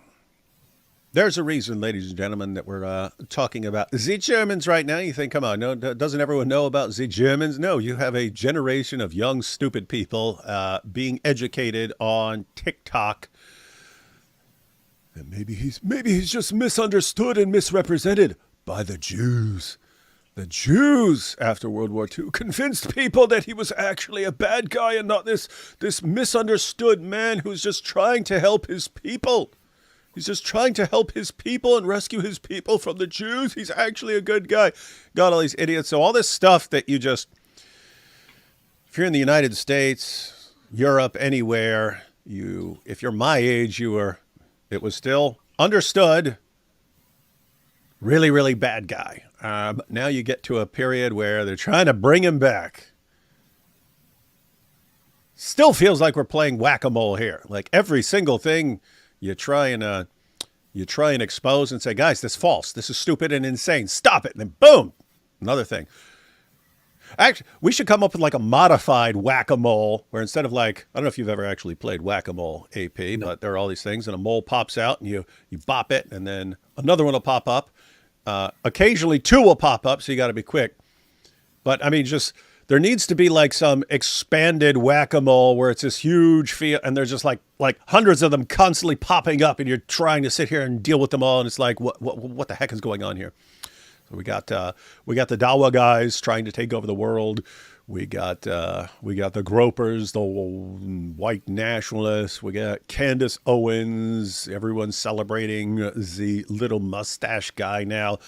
There's a reason, ladies and gentlemen, that we're talking about the Germans right now. You think, come on, no, doesn't everyone know about the Germans? No, you have a generation of young, stupid people being educated on TikTok. And maybe he's just misunderstood and misrepresented by the Jews. The Jews, after World War II, convinced people that he was actually a bad guy and not this misunderstood man who's just trying to help his people. He's just trying to help his people and rescue his people from the Jews. He's actually a good guy. Got all these idiots. So all this stuff that you just, if you're in the United States, Europe, anywhere, if you're my age, it was still understood, really, really bad guy. But now you get to a period where they're trying to bring him back. Still feels like we're playing whack-a-mole here. Like every single thing you try and expose and say, guys, this is false. This is stupid and insane. Stop it. And then boom, another thing. Actually, we should come up with like a modified whack-a-mole where instead of like, I don't know if you've ever actually played whack-a-mole, AP, but there are all these things and a mole pops out and you bop it and then another one will pop up. Occasionally two will pop up, so you got to be quick. But I mean, just there needs to be like some expanded whack-a-mole where it's this huge field and there's just like hundreds of them constantly popping up and you're trying to sit here and deal with them all. And it's like, what the heck is going on here? So we got the Dawa guys trying to take over the world. We got the gropers, the white nationalists. We got Candace Owens. Everyone's celebrating the little mustache guy now.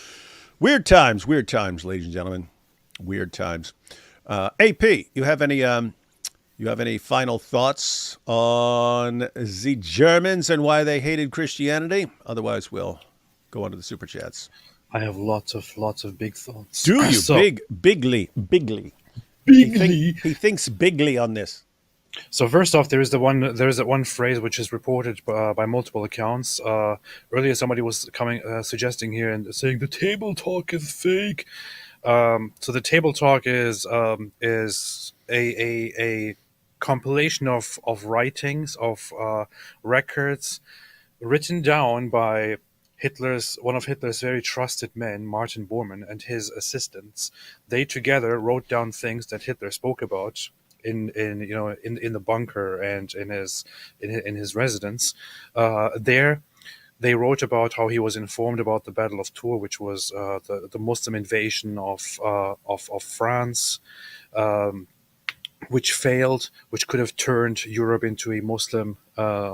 Weird times, ladies and gentlemen. Weird times. AP, you have any final thoughts on the Germans and why they hated Christianity? Otherwise, we'll go on to the super chats. I have lots of big thoughts. Do you? So, Bigly. bigly. He thinks bigly on this. So first off, there is that one phrase which is reported by multiple accounts. Earlier, somebody was suggesting here and saying the table talk is fake. So the table talk is a compilation of writings of records written down by one of Hitler's very trusted men, Martin Bormann, and his assistants. They together wrote down things that Hitler spoke about in the bunker and in his residence. There, they wrote about how he was informed about the Battle of Tours, which was the Muslim invasion of France, which failed, which could have turned Europe into a Muslim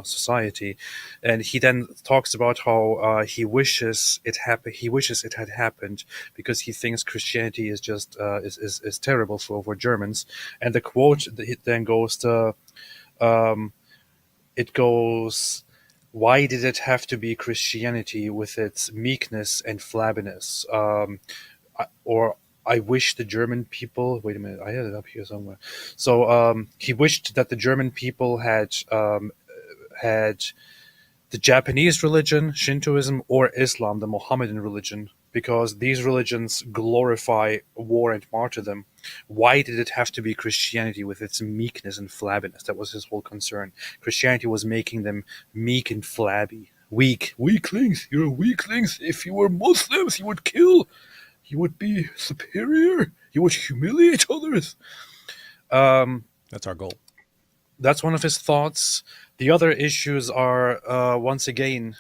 society. And he then talks about how he wishes it had happened because he thinks Christianity is just is terrible for Germans. And the quote then goes to, why did it have to be Christianity with its meekness and flabbiness? I wish the German people. Wait a minute, I had it up here somewhere. So he wished that the German people had the Japanese religion, Shintoism, or Islam, the Mohammedan religion, because these religions glorify war and martyrdom. Why did it have to be Christianity with its meekness and flabbiness? That was his whole concern. Christianity was making them meek and flabby. Weaklings. You're weaklings. If you were Muslims, you would kill. You would be superior. You would humiliate others. That's our goal. That's one of his thoughts. The other issues are once again,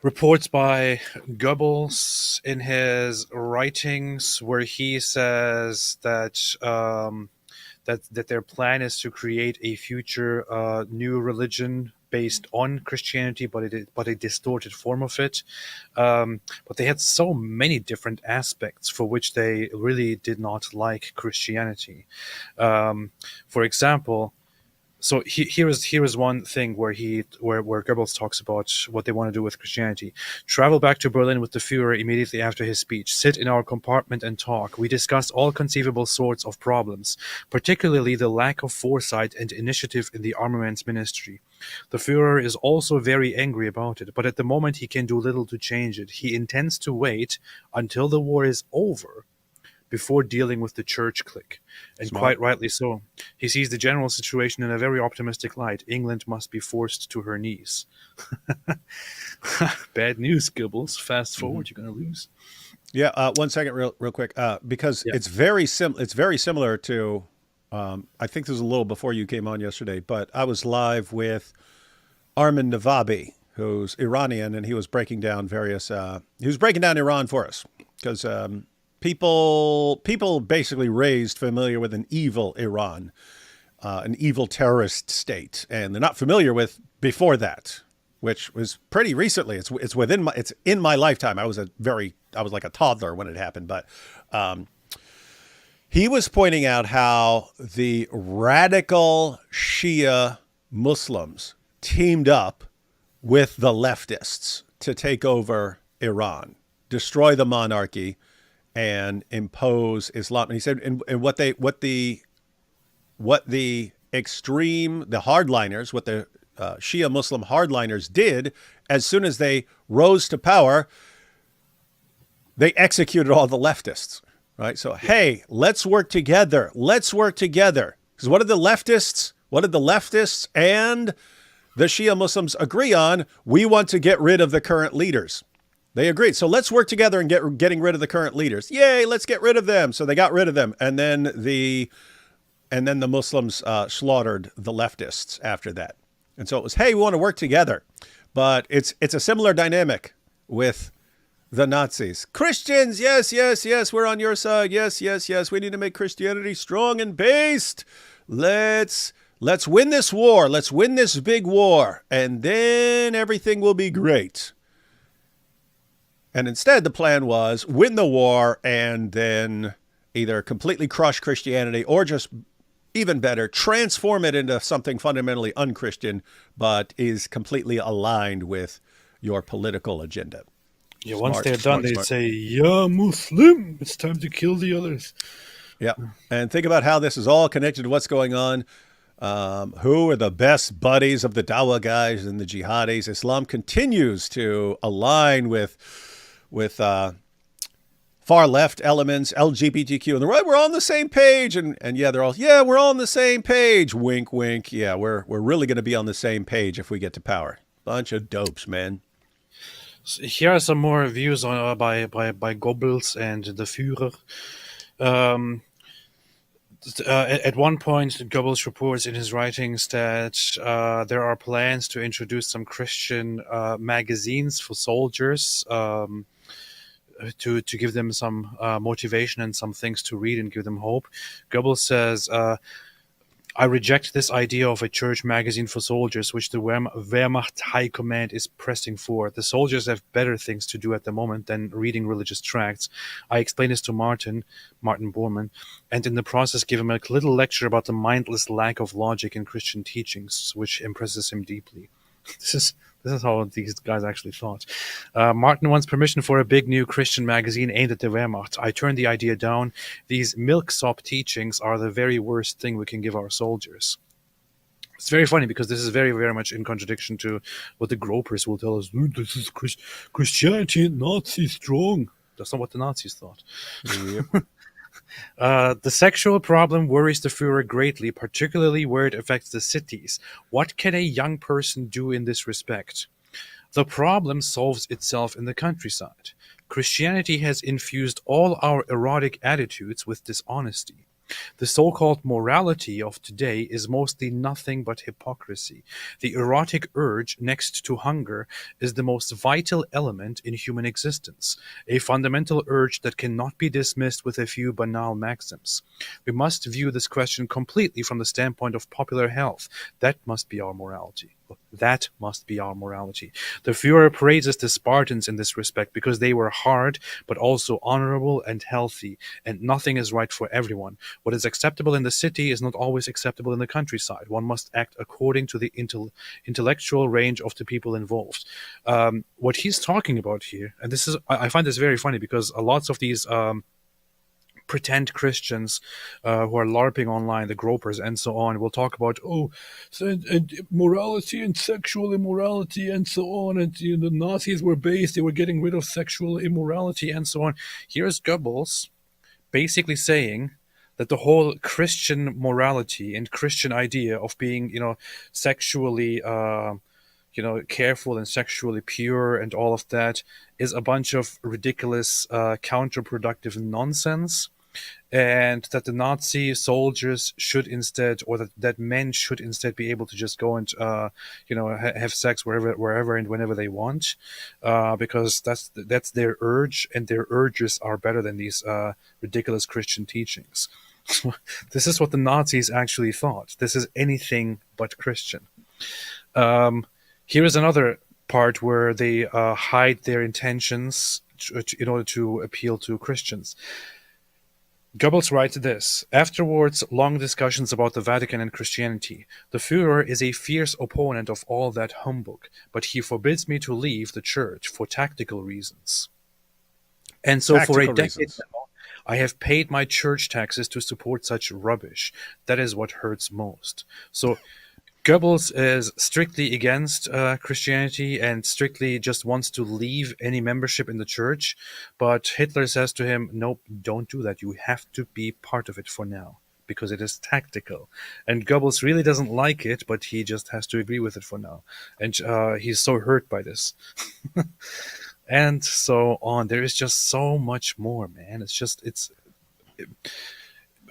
reports by Goebbels in his writings, where he says that that their plan is to create a future new religion based on Christianity, but a distorted form of it. But they had so many different aspects for which they really did not like Christianity. For example, so here is one thing where Goebbels talks about what they want to do with Christianity. Travel back to Berlin with the Führer immediately after his speech. Sit in our compartment and talk. We discussed all conceivable sorts of problems, particularly the lack of foresight and initiative in the armaments ministry. The Führer is also very angry about it, but at the moment he can do little to change it. He intends to wait until the war is over before dealing with the church clique. And Smart. quite rightly so. He sees the general situation in a very optimistic light. England must be forced to her knees. Bad news, Goebbels. Fast forward, you're going to lose. Yeah, 1 second, real quick, because it's very similar to. I think this was a little before you came on yesterday, but I was live with Armin Navabi, who's Iranian, and he was breaking down Iran for us because people basically raised familiar with an evil Iran, an evil terrorist state, and they're not familiar with before that, which was pretty recently. It's in my lifetime. I was like a toddler when it happened, but he was pointing out how the radical Shia Muslims teamed up with the leftists to take over Iran, destroy the monarchy, and impose Islam. And he said, and what the Shia Muslim hardliners did as soon as they rose to power, they executed all the leftists, right? So, hey, let's work together. Let's work together. Because what did the leftists and the Shia Muslims agree on? We want to get rid of the current leaders. They agreed. So let's work together and getting rid of the current leaders. Yay, let's get rid of them. So they got rid of them. And then the Muslims slaughtered the leftists after that. And so it was, hey, we want to work together. But it's a similar dynamic with the Nazis. Christians, yes, yes, yes, we're on your side. Yes, yes, yes. We need to make Christianity strong and based. Let's win this war. Let's win this big war. And then everything will be great. And instead, the plan was win the war and then either completely crush Christianity or just even better, transform it into something fundamentally unchristian, but is completely aligned with your political agenda. Yeah, Smart, once they're done, smart, they'd smart. say, "Yeah, Muslim, it's time to kill the others." Yeah. And think about how this is all connected to what's going on. Who are the best buddies of the Dawah guys and the jihadis? Islam continues to align with far left elements, LGBTQ, and the right. We're all on the same page, and yeah, they're all we're all on the same page. Wink, wink. Yeah, we're really going to be on the same page if we get to power. Bunch of dopes, man. So here are some more views on by Goebbels and the Führer. At one point, Goebbels reports in his writings that there are plans to introduce some Christian magazines for soldiers to give them some motivation and some things to read and give them hope. Goebbels says, I reject this idea of a church magazine for soldiers, which the Wehrmacht High Command is pressing for. The soldiers have better things to do at the moment than reading religious tracts. I explained this to Martin Bormann, and in the process give him a little lecture about the mindless lack of logic in Christian teachings, which impresses him deeply. This is how these guys actually thought. Martin wants permission for a big new Christian magazine aimed at the Wehrmacht. I turned the idea down. These milksop teachings are the very worst thing we can give our soldiers. It's very funny because this is very, very much in contradiction to what the gropers will tell us. This is Christianity and Nazi strong. That's not what the Nazis thought. Yep. The sexual problem worries the Führer greatly, particularly where it affects the cities. What can a young person do in this respect? The problem solves itself in the countryside. Christianity has infused all our erotic attitudes with dishonesty. The so-called morality of today is mostly nothing but hypocrisy. The erotic urge, next to hunger, is the most vital element in human existence, a fundamental urge that cannot be dismissed with a few banal maxims. We must view this question completely from the standpoint of popular health. That must be our morality. That must be our morality. The Führer praises the Spartans in this respect because they were hard, but also honorable and healthy, and nothing is right for everyone. What is acceptable in the city is not always acceptable in the countryside. One must act according to the intellectual range of the people involved. What he's talking about here, and this is, I find this very funny because lots of these pretend Christians who are LARPing online, the gropers and so on, will talk about and morality and sexual immorality and so on, and the Nazis were based, they were getting rid of sexual immorality and so on. Here's Goebbels basically saying that the whole Christian morality and Christian idea of being, sexually careful and sexually pure and all of that is a bunch of ridiculous, counterproductive nonsense. And that the Nazi soldiers should instead, or that men should instead be able to just go and, have sex wherever and whenever they want, because that's their urge, and their urges are better than these ridiculous Christian teachings. This is what the Nazis actually thought. This is anything but Christian. Here is another part where they hide their intentions in order to appeal to Christians. Goebbels writes this: afterwards, long discussions about the Vatican and Christianity. The Führer is a fierce opponent of all that humbug, but he forbids me to leave the church for tactical reasons. And so for a decade now, I have paid my church taxes to support such rubbish. That is what hurts most. So Goebbels is strictly against Christianity and strictly just wants to leave any membership in the church. But Hitler says to him, nope, don't do that. You have to be part of it for now because it is tactical. And Goebbels really doesn't like it, but he just has to agree with it for now. And he's so hurt by this. And so on. There is just so much more, man.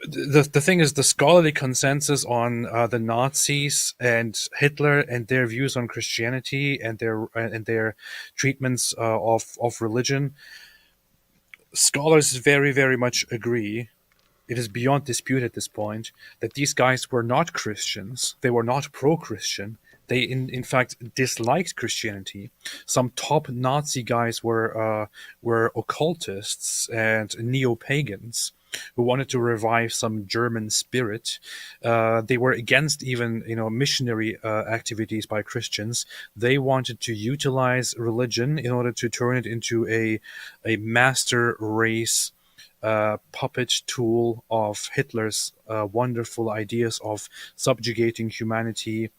The thing is, the scholarly consensus on the Nazis and Hitler and their views on Christianity and their treatments of religion, scholars very, very much agree. It is beyond dispute at this point that these guys were not Christians. They were not pro-Christian. They, in fact, disliked Christianity. Some top Nazi guys were occultists and neo-pagans who wanted to revive some German spirit. They were against even missionary activities by Christians. They wanted to utilize religion in order to turn it into a master race puppet tool of Hitler's wonderful ideas of subjugating humanity,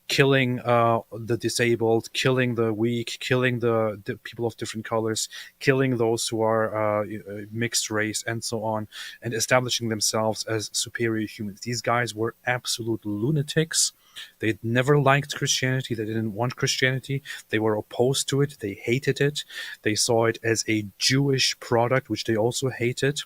killing the disabled, killing the weak, killing the people of different colors, killing those who are mixed race, and so on, and establishing themselves as superior humans. These guys were absolute lunatics. They never liked Christianity. They didn't want Christianity. They were opposed to it. They hated it. They saw it as a Jewish product, which they also hated.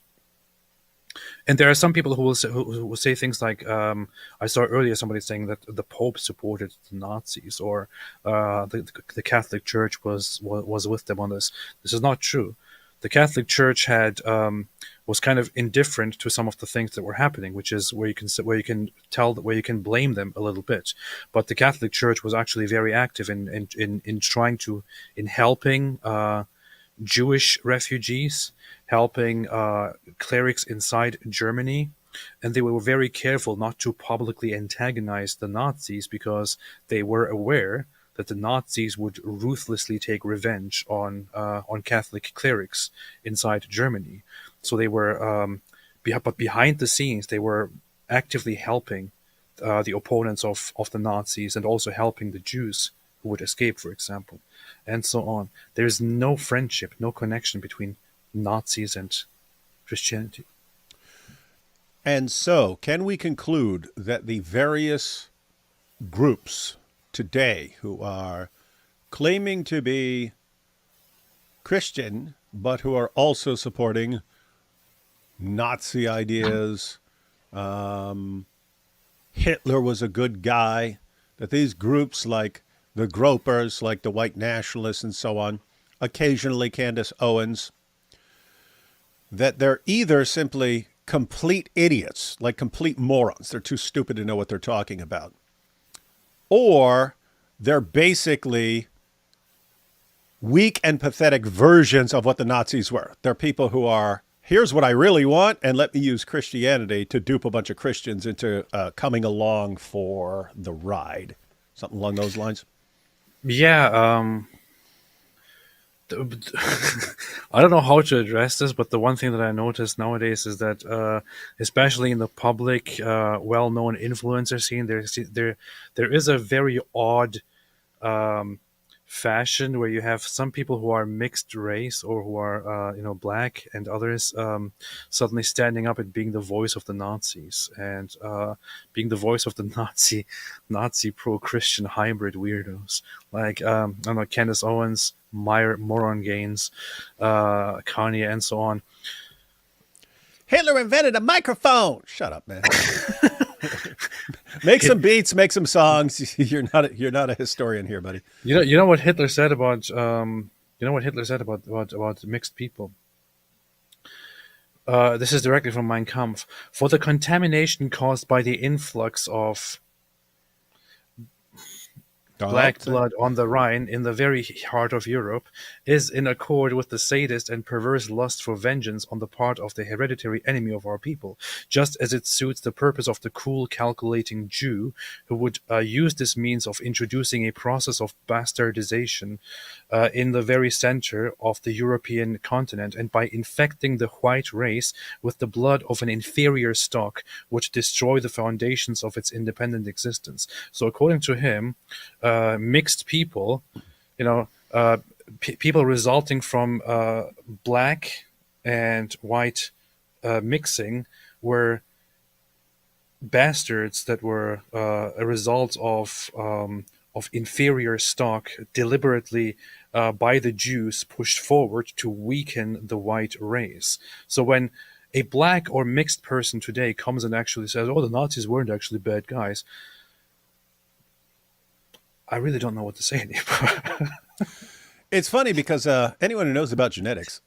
And there are some people who will say things like, I saw earlier somebody saying that the Pope supported the Nazis, or the Catholic Church was with them on this. This is not true. The Catholic Church was kind of indifferent to some of the things that were happening, which is where you can blame them a little bit. But the Catholic Church was actually very active in helping Jewish refugees, helping clerics inside Germany, and they were very careful not to publicly antagonize the Nazis because they were aware that the Nazis would ruthlessly take revenge on Catholic clerics inside Germany. So they were, but behind the scenes, they were actively helping the opponents of the Nazis and also helping the Jews who would escape, for example, and so on. There's no friendship, no connection between Nazis and Christianity. And so, can we conclude that the various groups today who are claiming to be Christian, but who are also supporting Nazi ideas, Hitler was a good guy, that these groups like the Gropers, like the white nationalists and so on, occasionally Candace Owens, that they're either simply complete idiots, like complete morons, they're too stupid to know what they're talking about, or they're basically weak and pathetic versions of what the Nazis were. They're people who are, here's what I really want, and let me use Christianity to dupe a bunch of Christians into coming along for the ride. Something along those lines? Yeah, I don't know how to address this, but the one thing that I noticed nowadays is that, especially in the public, well-known influencer scene, there is a very odd fashion where you have some people who are mixed race or who are black, and others suddenly standing up and being the voice of the Nazis and being the voice of the Nazi pro-Christian hybrid weirdos, like I don't know, Candace Owens, Moron Gaines, Kanye, and so on. Hitler invented a microphone. Shut up, man. Make some beats, make some songs. You're not a historian here, buddy. You know what Hitler said about mixed people. This is directly from Mein Kampf. For the contamination caused by the influx of black blood on the Rhine in the very heart of Europe is in accord with the sadist and perverse lust for vengeance on the part of the hereditary enemy of our people, just as it suits the purpose of the cool, calculating Jew who would use this means of introducing a process of bastardization in the very center of the European continent, and by infecting the white race with the blood of an inferior stock, would destroy the foundations of its independent existence. So according to him, mixed people, people resulting from black and white mixing were bastards that were a result of inferior stock deliberately by the Jews pushed forward to weaken the white race. So when a black or mixed person today comes and actually says, "Oh, the Nazis weren't actually bad guys," I really don't know what to say anymore. It's funny because anyone who knows about genetics,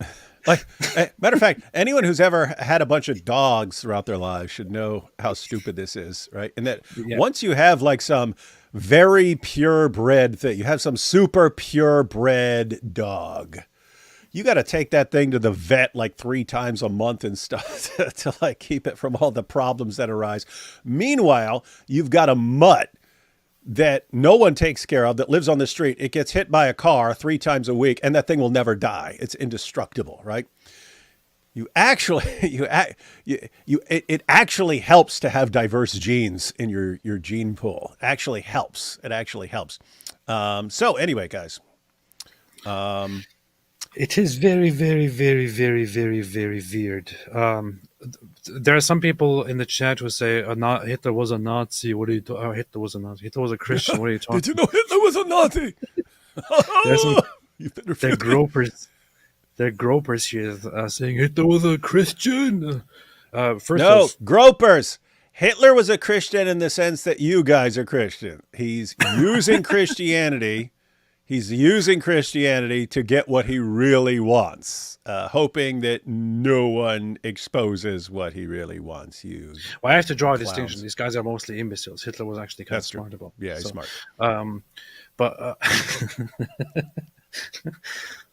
matter of fact, anyone who's ever had a bunch of dogs throughout their lives should know how stupid this is, right? And that once you have like some very purebred thing, you have some super purebred dog, you got to take that thing to the vet like 3 times a month and stuff to like keep it from all the problems that arise. Meanwhile, you've got a mutt that no one takes care of that lives on the street. It gets hit by a car 3 times a week and that thing will never die. It's indestructible, right? It actually helps to have diverse genes in your gene pool. It actually helps. So anyway, guys, it is very, very, very, very, very, very weird. There are some people in the chat who say Hitler was a Nazi. What are you talking? Hitler was a Nazi. Hitler was a Christian. What are you talking? Did you know Hitler was a Nazi? They're gropers here saying Hitler was a Christian. Gropers. Hitler was a Christian in the sense that you guys are Christian. He's using Christianity. He's using Christianity to get what he really wants, hoping that no one exposes what he really wants. Well, I have to draw a distinction. These guys are mostly imbeciles. Hitler was actually kind of smart about it. Yeah, he's smart. But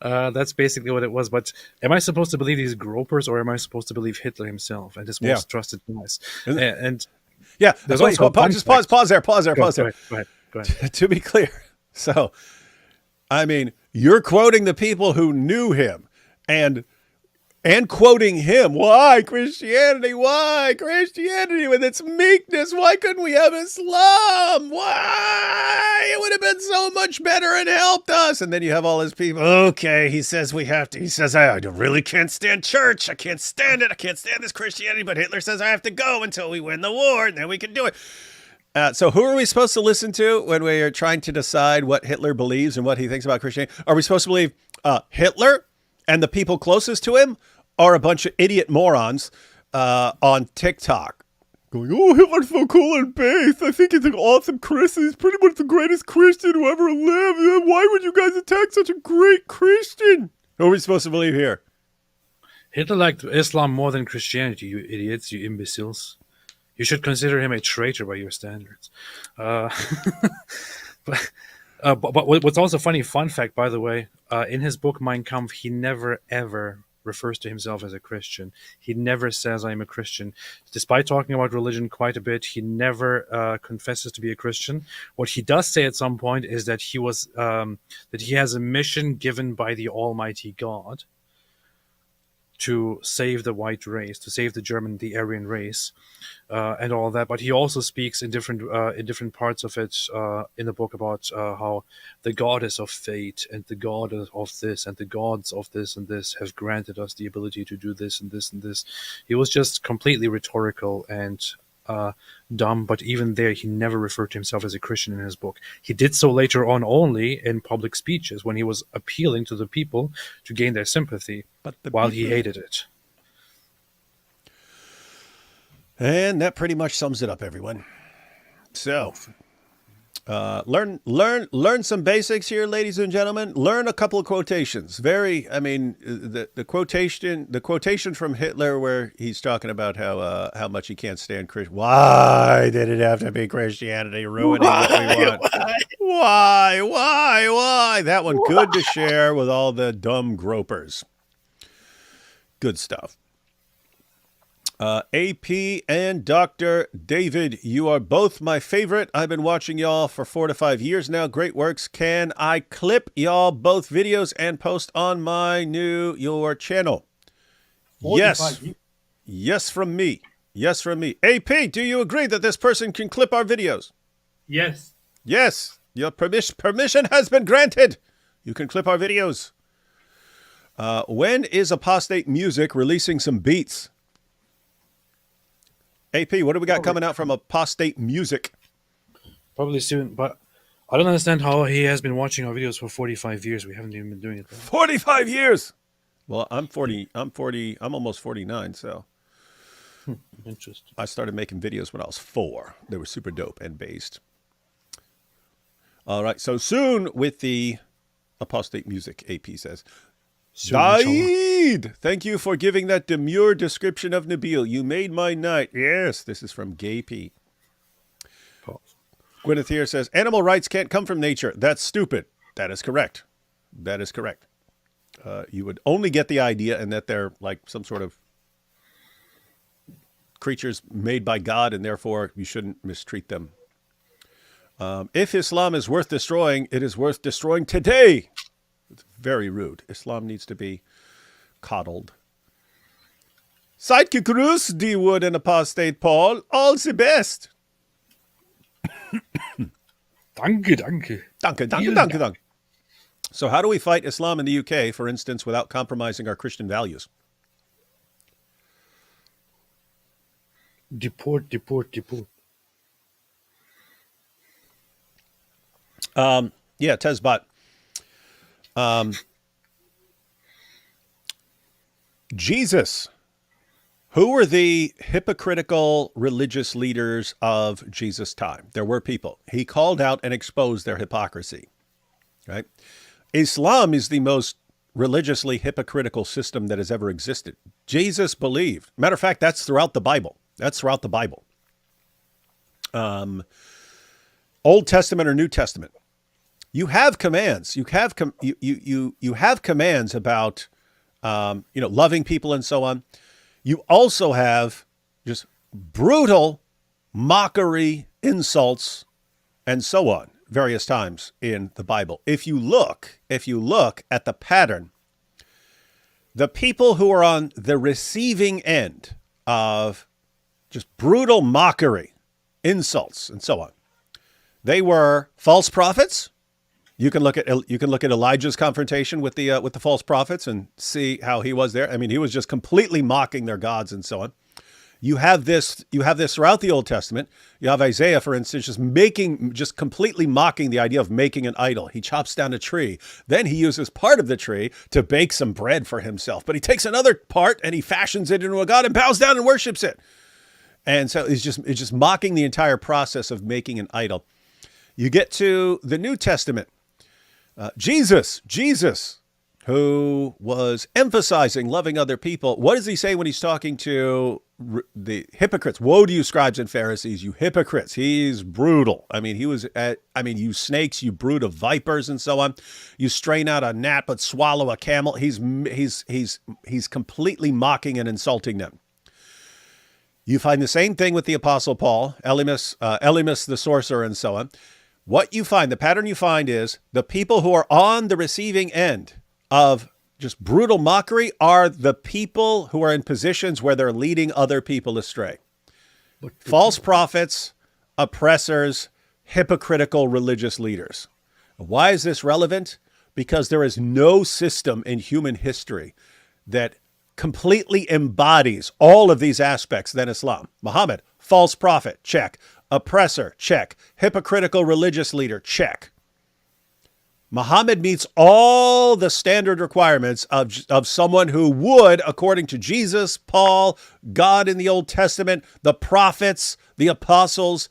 that's basically what it was. But am I supposed to believe these gropers, or am I supposed to believe Hitler himself and his most trusted guys? And there's also pause there. Go ahead. To be clear, so I mean, you're quoting the people who knew him and quoting him. Why Christianity? Why Christianity with its meekness? Why couldn't we have Islam? Why? It would have been so much better and helped us. And then you have all his people. Okay, he says we have to. He says, I really can't stand church. I can't stand it. I can't stand this Christianity. But Hitler says I have to go until we win the war, and then we can do it. So who are we supposed to listen to when we are trying to decide what Hitler believes and what he thinks about Christianity? Are we supposed to believe Hitler and the people closest to him, or a bunch of idiot morons on TikTok going, "Oh, Hitler's so cool and based. I think he's an awesome Christian. He's pretty much the greatest Christian who ever lived. Why would you guys attack such a great Christian?" Who are we supposed to believe here? Hitler liked Islam more than Christianity, you idiots, you imbeciles. You should consider him a traitor by your standards. But what's also funny, fun fact, by the way, in his book Mein Kampf, he never, ever refers to himself as a Christian. He never says, "I'm a Christian." Despite talking about religion quite a bit, he never confesses to be a Christian. What he does say at some point is that he has a mission given by the Almighty God to save the white race, to save the Aryan race, and all that. But he also speaks in different parts of it in the book about how the goddess of fate and the god of this and the gods of this and this have granted us the ability to do this and this and this. He was just completely rhetorical and dumb, but even there, he never referred to himself as a Christian in his book. He did so later on only in public speeches when he was appealing to the people to gain their sympathy, while he hated it. And that pretty much sums it up, everyone. So, Learn some basics here, ladies and gentlemen. Learn a couple of quotations. The quotation from Hitler where he's talking about how much he can't stand Christian. Why did it have to be Christianity ruining what we want? Why? That one good to share with all the dumb gropers. Good stuff. AP and Dr. David, you are both my favorite. I've been watching y'all for 4 to 5 years now. Great works. Can I clip y'all both videos and post on your channel? Yes. Yes from me. Yes from me. AP, do you agree that this person can clip our videos? Yes. Yes. Your permission has been granted. You can clip our videos. When is Apostate Music releasing some beats? AP, what do we got coming out from Apostate Music? Probably soon, but I don't understand how he has been watching our videos for 45 years. We haven't even been doing it. 45 years. Well, I'm almost 49, so Interesting. I started making videos when I was 4. They were super dope and based. All right, so soon with the Apostate Music, AP says. Soon, inshallah. Daid! Thank you for giving that demure description of Nabil. You made my night. Yes, this is from Gay P. Gwyneth here says, animal rights can't come from nature. That's stupid. That is correct. That is correct. You would only get the idea and that they're like some sort of creatures made by God and therefore you shouldn't mistreat them. If Islam is worth destroying, it is worth destroying today. It's very rude. Islam needs to be coddled. Sidekick Rus, D. Wood, and Apostate Paul, all the best. Danke. So how do we fight Islam in the UK, for instance, without compromising our Christian values? Deport. Yeah, Tezbot. Jesus. Who were the hypocritical religious leaders of Jesus' time? There were people. He called out and exposed their hypocrisy. Right? Islam is the most religiously hypocritical system that has ever existed. Jesus believed. Matter of fact, that's throughout the Bible. Old Testament or New Testament. You have commands. You have commands about loving people and so on. You also have just brutal mockery, insults, and so on various times in the Bible. If you look at the pattern, the people who are on the receiving end of just brutal mockery, insults, and so on, they were false prophets. You can look at Elijah's confrontation with the false prophets and see how he was there. I mean, he was just completely mocking their gods and so on. You have this throughout the Old Testament. You have Isaiah, for instance, just completely mocking the idea of making an idol. He chops down a tree. Then he uses part of the tree to bake some bread for himself. But he takes another part and he fashions it into a god and bows down and worships it. And so it's just mocking the entire process of making an idol. You get to the New Testament. Jesus, who was emphasizing loving other people. What does he say when he's talking to the hypocrites? Woe to you, scribes and Pharisees, you hypocrites. He's brutal. I mean, you snakes, you brood of vipers and so on. You strain out a gnat but swallow a camel. He's completely mocking and insulting them. You find the same thing with the Apostle Paul, Elymas the sorcerer and so on. The pattern you find is the people who are on the receiving end of just brutal mockery are the people who are in positions where they're leading other people astray. False prophets, oppressors, hypocritical religious leaders. Why is this relevant? Because there is no system in human history that completely embodies all of these aspects than Islam. Muhammad, false prophet, check. Oppressor, check. Hypocritical religious leader, check. Muhammad meets all the standard requirements of someone who would, according to Jesus, Paul, God in the Old Testament, the prophets, the apostles,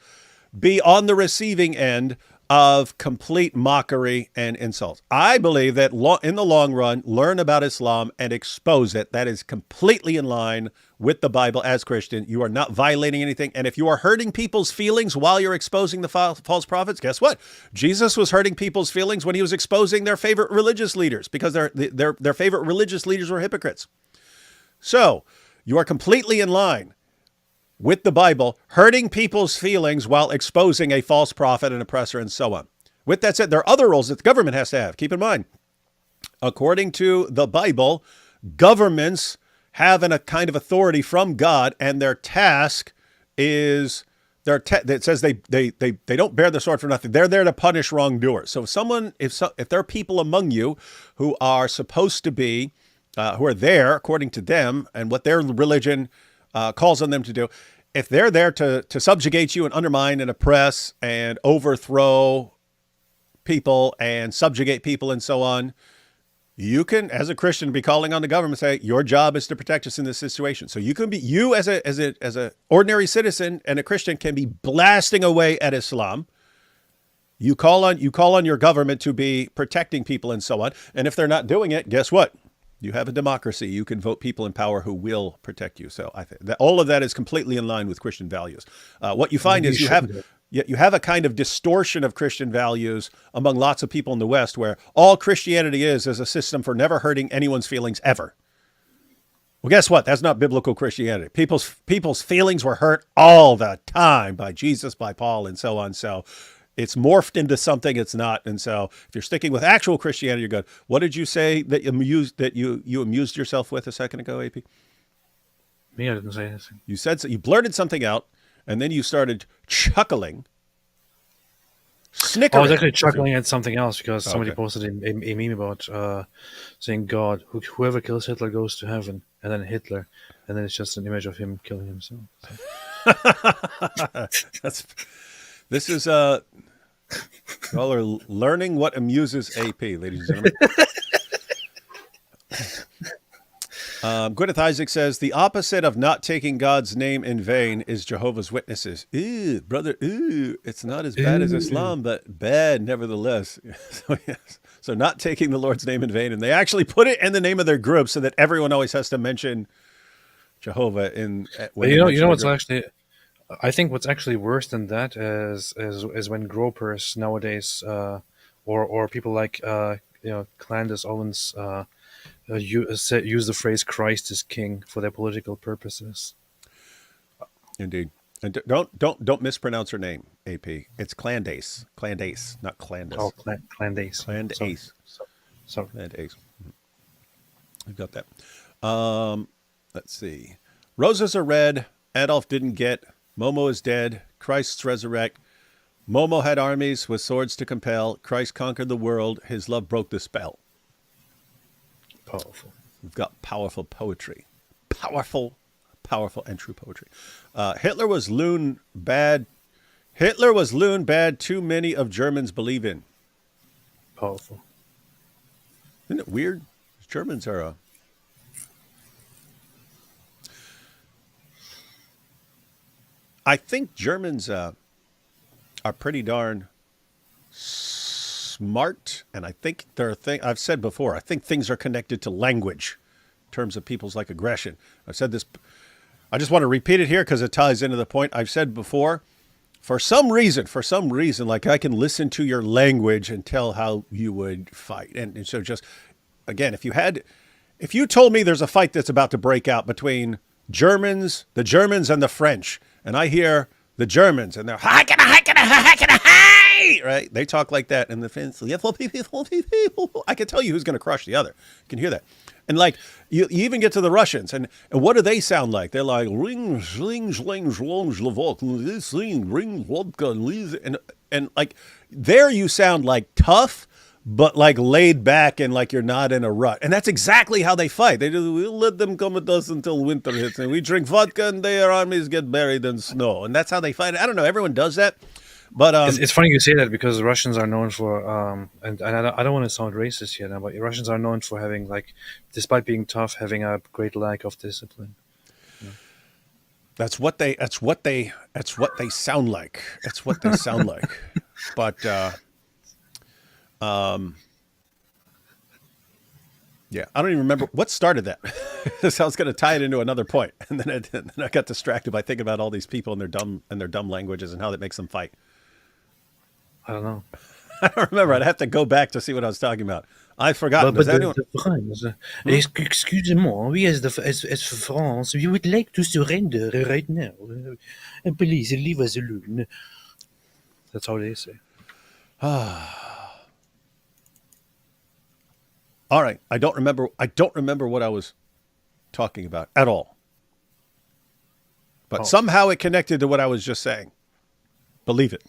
be on the receiving end of complete mockery and insults. I believe that in the long run, learn about Islam and expose it. That is completely in line with the Bible as Christian. You are not violating anything. And if you are hurting people's feelings while you're exposing the false prophets, guess what? Jesus was hurting people's feelings when he was exposing their favorite religious leaders, because their favorite religious leaders were hypocrites. So you are completely in line with the Bible, hurting people's feelings while exposing a false prophet, an oppressor, and so on. With that said, there are other roles that the government has to have. Keep in mind, according to the Bible, governments have a kind of authority from God, and their task is it says they don't bear the sword for nothing. They're there to punish wrongdoers. So if there are people among you who are supposed to be who are there according to them and what their religion calls on them to do, if they're there to subjugate you and undermine and oppress and overthrow people and subjugate people and so on, you can, as a Christian, be calling on the government, say your job is to protect us in this situation. So you as a ordinary citizen and a Christian can be blasting away at Islam. You call on your government to be protecting people and so on. And if they're not doing it, guess what? You have a democracy. You can vote people in power who will protect you. So I think that all of that is completely in line with Christian values. What you find is you have a kind of distortion of Christian values among lots of people in the West, where all Christianity is a system for never hurting anyone's feelings ever. Well, guess what? That's not biblical Christianity. People's feelings were hurt all the time by Jesus, by Paul, and so on. So it's morphed into something it's not. And so if you're sticking with actual Christianity, you're good. What did you say that you amused yourself with a second ago, AP? Me, I didn't say anything. You said so, you blurted something out, and then you started chuckling, snickering. I was actually chuckling at something else because somebody posted a meme about saying God, whoever kills Hitler goes to heaven, and then Hitler, and then it's just an image of him killing himself. So. This is y'all are learning what amuses AP, ladies and gentlemen. Gwyneth Isaac says the opposite of not taking God's name in vain is Jehovah's Witnesses. Ooh, brother, ooh, it's not as bad as Islam, but bad nevertheless. So yes, so not taking the Lord's name in vain, and they actually put it in the name of their group so that everyone always has to mention Jehovah in. But you know what's actually. I think what's actually worse than that is when gropers nowadays, or people like Candace Owens, use the phrase "Christ is King" for their political purposes. Indeed, and don't mispronounce her name, AP. It's Candace, not Candace. Oh, Candace. Candace. Sorry. Candace. We've got that. Let's see. Roses are red. Adolf didn't get. Momo is dead. Christ's resurrect. Momo had armies with swords to compel. Christ conquered the world. His love broke the spell. Powerful. We've got powerful poetry. Powerful and true poetry. Hitler was loon bad. Too many of Germans believe in. Powerful. Isn't it weird? Germans are I think Germans are pretty darn smart, and I think I've said before, I think things are connected to language in terms of people's like aggression. I've said this. I just want to repeat it here because it ties into the point I've said before. For some reason, like I can listen to your language and tell how you would fight. And so just, again, if you told me there's a fight that's about to break out between the Germans and the French, and I hear the Germans and they're right? They talk like that, and the Finns, I can tell you who's going to crush the other. You can hear that. And like you even get to the Russians, and what do they sound like? They're like ring, sling, sling, sling, slavok, sling, ring, vodka, and like there you sound like tough, but like laid back and like you're not in a rut. And that's exactly how they fight. We'll let them come at us until winter hits, and we drink vodka and their armies get buried in snow. And that's how they fight. I don't know. Everyone does that. But it's funny you say that because the Russians are known for, and I don't want to sound racist here now, but Russians are known for having, like, despite being tough, having a great lack of discipline. That's what they sound like. That's what they sound like. But yeah, I don't even remember what started that. So I was going to tie it into another point, and then I got distracted by thinking about all these people and their dumb languages and how that makes them fight. I don't know. I don't remember. I'd have to go back to see what I was talking about. I've forgotten. But Does anyone? the France, excusez-moi, we as France, we would like to surrender right now. Please leave us alone. That's how they say. All right. I don't remember what I was talking about at all. But somehow it connected to what I was just saying. Believe it.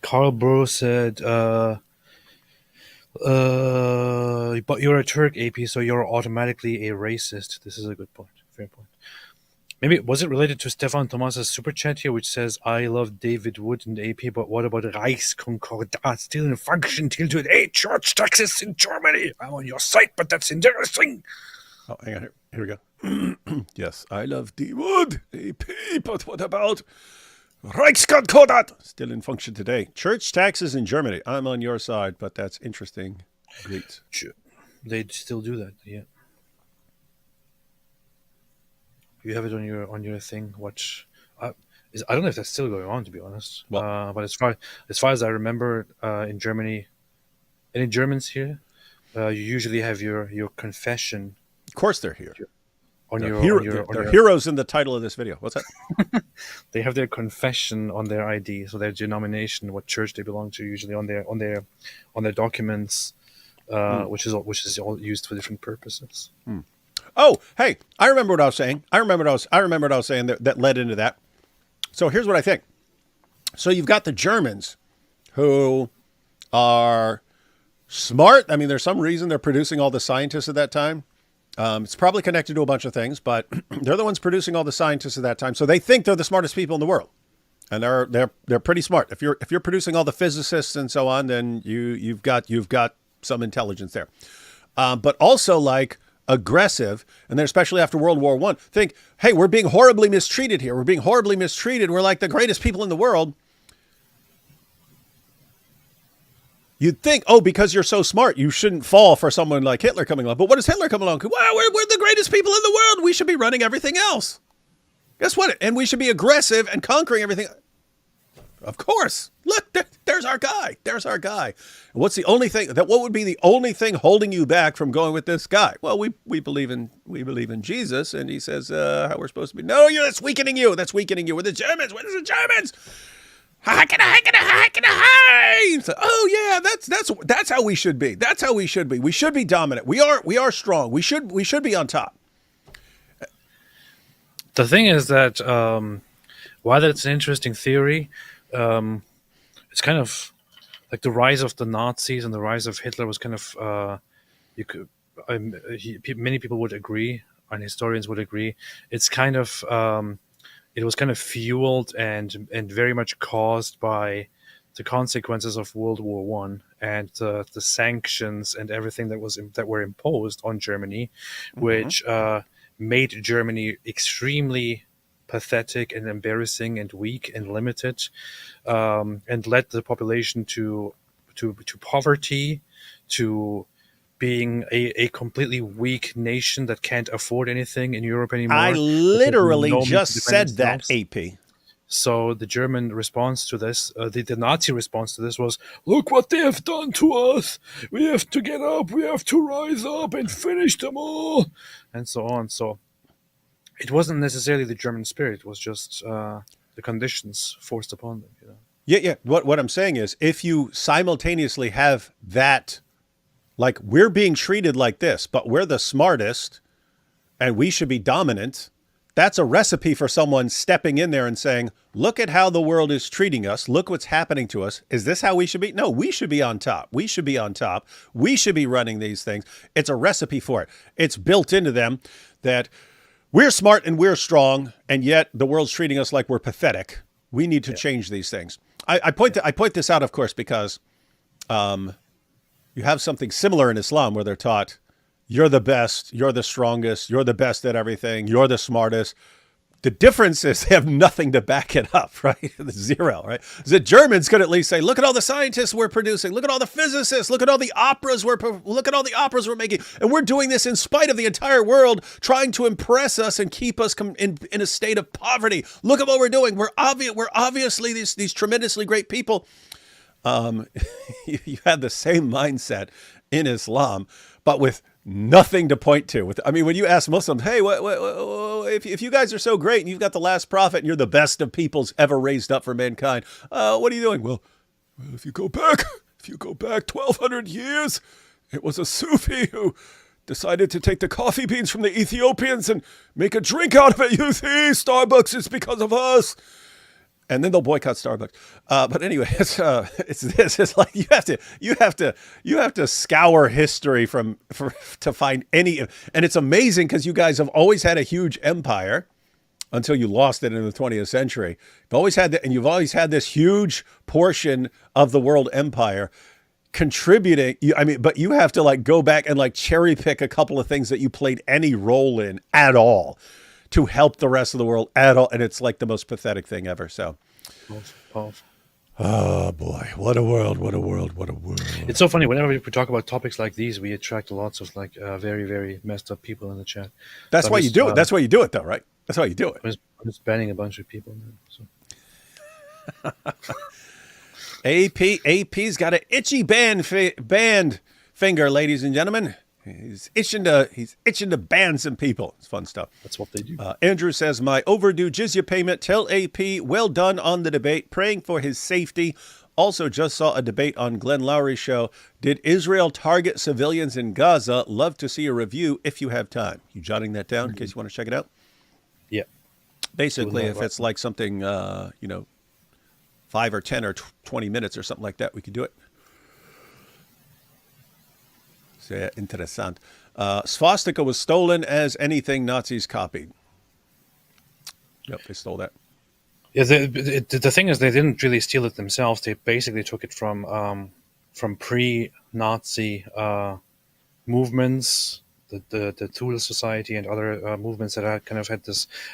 Karl Burrow said, but you're a Turk, AP, so you're automatically a racist. This is a good point. Fair point. Maybe, was it related to Stefan Thomas's super chat here, which says, I love David Wood and AP, but what about Reichskonkordat still in function till today? Church taxes in Germany. I'm on your site, but that's interesting. Oh, hang on. Here we go. Yes, I love D Wood, AP, but what about Reichskonkordat? Still in function today. Church taxes in Germany. I'm on your side, but that's interesting. Great. They still do that, yeah. You have it on your thing. Watch. I don't know if that's still going on, to be honest. Well, but as far as I remember, in Germany, any Germans here, you usually have your confession. Of course, they're here. They're heroes in the title of this video. What's that? They have their confession on their ID, so their denomination, what church they belong to, usually on their documents, which is all used for different purposes. Oh, hey, I remember what I was saying. I remember what I was saying that led into that. So here's what I think. So you've got the Germans who are smart. I mean, there's some reason they're producing all the scientists at that time. It's probably connected to a bunch of things, but they're the ones producing all the scientists at that time. So they think they're the smartest people in the world, and they're pretty smart. If you're producing all the physicists and so on, then you've got some intelligence there. But also like aggressive, and then especially after World War I, think, hey, we're being horribly mistreated here. We're being horribly mistreated. We're like the greatest people in the world. You'd think, oh, because you're so smart, you shouldn't fall for someone like Hitler coming along. But what does Hitler come along? Well, we're the greatest people in the world. We should be running everything else. Guess what? And we should be aggressive and conquering everything. Of course. Look, there's our guy. There's our guy. And what's the only thing what would be the only thing holding you back from going with this guy? Well, we believe in Jesus, and he says how we're supposed to be. No, that's weakening you. That's weakening you. We're the Germans. We're the Germans. So, oh yeah, that's how we should be. That's how we should be. We should be dominant. We are strong. We should be on top. The thing is that while that's an interesting theory, it's kind of like the rise of the Nazis and the rise of Hitler was kind of many people would agree, and historians would agree. It's kind of it was kind of fueled and very much caused by the consequences of World War One and the sanctions and everything that were imposed on Germany, which made Germany extremely pathetic and embarrassing and weak and limited, and led the population to poverty, to being a completely weak nation that can't afford anything in Europe anymore. I literally just said that, AP. So the German response to this, the Nazi response to this was, look what they have done to us. We have to get up. We have to rise up and finish them all. And so on. So it wasn't necessarily the German spirit. It was just the conditions forced upon them. You know? Yeah. What I'm saying is, if you simultaneously have that, like, we're being treated like this, but we're the smartest and we should be dominant, that's a recipe for someone stepping in there and saying, look at how the world is treating us. Look what's happening to us. Is this how we should be? No, we should be on top. We should be on top. We should be running these things. It's a recipe for it. It's built into them that we're smart and we're strong, and yet the world's treating us like we're pathetic. We need to change these things. I point this out, of course, because you have something similar in Islam where they're taught, you're the best, you're the strongest, you're the best at everything, you're the smartest. The difference is they have nothing to back it up, right? Zero, right? The Germans could at least say, look at all the scientists we're producing. Look at all the physicists. Look at all the operas we're making. And we're doing this in spite of the entire world trying to impress us and keep us in a state of poverty. Look at what we're doing. We're obviously these tremendously great people. You had the same mindset in Islam, but with nothing to point to. When you ask Muslims, hey, if you guys are so great and you've got the last prophet and you're the best of peoples ever raised up for mankind, what are you doing? Well, if you go back 1,200 years, it was a Sufi who decided to take the coffee beans from the Ethiopians and make a drink out of it. You see, Starbucks is because of us. And then they'll boycott Starbucks. But anyway, it's like you have to scour history to find any. And it's amazing because you guys have always had a huge empire until you lost it in the 20th century. You've always had that, and you've always had this huge portion of the world empire contributing. But you have to like go back and like cherry pick a couple of things that you played any role in at all to help the rest of the world at all. And it's like the most pathetic thing ever. So, oh boy, what a world, what a world, what a world. It's so funny. Whenever we talk about topics like these, we attract lots of very, very messed up people in the chat. That's why you do it. That's why you do it though, right? That's why you do it. I'm just banning a bunch of people. So. AP's got an itchy band finger, ladies and gentlemen. He's itching to ban some people. It's fun stuff. That's what they do. Andrew says, my overdue jizya payment. Tell AP, well done on the debate. Praying for his safety. Also just saw a debate on Glenn Lowry's show. Did Israel target civilians in Gaza? Love to see a review if you have time. You jotting that down in case you want to check it out? Yeah. Basically, if it's like something, 5 or 10 or 20 minutes or something like that, we could do it. Sehr interessant. Swastika was stolen as anything Nazis copied. Yep, they stole that. Yeah, the thing is, they didn't really steal it themselves. They basically took it from pre-Nazi movements, the Thule Society and other movements that had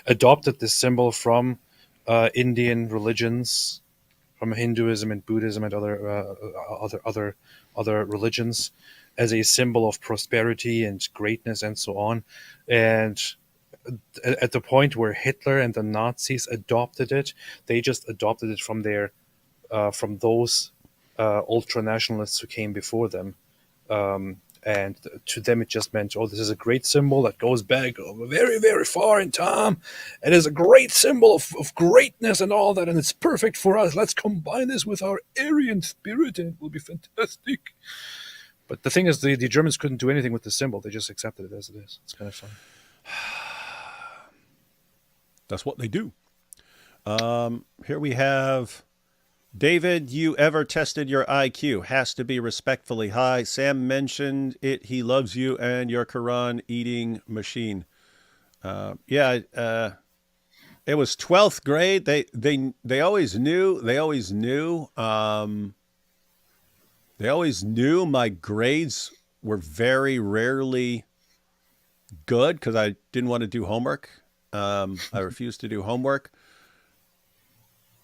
adopted this symbol from Indian religions, from Hinduism and Buddhism and other religions, as a symbol of prosperity and greatness and so on. And at the point where Hitler and the Nazis adopted it, they just adopted it from those ultra-nationalists who came before them. And to them, it just meant, this is a great symbol that goes back very, very far in time. It is a great symbol of greatness and all that, and it's perfect for us. Let's combine this with our Aryan spirit, and it will be fantastic. But the thing is, the Germans couldn't do anything with the symbol. They just accepted it as it is. It's kind of fun. That's what they do. Here we have David. You ever tested your IQ? Has to be respectfully high. Sam mentioned it. He loves you and your Quran eating machine. It was 12th grade. They always knew. They always knew my grades were very rarely good because I didn't want to do homework. I refused to do homework.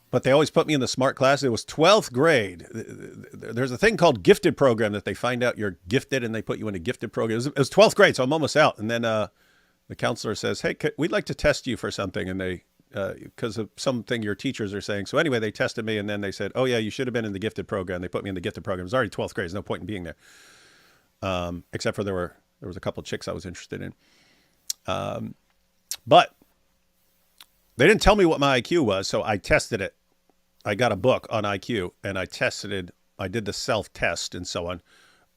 But they always put me in the smart class. It was 12th grade. There's a thing called gifted program that they find out you're gifted and they put you in a gifted program. It was 12th grade, so I'm almost out. And then the counselor says, hey, we'd like to test you for something. And they, because of something your teachers are saying. So anyway, they tested me and then they said, oh yeah, you should have been in the gifted program. They put me in the gifted program. It was already 12th grade. There's no point in being there. Except for there was a couple of chicks I was interested in. But they didn't tell me what my IQ was. So I tested it. I got a book on IQ and I did the self-test and so on.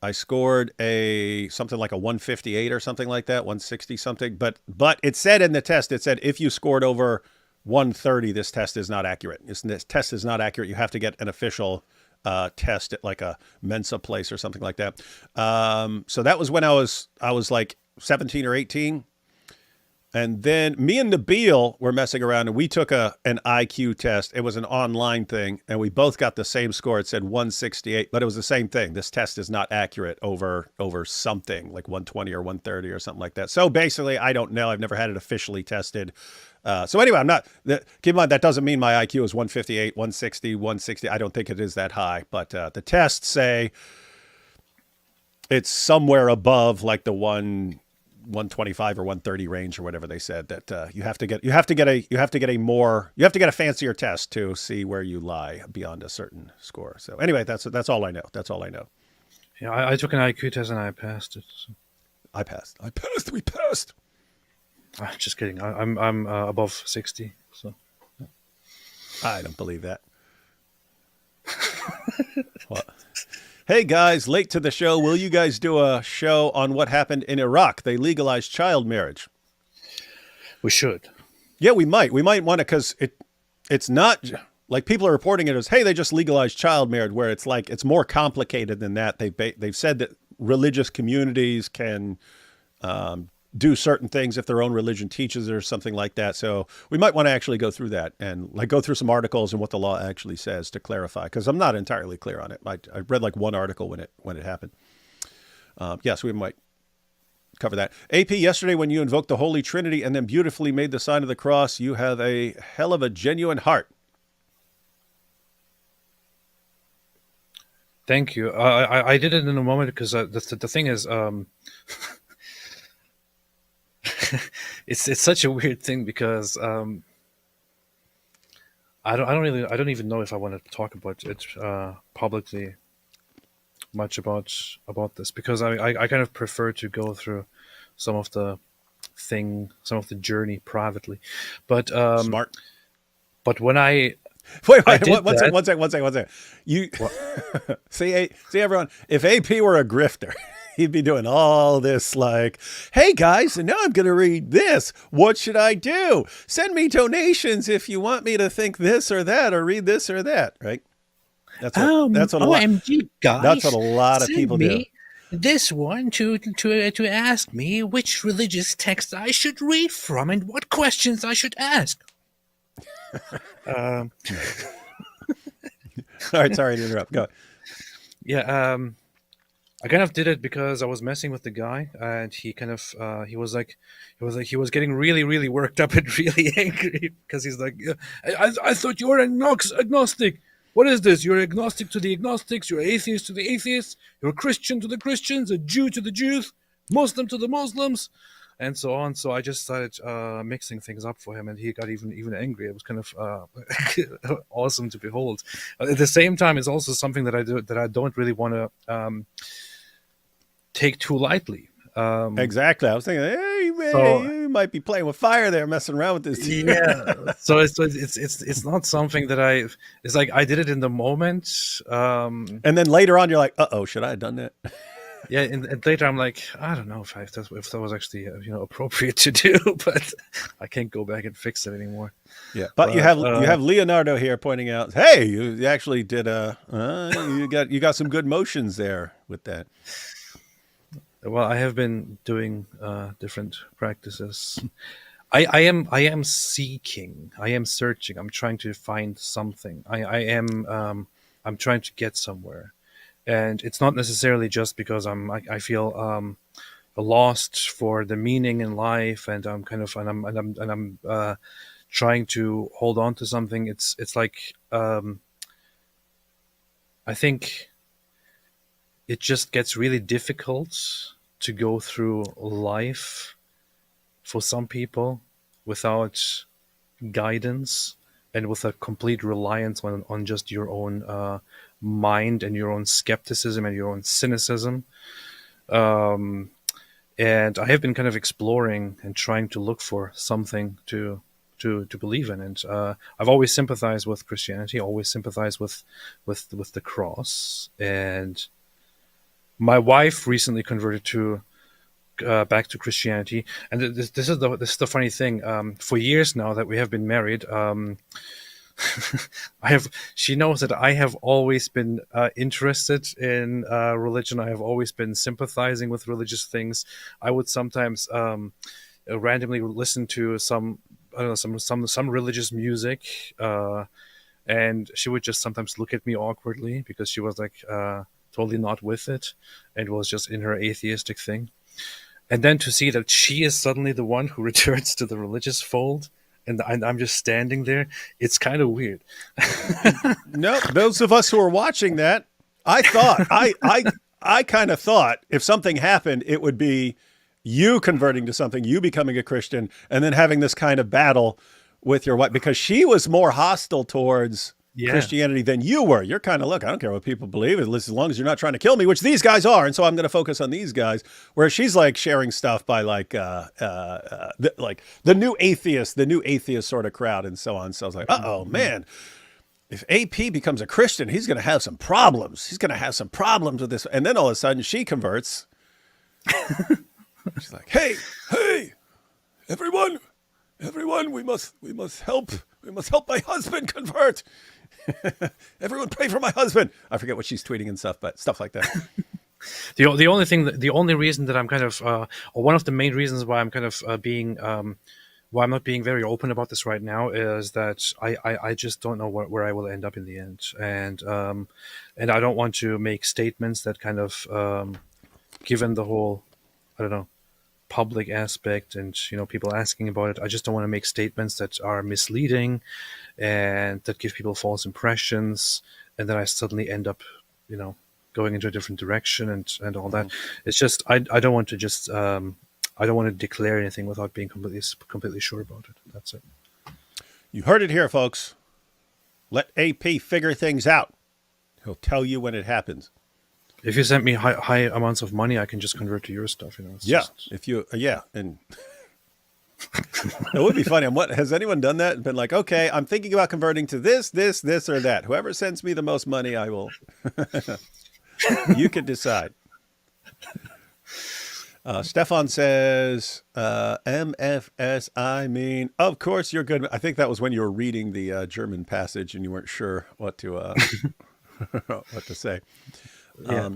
I scored something like a 158 or something like that, 160 something. But it said in the test, if you scored over 130, this test is not accurate. This test is not accurate. You have to get an official test at like a Mensa place or something like that. So that was when I was like 17 or 18. And then me and Nabil were messing around, and we took an IQ test. It was an online thing, and we both got the same score. It said 168, but it was the same thing. This test is not accurate over something like 120 or 130 or something like that. So basically, I don't know. I've never had it officially tested. So anyway, I'm not. Keep in mind, that doesn't mean my IQ is 158, 160, 160. I don't think it is that high. But the tests say it's somewhere above like the 125 or 130 range or whatever they said. That you have to get a fancier test to see where you lie beyond a certain score. So anyway, that's all I know. That's all I know. Yeah, I took an IQ test and I passed it. So. I passed. We passed. Just kidding. I'm above 60. So I don't believe that. What? Hey guys, late to the show. Will you guys do a show on what happened in Iraq? They legalized child marriage. we should. Yeah, we might. We might want to, because it's not like people are reporting it as, hey, they just legalized child marriage, where it's like it's more complicated than that. They've said that religious communities can do certain things if their own religion teaches it or something like that. So we might want to actually go through that and like go through some articles and what the law actually says to clarify, because I'm not entirely clear on it. I read like one article when it happened. Yes, we might cover that. AP, yesterday when you invoked the Holy Trinity and then beautifully made the sign of the cross, you have a hell of a genuine heart. Thank you. I did it in a moment because the thing is, it's such a weird thing because I don't even know if I want to talk about it publicly much about this, because I kind of prefer to go through some of the journey privately. But Smart. But when I Wait, I did one that- second. You see everyone, if AP were a grifter, he'd be doing all this like, hey guys, and now I'm going to read this. What should I do? Send me donations if you want me to think this or that or read this or that, right? That's what a lot, OMG, guys. that's what a lot of send people do. me this one to ask me which religious text I should read from and what questions I should ask. All right, sorry to interrupt. Go. Yeah, I kind of did it because I was messing with the guy, and he kind of he was getting really, really worked up and really angry because he's like, I thought you were agnostic. What is this? You're agnostic to the agnostics. You're atheist to the atheists. You're a Christian to the Christians. A Jew to the Jews. Muslim to the Muslims, and so on. So I just started mixing things up for him, and he got even angry. It was kind of awesome to behold. At the same time, it's also something that I don't really want to take too lightly. Exactly. I was thinking, hey man, So- you might be playing with fire there, messing around with this. Yeah. So it's not something that it's like I did it in the moment. And then later on, you're like, uh-oh, should I have done that? Yeah, and later I'm like, I don't know if that was actually appropriate to do, but I can't go back and fix it anymore. Yeah, but you have Leonardo here pointing out, hey, you actually did you got some good motions there with that. Well, I have been doing different practices. I am seeking. I am searching. I'm trying to find something. I'm trying to get somewhere, and it's not necessarily just because I feel lost for the meaning in life, and I'm trying to hold on to something. It's like I think it just gets really difficult to go through life for some people without guidance and with a complete reliance on just your own mind and your own skepticism and your own cynicism. And I have been kind of exploring and trying to look for something to believe in. And I've always sympathized with Christianity, always sympathized with the cross. And my wife recently converted back to Christianity, and this is the funny thing. For years now that we have been married, she knows that I have always been interested in religion. I have always been sympathizing with religious things. I would sometimes randomly listen to some, I don't know, some religious music, and she would just sometimes look at me awkwardly because she was like totally not with it and was just in her atheistic thing. And then to see that she is suddenly the one who returns to the religious fold, and I'm just standing there, it's kind of weird. No, those of us who are watching that, I thought, I kind of thought if something happened, it would be you converting to something, you becoming a Christian, and then having this kind of battle with your wife, because she was more hostile towards Christianity than you were. You're kind of, look, I don't care what people believe, as long as you're not trying to kill me, which these guys are, and so I'm going to focus on these guys. Whereas she's like sharing stuff by like the new atheist sort of crowd and so on. So I was like, oh man, if AP becomes a Christian, he's going to have some problems. He's going to have some problems with this. And then all of a sudden she converts. She's like, hey, everyone, we must help my husband convert. Everyone pray for my husband. I forget what she's tweeting and stuff, but stuff like that. The only reason that I'm kind of, or one of the main reasons why I'm kind of why I'm not being very open about this right now is that I just don't know where I will end up in the end, and I don't want to make statements that kind of, given the whole, I don't know, public aspect and people asking about it, I just don't want to make statements that are misleading and that give people false impressions, and then I suddenly end up going into a different direction and all that. It's just I don't want to just I don't want to declare anything without being completely sure about it. That's it. You heard it here, folks. Let AP figure things out. He'll tell you when it happens. If you send me high amounts of money, I can just convert to your stuff. If you, and it would be funny. Has anyone done that and been like, okay, I'm thinking about converting to this, or that. Whoever sends me the most money, I will. You can decide. Stefan says, MFS, I mean, of course you're good. I think that was when you were reading the German passage and you weren't sure what to what to say. Yeah.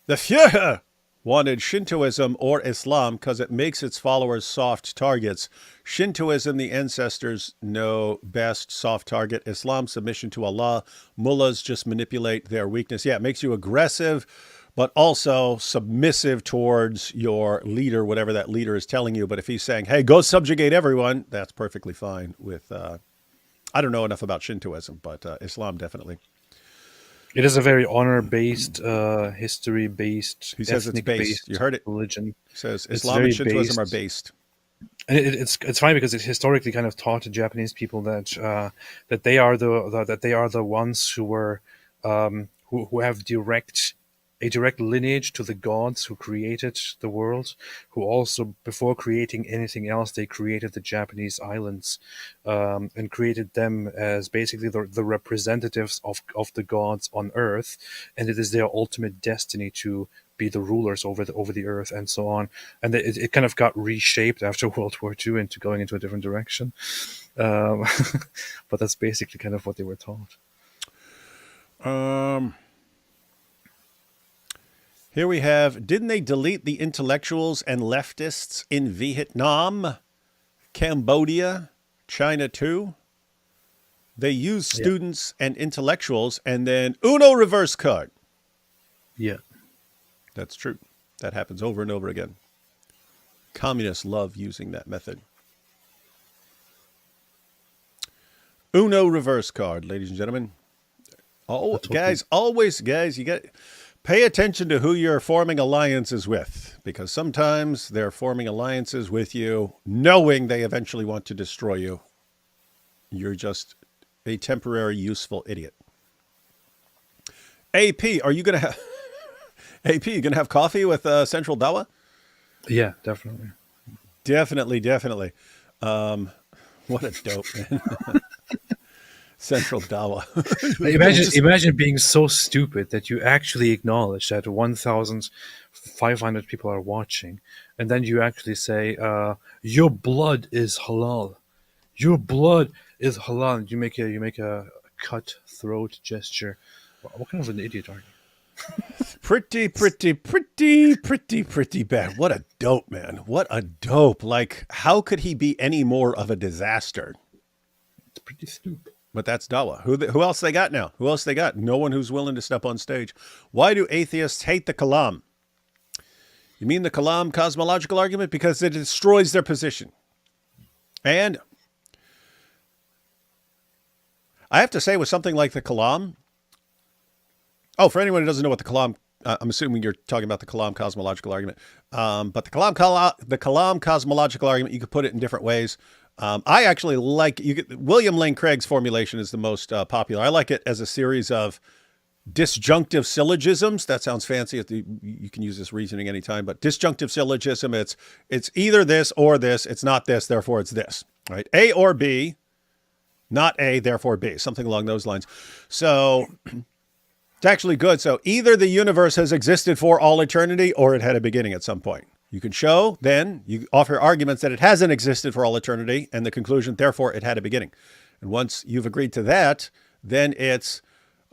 The Führer wanted Shintoism or Islam because it makes its followers soft targets. Shintoism, the ancestors know best, soft target. Islam, submission to Allah. Mullahs just manipulate their weakness. Yeah, it makes you aggressive, but also submissive towards your leader, whatever that leader is telling you. But if he's saying, hey, go subjugate everyone, that's perfectly fine with, I don't know enough about Shintoism, but Islam definitely. It is a very honor-based, history-based, he says it's based. You heard it. Religion. He says Islam and Shintoism are based. And it's funny because it historically kind of taught the Japanese people that that they are the ones who were who have a direct lineage to the gods who created the world, who also, before creating anything else, they created the Japanese islands and created them as basically the representatives of the gods on Earth, and it is their ultimate destiny to be the rulers over the Earth and so on. And it kind of got reshaped after World War II into going into a different direction. But that's basically kind of what they were taught. Here we have, didn't they delete the intellectuals and leftists in Vietnam, Cambodia, China too? They use students and intellectuals and then Uno reverse card. Yeah. That's true. That happens over and over again. Communists love using that method. Uno reverse card, ladies and gentlemen. Oh, guys, you got... Pay attention to who you're forming alliances with, because sometimes they're forming alliances with you knowing they eventually want to destroy you. You're just a temporary useful idiot. AP, are you going to have AP, you going to have coffee with Central Dawa? Yeah, definitely. Definitely. What a dope, man. Central Dawa. Imagine being so stupid that you actually acknowledge that 1,500 people are watching, and then you actually say, "Your blood is halal. Your blood is halal." And you make a cutthroat gesture. What kind of an idiot are you? Pretty bad. What a dope, man. What a dope. Like, how could he be any more of a disaster? It's pretty stupid. But that's Dawa. Who else they got now? Who else they got? No one who's willing to step on stage. Why do atheists hate the Kalam? You mean the Kalam cosmological argument? Because it destroys their position. And I have to say, with something like the Kalam, for anyone who doesn't know what the Kalam, I'm assuming you're talking about the Kalam cosmological argument. But the Kalam cosmological argument, you could put it in different ways. I actually like William Lane Craig's formulation is the most popular. I like it as a series of disjunctive syllogisms. That sounds fancy. You can use this reasoning anytime, but disjunctive syllogism, it's either this or this. It's not this, therefore it's this, right? A or B, not A, therefore B, something along those lines. So it's actually good. So either the universe has existed for all eternity or it had a beginning at some point. You can show, then you offer arguments that it hasn't existed for all eternity, and the conclusion, therefore, it had a beginning. And once you've agreed to that, then it's,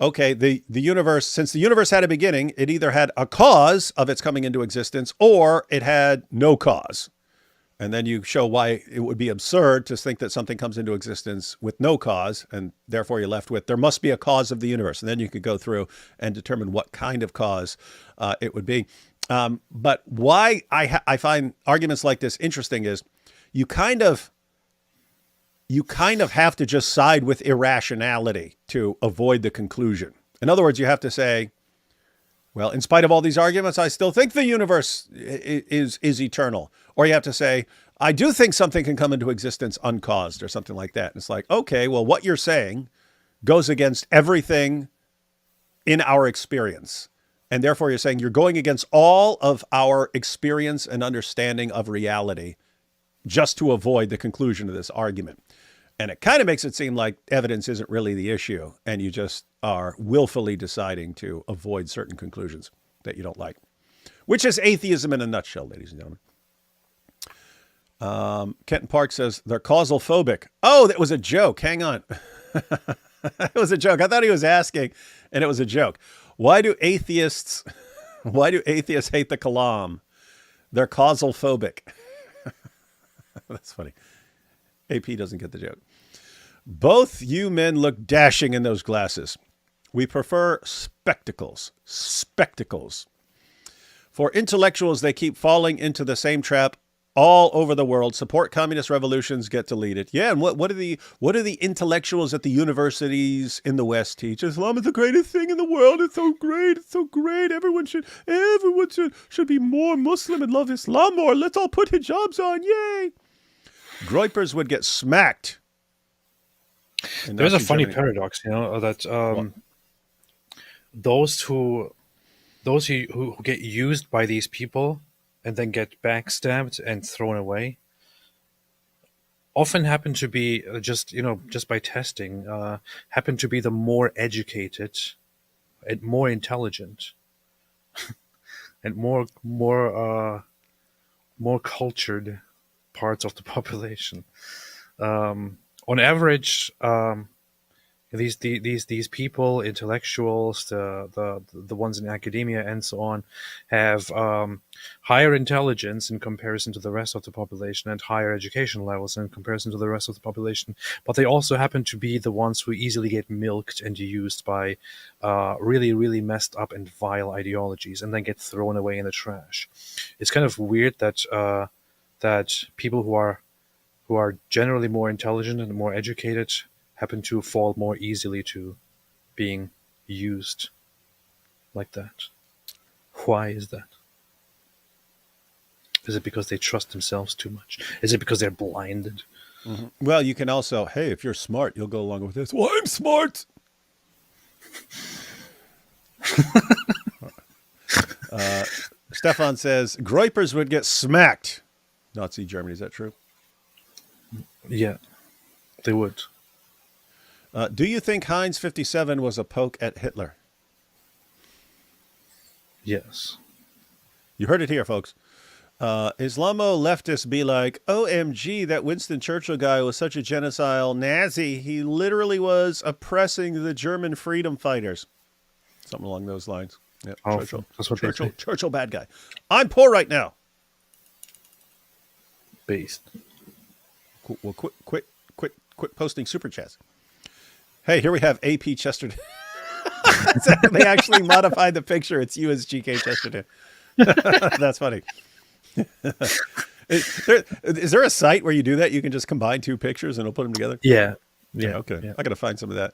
okay, the universe, since the universe had a beginning, it either had a cause of its coming into existence or it had no cause. And then you show why it would be absurd to think that something comes into existence with no cause, and therefore you're left with, there must be a cause of the universe. And then you could go through and determine what kind of cause it would be. But why I find arguments like this interesting is you kind of have to just side with irrationality to avoid the conclusion. In other words, you have to say, well, in spite of all these arguments, I still think the universe is eternal. Or you have to say, I do think something can come into existence uncaused or something like that. And it's like, okay, well, what you're saying goes against everything in our experience. And therefore, you're saying you're going against all of our experience and understanding of reality just to avoid the conclusion of this argument. And it kind of makes it seem like evidence isn't really the issue, and you just are willfully deciding to avoid certain conclusions that you don't like, which is atheism in a nutshell, ladies and gentlemen. Kenton Park says they're causal phobic. Oh, that was a joke. Hang on. It was a joke. I thought he was asking, and it was a joke. Why do atheists hate the Kalam? They're causal phobic. That's funny. AP doesn't get the joke. Both you men look dashing in those glasses. We prefer spectacles. Spectacles. For intellectuals, they keep falling into the same trap all over the world. Support communist revolutions, get deleted. Yeah, and what do the intellectuals at the universities in the West teach? Islam is the greatest thing in the world. It's so great. It's so great. Everyone should be more Muslim and love Islam more. Let's all put hijabs on. Yay. Groypers would get smacked. There's a funny paradox, that those who get used by these people and then get backstabbed and thrown away often happen to be just by testing, happen to be the more educated and more intelligent and more cultured parts of the population. On average, these people, intellectuals, the ones in academia and so on, have higher intelligence in comparison to the rest of the population and higher education levels in comparison to the rest of the population. But they also happen to be the ones who easily get milked and used by really, really messed up and vile ideologies and then get thrown away in the trash. It's kind of weird that people who are generally more intelligent and more educated happen to fall more easily to being used like that. Why is that? Is it because they trust themselves too much? Is it because they're blinded? Mm-hmm. Well, you can also, hey, if you're smart, you'll go along with this. Well, I'm smart. Stefan says, Groypers would get smacked. Nazi Germany, is that true? Yeah, they would. Do you think Heinz 57 was a poke at Hitler? Yes. You heard it here, folks. Islamo leftists be like, OMG, that Winston Churchill guy was such a genocidal Nazi. He literally was oppressing the German freedom fighters. Something along those lines. Yeah, Oh, Churchill. that's what they say. Churchill, bad guy. I'm poor right now. Based. Cool. Well, quit posting super chats. Hey, here we have AP Chesterton. They actually modified the picture. It's you as GK Chesterton. That's funny. Is there a site where you do that? You can just combine two pictures and it'll put them together? Yeah. Okay. Yeah. I got to find some of that.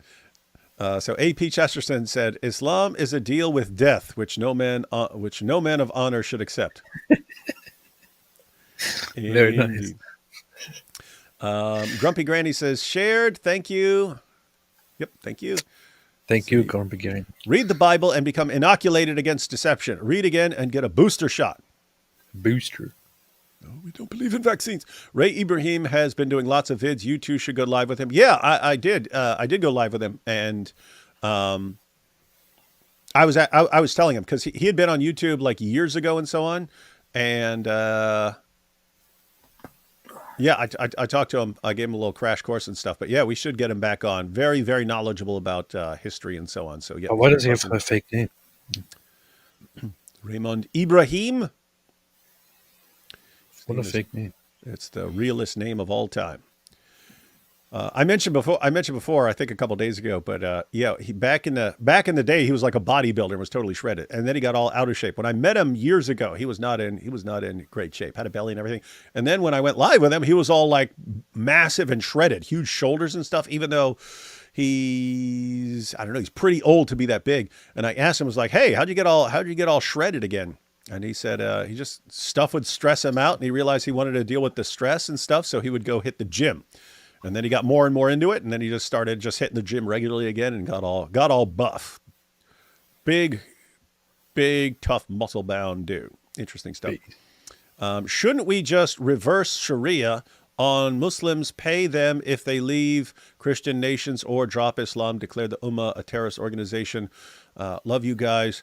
So AP Chesterton said, Islam is a deal with death, which no man of honor should accept. Very nice. Indeed. Grumpy Granny says, shared. Thank you. Yep. Thank you. Thank you, Grumpy Gary. Read the Bible and become inoculated against deception. Read again and get a booster shot. Booster. No, we don't believe in vaccines. Ray Ibrahim has been doing lots of vids. You two should go live with him. Yeah, I did. I did go live with him, and I was telling him because he had been on YouTube like years ago and so on, and yeah, I talked to him. I gave him a little crash course and stuff. But yeah, we should get him back on. Very, very knowledgeable about history and so on. So yeah. What does he have for a fake name? Raymond Ibrahim. What a fake name. It's the realest name of all time. I mentioned before, I think a couple days ago, but yeah, he back in the day, he was like a bodybuilder and was totally shredded. And then he got all out of shape. When I met him years ago, he was not in great shape, had a belly and everything. And then when I went live with him, he was all like massive and shredded, huge shoulders and stuff, even though he's pretty old to be that big. And I asked him, I was like, hey, how'd you get all shredded again? And he said, he just, stuff would stress him out. And he realized he wanted to deal with the stress and stuff. So he would go hit the gym. And then he got more and more into it. And then he just started just hitting the gym regularly again and got all buff. Big, tough, muscle bound dude. Interesting stuff. Shouldn't we just reverse Sharia on Muslims, pay them if they leave Christian nations or drop Islam, declare the Ummah a terrorist organization? Love you guys.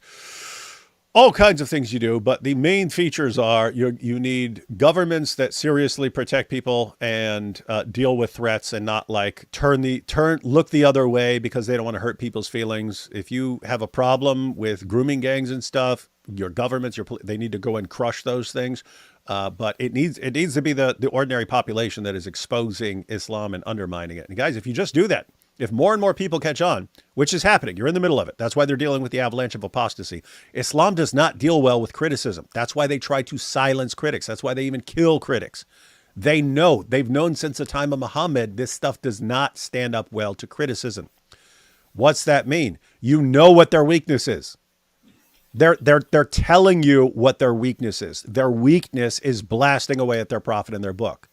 All kinds of things you do, but the main features are you need governments that seriously protect people and deal with threats and not like look the other way because they don't want to hurt people's feelings. If you have a problem with grooming gangs and stuff, your governments, they need to go and crush those things. But it needs to be the ordinary population that is exposing Islam and undermining it. And guys, if you just do that, if more and more people catch on, which is happening, you're in the middle of it. That's why they're dealing with the avalanche of apostasy. Islam does not deal well with criticism. That's why they try to silence critics. That's why they even kill critics. They've known since the time of Muhammad, this stuff does not stand up well to criticism. What's that mean? You know what their weakness is. They're telling you what their weakness is. Their weakness is blasting away at their prophet in their book.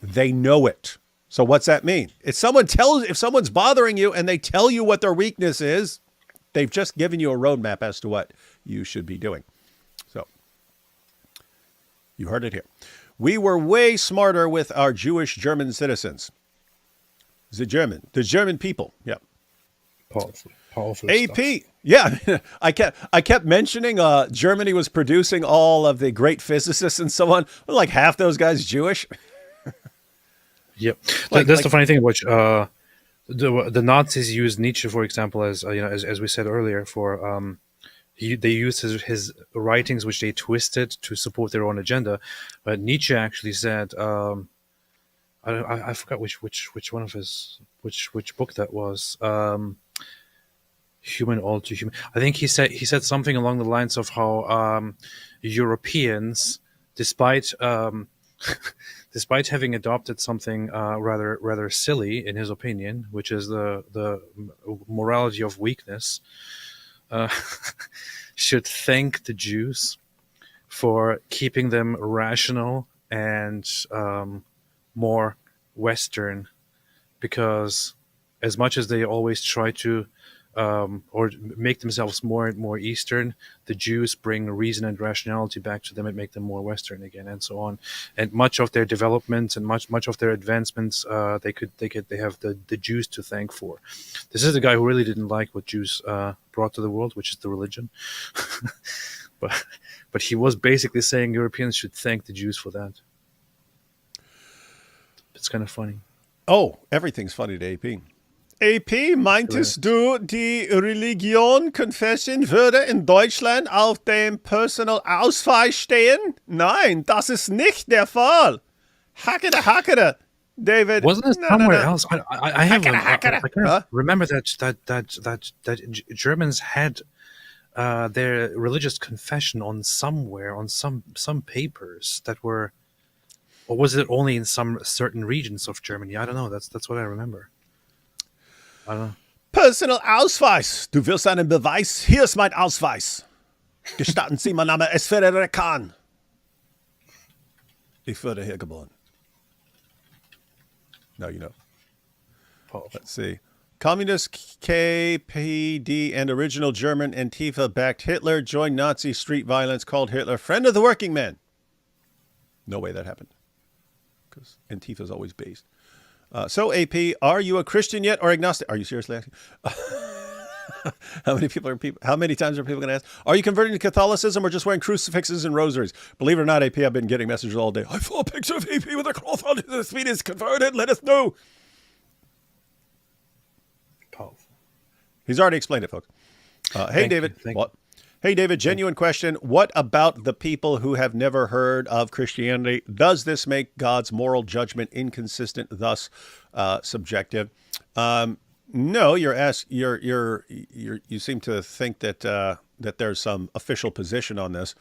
They know it. So what's that mean? If someone's bothering you and they tell you what their weakness is, they've just given you a roadmap as to what you should be doing. So you heard it here. We were way smarter with our Jewish German citizens. The German people. Yeah. Powerful AP. stuff. Yeah. I kept mentioning Germany was producing all of the great physicists and so on. Well, like half those guys Jewish. Yep, that's the funny thing. Which the Nazis used Nietzsche, for example, as as we said earlier, for they used his writings, which they twisted to support their own agenda. But Nietzsche actually said, I forgot which one of his which book that was. Human all too human. I think he said something along the lines of how Europeans, despite despite having adopted something rather silly in his opinion, which is the morality of weakness, should thank the Jews for keeping them rational and more Western, because as much as they always try to or make themselves more and more Eastern, the Jews bring reason and rationality back to them and make them more Western again, and so on. And much of their developments and much of their advancements, they have the Jews to thank for. This is the guy who really didn't like what Jews brought to the world, which is the religion. but he was basically saying Europeans should thank the Jews for that. It's kind of funny. Oh, everything's funny to AP. AP, meintest du, die Religion-Confession würde in Deutschland auf dem Personalausweis stehen? Nein, das ist nicht der Fall. Hackere, David. Wasn't it No, somewhere no. else? I have. I kind of Huh? remember that Germans had their religious confession on somewhere on some papers that were, or was it only in some certain regions of Germany? I don't know. That's what I remember. I don't know. Personalausweis. Du willst einen Beweis? Hier ist mein Ausweis. Gestatten Sie, mein Name ist Frederik Kahn. Ich wurde hier geboren. No, you know. Powerful. Let's see. Communist KPD and original German Antifa backed Hitler, joined Nazi street violence, called Hitler friend of the working man. No way that happened. Because Antifa is always based. So, AP, are you a Christian yet or agnostic? Are you seriously asking? How many times are people going to ask? Are you converting to Catholicism or just wearing crucifixes and rosaries? Believe it or not, AP, I've been getting messages all day. I saw a picture of AP with a cloth on his feet. Is converted. Let us know. Powerful. He's already explained it, folks. Hey, Thank David. you. Thank What? Hey, David, genuine question. What about the people who have never heard of Christianity? Does this make God's moral judgment inconsistent, thus subjective? No, you seem to think that that there's some official position on this.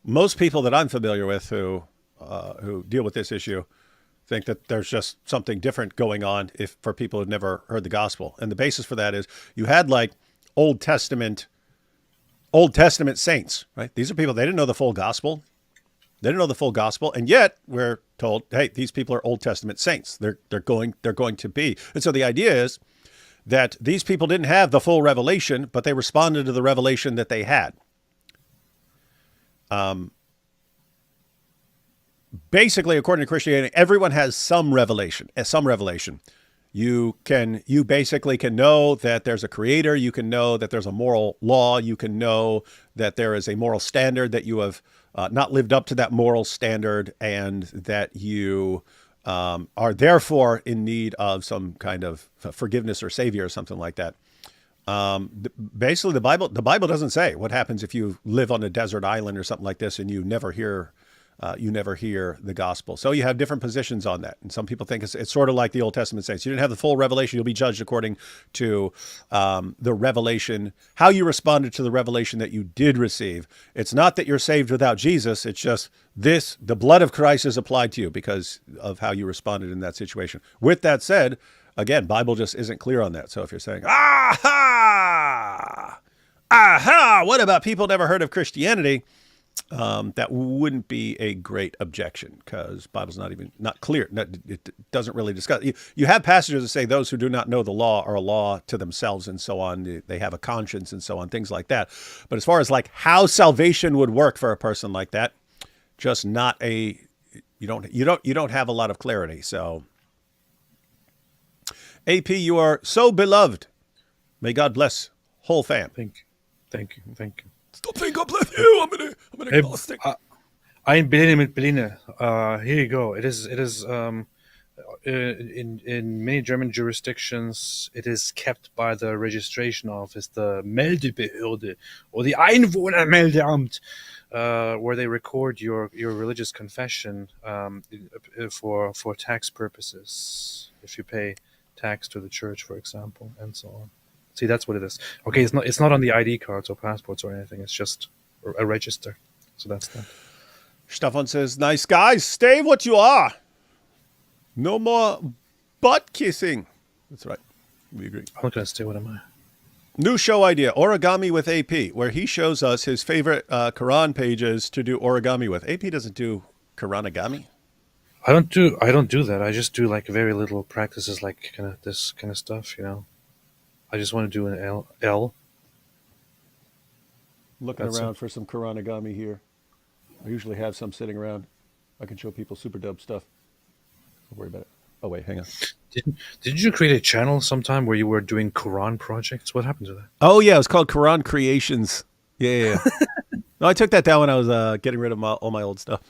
Most people that I'm familiar with who deal with this issue think that there's just something different going on for people who've never heard the gospel. And the basis for that is you had like Old Testament saints, right? These are people, they didn't know the full gospel. They didn't know the full gospel. And yet we're told, hey, these people are Old Testament saints. They're going to be. And so the idea is that these people didn't have the full revelation, but they responded to the revelation that they had. Basically, according to Christianity, everyone has some revelation. You basically can know that there's a creator. You can know that there's a moral law. You can know that there is a moral standard, that you have not lived up to that moral standard, and that you are therefore in need of some kind of forgiveness or savior or something like that. Basically, the Bible doesn't say what happens if you live on a desert island or something like this and you never hear the gospel. So you have different positions on that. And some people think it's sort of like the Old Testament saints. You didn't have the full revelation. You'll be judged according to the revelation, how you responded to the revelation that you did receive. It's not that you're saved without Jesus. It's just the blood of Christ is applied to you because of how you responded in that situation. With that said, again, Bible just isn't clear on that. So if you're saying, aha, what about people never heard of Christianity? That wouldn't be a great objection because Bible's not clear. It doesn't really discuss. You have passages that say those who do not know the law are a law to themselves and so on. They have a conscience and so on, things like that. But as far as like how salvation would work for a person like that, just not you don't have a lot of clarity. So, AP, you are so beloved. May God bless whole fam. Thank you. Stop saying God bless you. I'm gonna Hey, gnostic. Ein Berliner mit Berliner. Here you go. It is in many German jurisdictions, it is kept by the registration office, the Meldebehörde, or the Einwohnermeldeamt, where they record your religious confession for tax purposes, if you pay tax to the church, for example, and so on. See, that's what it is. Okay, it's not on the ID cards or passports or anything. It's just a register. So that's that. Stefan says, nice guys, stay what you are. No more butt kissing. That's right. We agree. I'm not going to stay. What am I? New show idea, Origami with AP, where he shows us his favorite Quran pages to do origami with. AP doesn't do Quranigami. I don't do that. I just do like very little practices, like this kind of stuff, you know. I just want to do an L. Looking That's around it. for some Quranigami here. I usually have some sitting around. I can show people super dope stuff. Don't worry about it. Oh, wait, hang on. Did you create a channel sometime where you were doing Quran projects? What happened to that? Oh, yeah, it was called Quran Creations. Yeah. No, I took that down when I was getting rid of all my old stuff.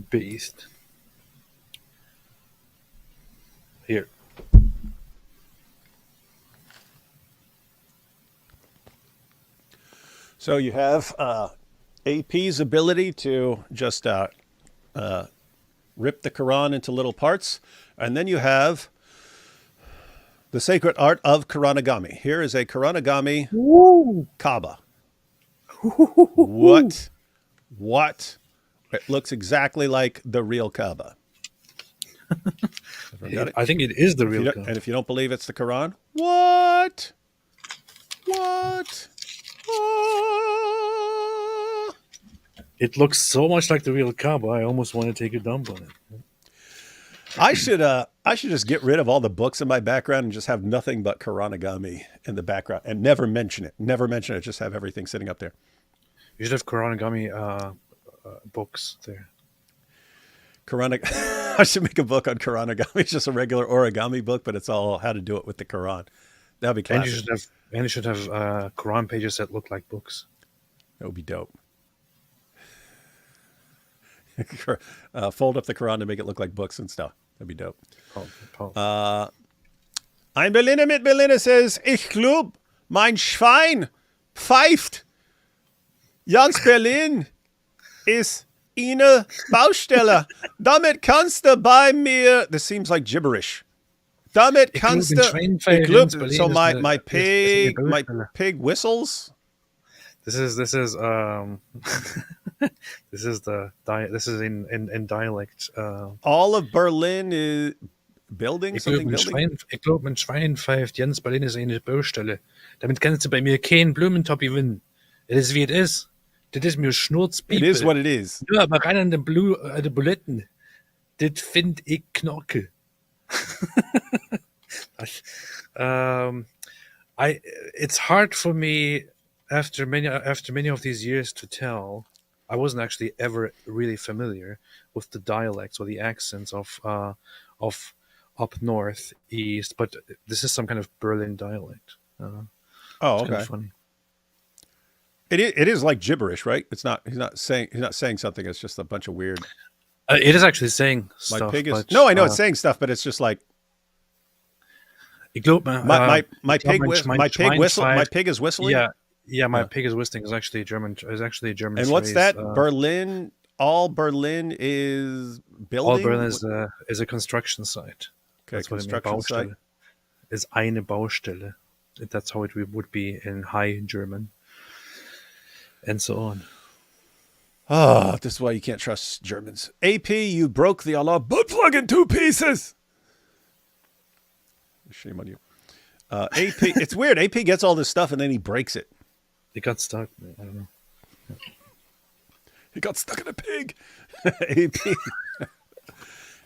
Beast. Here. So you have AP's ability to just rip the Quran into little parts, and then you have the sacred art of Kuranagami. Here is a Kuranagami Kaaba. What? It looks exactly like the real Kaaba. Everyone got it? I think it is the If you real don't- God. and if you don't believe it's the Quran, what? What? Ah. It looks so much like the real Kaaba. I almost want to take a dump on it. I should just get rid of all the books in my background and just have nothing but Kuranagami in the background and never mention it. Never mention it. Just have everything sitting up there. You should have Kuranagami books there. I should make a book on Kuranagami. It's just a regular origami book, but it's all how to do it with the Quran. That'd be And classic. you should have Quran pages that look like books. That would be dope. Fold up the Quran to make it look like books and stuff. That'd be dope. Ein Berliner mit Berliner says, ich glaub, mein Schwein pfeift. Ganz Berlin ist eine Baustelle. Damit kannst du bei mir, this seems like gibberish. Damit Ich glaub, kannst in du, Schweinfeld ich glaub, in Berlin so ist my, eine- my ist pig, eine my Baustelle. pig whistles. This is this is in dialect. All of Berlin is building Ich glaube, something. ein Schwein pfeift. Jens Berlin ist eine Baustelle. Damit kannst du bei mir keinen Blumentopf gewinnen. Es ist wie es ist. Das ist mir It Schnurzpiepe. is what it is. Ja, aber rein an den Buletten. Das find ich Knorke. It's hard for me after many of these years to tell. I wasn't actually ever really familiar with the dialects or the accents of up north, east, but this is some kind of Berlin dialect. Oh, It's kind okay. of funny. It is like gibberish, right? It's not. He's not saying something. It's just a bunch of weird. It is actually saying My stuff. pig is. but, No, I know it's saying stuff, but it's just like Ich glaub, my pig. mein My pig Schwein whistle. My pfeift. pig is whistling. Yeah, my Yeah. pig is whistling is actually German. Is actually a German. And what's phrase. that? Berlin. All Berlin is building. All Berlin is a construction site. Okay, That's what it means. construction site. Baustelle. Is eine Baustelle. That's how it would be in High German. And so on. Oh, this is why you can't trust Germans. AP, you broke the Allah butt plug in 2 pieces. Shame on you. AP, it's weird. AP gets all this stuff and then he breaks it. It got stuck. I don't know. He got stuck in a pig. AP.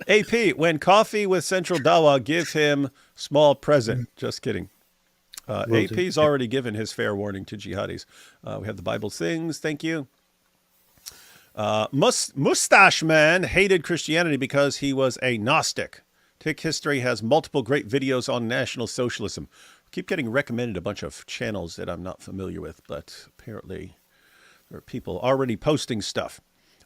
AP, when coffee with Central Dawa, give him small present. Just kidding. Will do. AP's already given his fair warning to jihadis. We have the Bible things. Thank you. Mustache Man hated Christianity because he was a Gnostic. Tick History has multiple great videos on National Socialism. Keep getting recommended a bunch of channels that I'm not familiar with, but apparently there are people already posting stuff.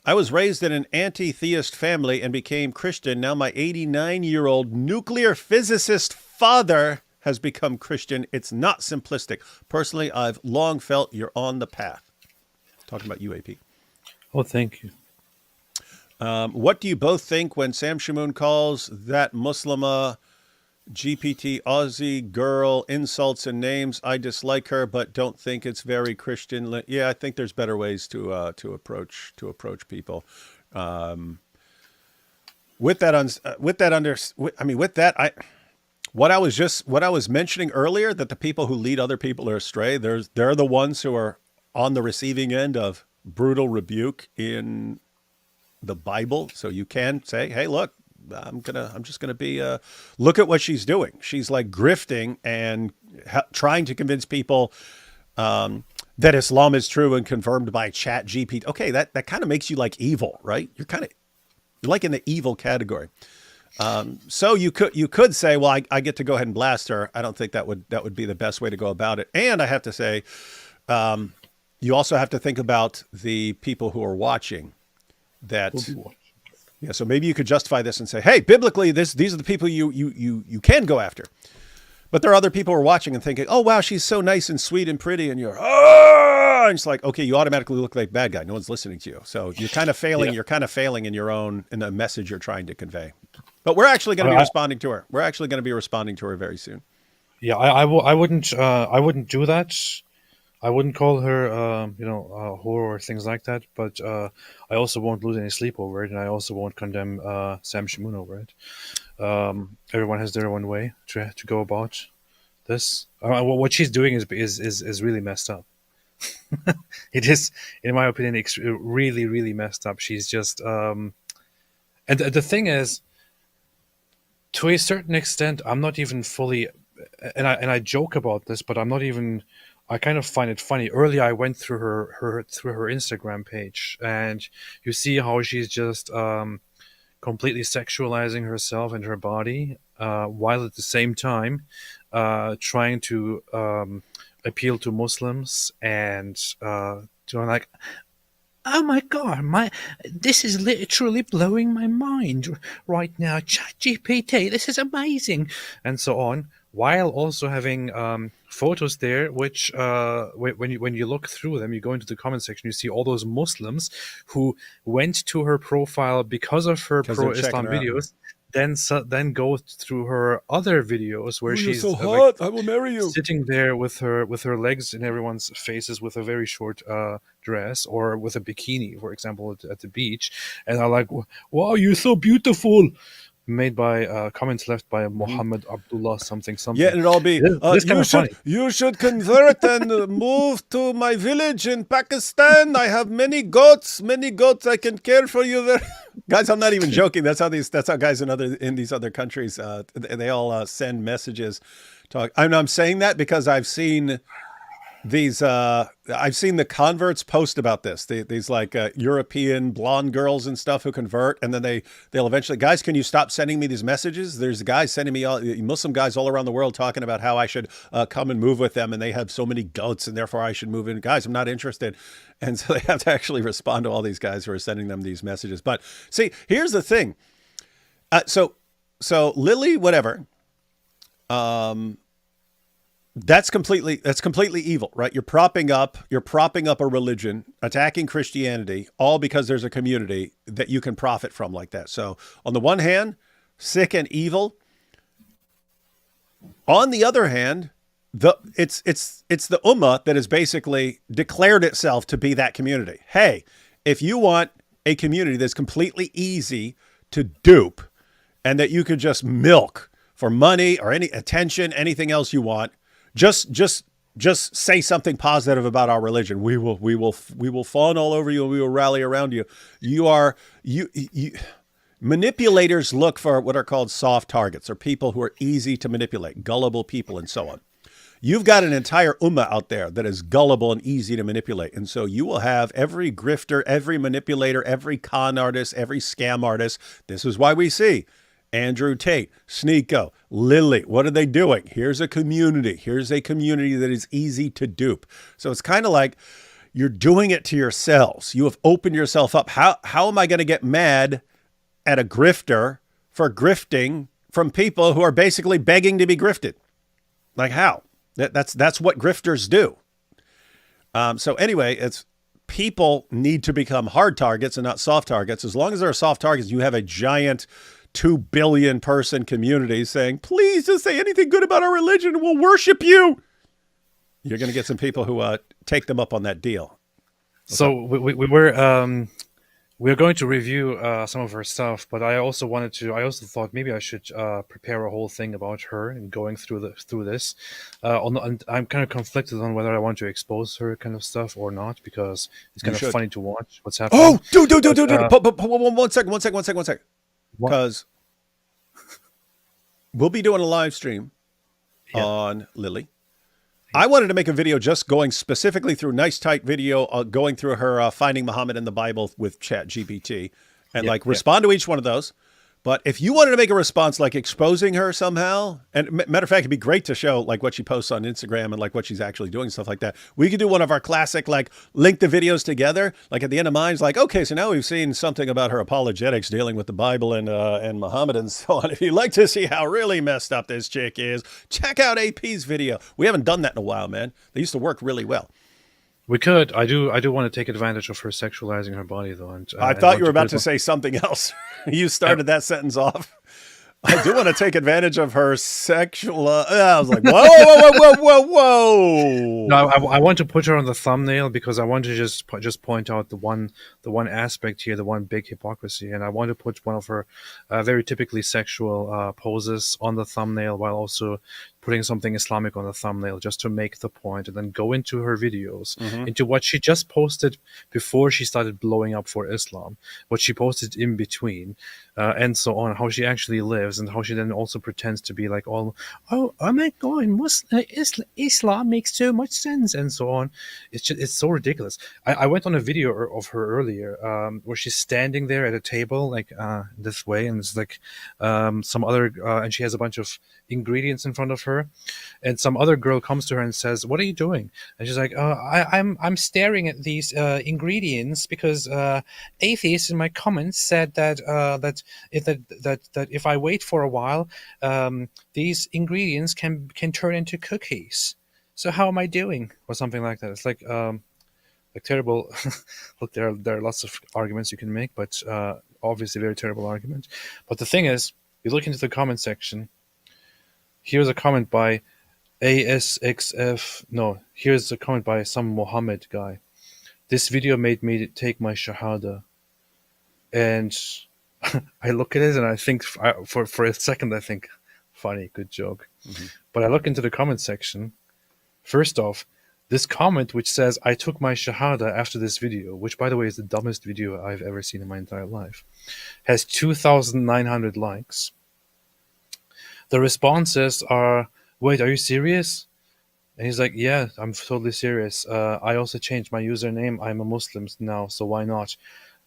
I was raised in an anti-theist family and became Christian. Now my 89-year-old nuclear physicist father has become Christian. It's not simplistic. Personally, I've long felt you're on the path. Talking about UAP. Oh, thank you. What do you both think when Sam Shamoon calls that Muslima GPT Aussie girl insults and names? I dislike her, but don't think it's very Christian. Yeah, I think there's better ways to approach people. What I was mentioning earlier, that the people who lead other people astray, they're the ones who are on the receiving end of brutal rebuke in the Bible. So you can say, hey, look, I'm just gonna be look at what she's doing. She's like grifting and trying to convince people that Islam is true and confirmed by Chat GPT. Okay, that kind of makes you like evil, right? You're like in the evil category. So you could say, well, I get to go ahead and blast her. I don't think that would be the best way to go about it. And I have to say, you also have to think about the people who are watching. That Yeah, so maybe you could justify this and say, hey, biblically, these are the people you can go after. But there are other people who are watching and thinking, oh, wow, she's so nice and sweet and pretty. And you're, oh, and it's like, okay, you automatically look like a bad guy. No one's listening to you. So you're kind of failing. Yeah. You're kind of failing in the message you're trying to convey. But we're actually going to be responding to her. We're actually going to be responding to her very soon. Yeah, I wouldn't do that. I wouldn't call her a whore or things like that. But I also won't lose any sleep over it, and I also won't condemn Sam Shamoon over it. Everyone has their own way to go about this. What she's doing is really messed up. It is, in my opinion, really, really messed up. She's just, and the thing is, to a certain extent, I'm not even fully, and I joke about this, but I'm not even. I kind of find it funny. Earlier, I went through her Instagram page, and you see how she's just completely sexualizing herself and her body, while at the same time trying to appeal to Muslims and doing like, Oh my god, this is literally blowing my mind right now. ChatGPT, this is amazing. and so on, while also having photos there, which when you look through them, you go into the comment section, you see all those Muslims who went to her profile because of her 'Cause they're pro-Islam checking her out. videos, then go through her other videos where she's hot. I will marry you. sitting there with her legs in everyone's faces with a very short dress or with a bikini, for example, at the beach, and I'm like, wow, you're so beautiful. Made by comments left by Muhammad Abdullah something. Yeah, and it'll be, This kind of funny. you should convert and move to my village in Pakistan. I have many goats I can care for you there. Guys, I'm not even joking. That's how guys in these other countries, they all send messages. I'm saying that because I've seen the converts post about this. These like European blonde girls and stuff who convert, and then they'll eventually, guys, can you stop sending me these messages? There's guys sending me Muslim guys all around the world talking about how I should come and move with them, and they have so many goats, and therefore I should move in. Guys, I'm not interested. And so they have to actually respond to all these guys who are sending them these messages. But see, here's the thing. So Lily, whatever. That's completely evil, right? You're propping up a religion, attacking Christianity, all because there's a community that you can profit from like that. So on the one hand, sick and evil. On the other hand, it's the Ummah that has basically declared itself to be that community. Hey, if you want a community that's completely easy to dupe and that you could just milk for money or any attention, anything else you want, just say something positive about our religion. We will fawn all over you and we will rally around you. Manipulators look for what are called soft targets, or people who are easy to manipulate, gullible people and so on. You've got an entire ummah out there that is gullible and easy to manipulate. And so you will have every grifter, every manipulator, every con artist, every scam artist. This is why we see Andrew Tate, Sneeko, Lily. What are they doing? Here's a community. Here's a community that is easy to dupe. So it's kind of like you're doing it to yourselves. You have opened yourself up. How am I going to get mad at a grifter for grifting from people who are basically begging to be grifted? Like how? That's what grifters do. So anyway, it's people need to become hard targets and not soft targets. As long as there are soft targets, you have a giant 2 billion person community saying, please just say anything good about our religion and we'll worship you. You're going to get some people who take them up on that deal. So we're going to review some of her stuff, but I also thought maybe I should prepare a whole thing about her and going through this. And I'm kind of conflicted on whether I want to expose her kind of stuff or not, because it's kind of funny to watch what's happening. Oh, dude. One second. Because we'll be doing a live stream on Lily. I wanted to make a video just going specifically through nice tight video, going through her finding Muhammad in the Bible with ChatGPT and respond to each one of those. But if you wanted to make a response, like exposing her somehow, and matter of fact, it'd be great to show like what she posts on Instagram and like what she's actually doing, stuff like that. We could do one of our classic, like link the videos together. Like at the end of mine, it's like, okay, so now we've seen something about her apologetics dealing with the Bible and Muhammad and so on. If you'd like to see how really messed up this chick is, check out AP's video. We haven't done that in a while, man. They used to work really well. We could. I do want to take advantage of her sexualizing her body, though. And I thought you were about to say something else. You started that sentence off. I do want to take advantage of her sexual. I was like, whoa. No, I want to put her on the thumbnail because I want to just point out the one aspect here, the one big hypocrisy, and I want to put one of her very typically sexual poses on the thumbnail while also putting something Islamic on the thumbnail just to make the point, and then go into her videos, into what she just posted before she started blowing up for Islam, what she posted in between, and so on, how she actually lives, and how she then also pretends to be like oh my God, Islam makes so much sense, and so on. It's so ridiculous. I went on a video of her earlier where she's standing there at a table like this way, and it's like some other and she has a bunch of ingredients in front of her, and some other girl comes to her and says, "What are you doing?" And she's like, I'm staring at these ingredients because atheists in my comments said that if I wait for a while, these ingredients can turn into cookies. So how am I doing, or something like that? It's like terrible. Look, there are lots of arguments you can make, but obviously very terrible argument. But the thing is, you look into the comment section. Here's a comment by ASXF. No, here's a comment by some Mohammed guy. This video made me take my shahada. And I look at it and I think, for a second, I think, funny, good joke. But I look into the comment section. First off, this comment which says, I took my shahada after this video, which, by the way, is the dumbest video I've ever seen in my entire life, has 2,900 likes. The responses are, wait, are you serious? And he's like, yeah, I'm totally serious. I also changed my username. I'm a Muslim now, so why not?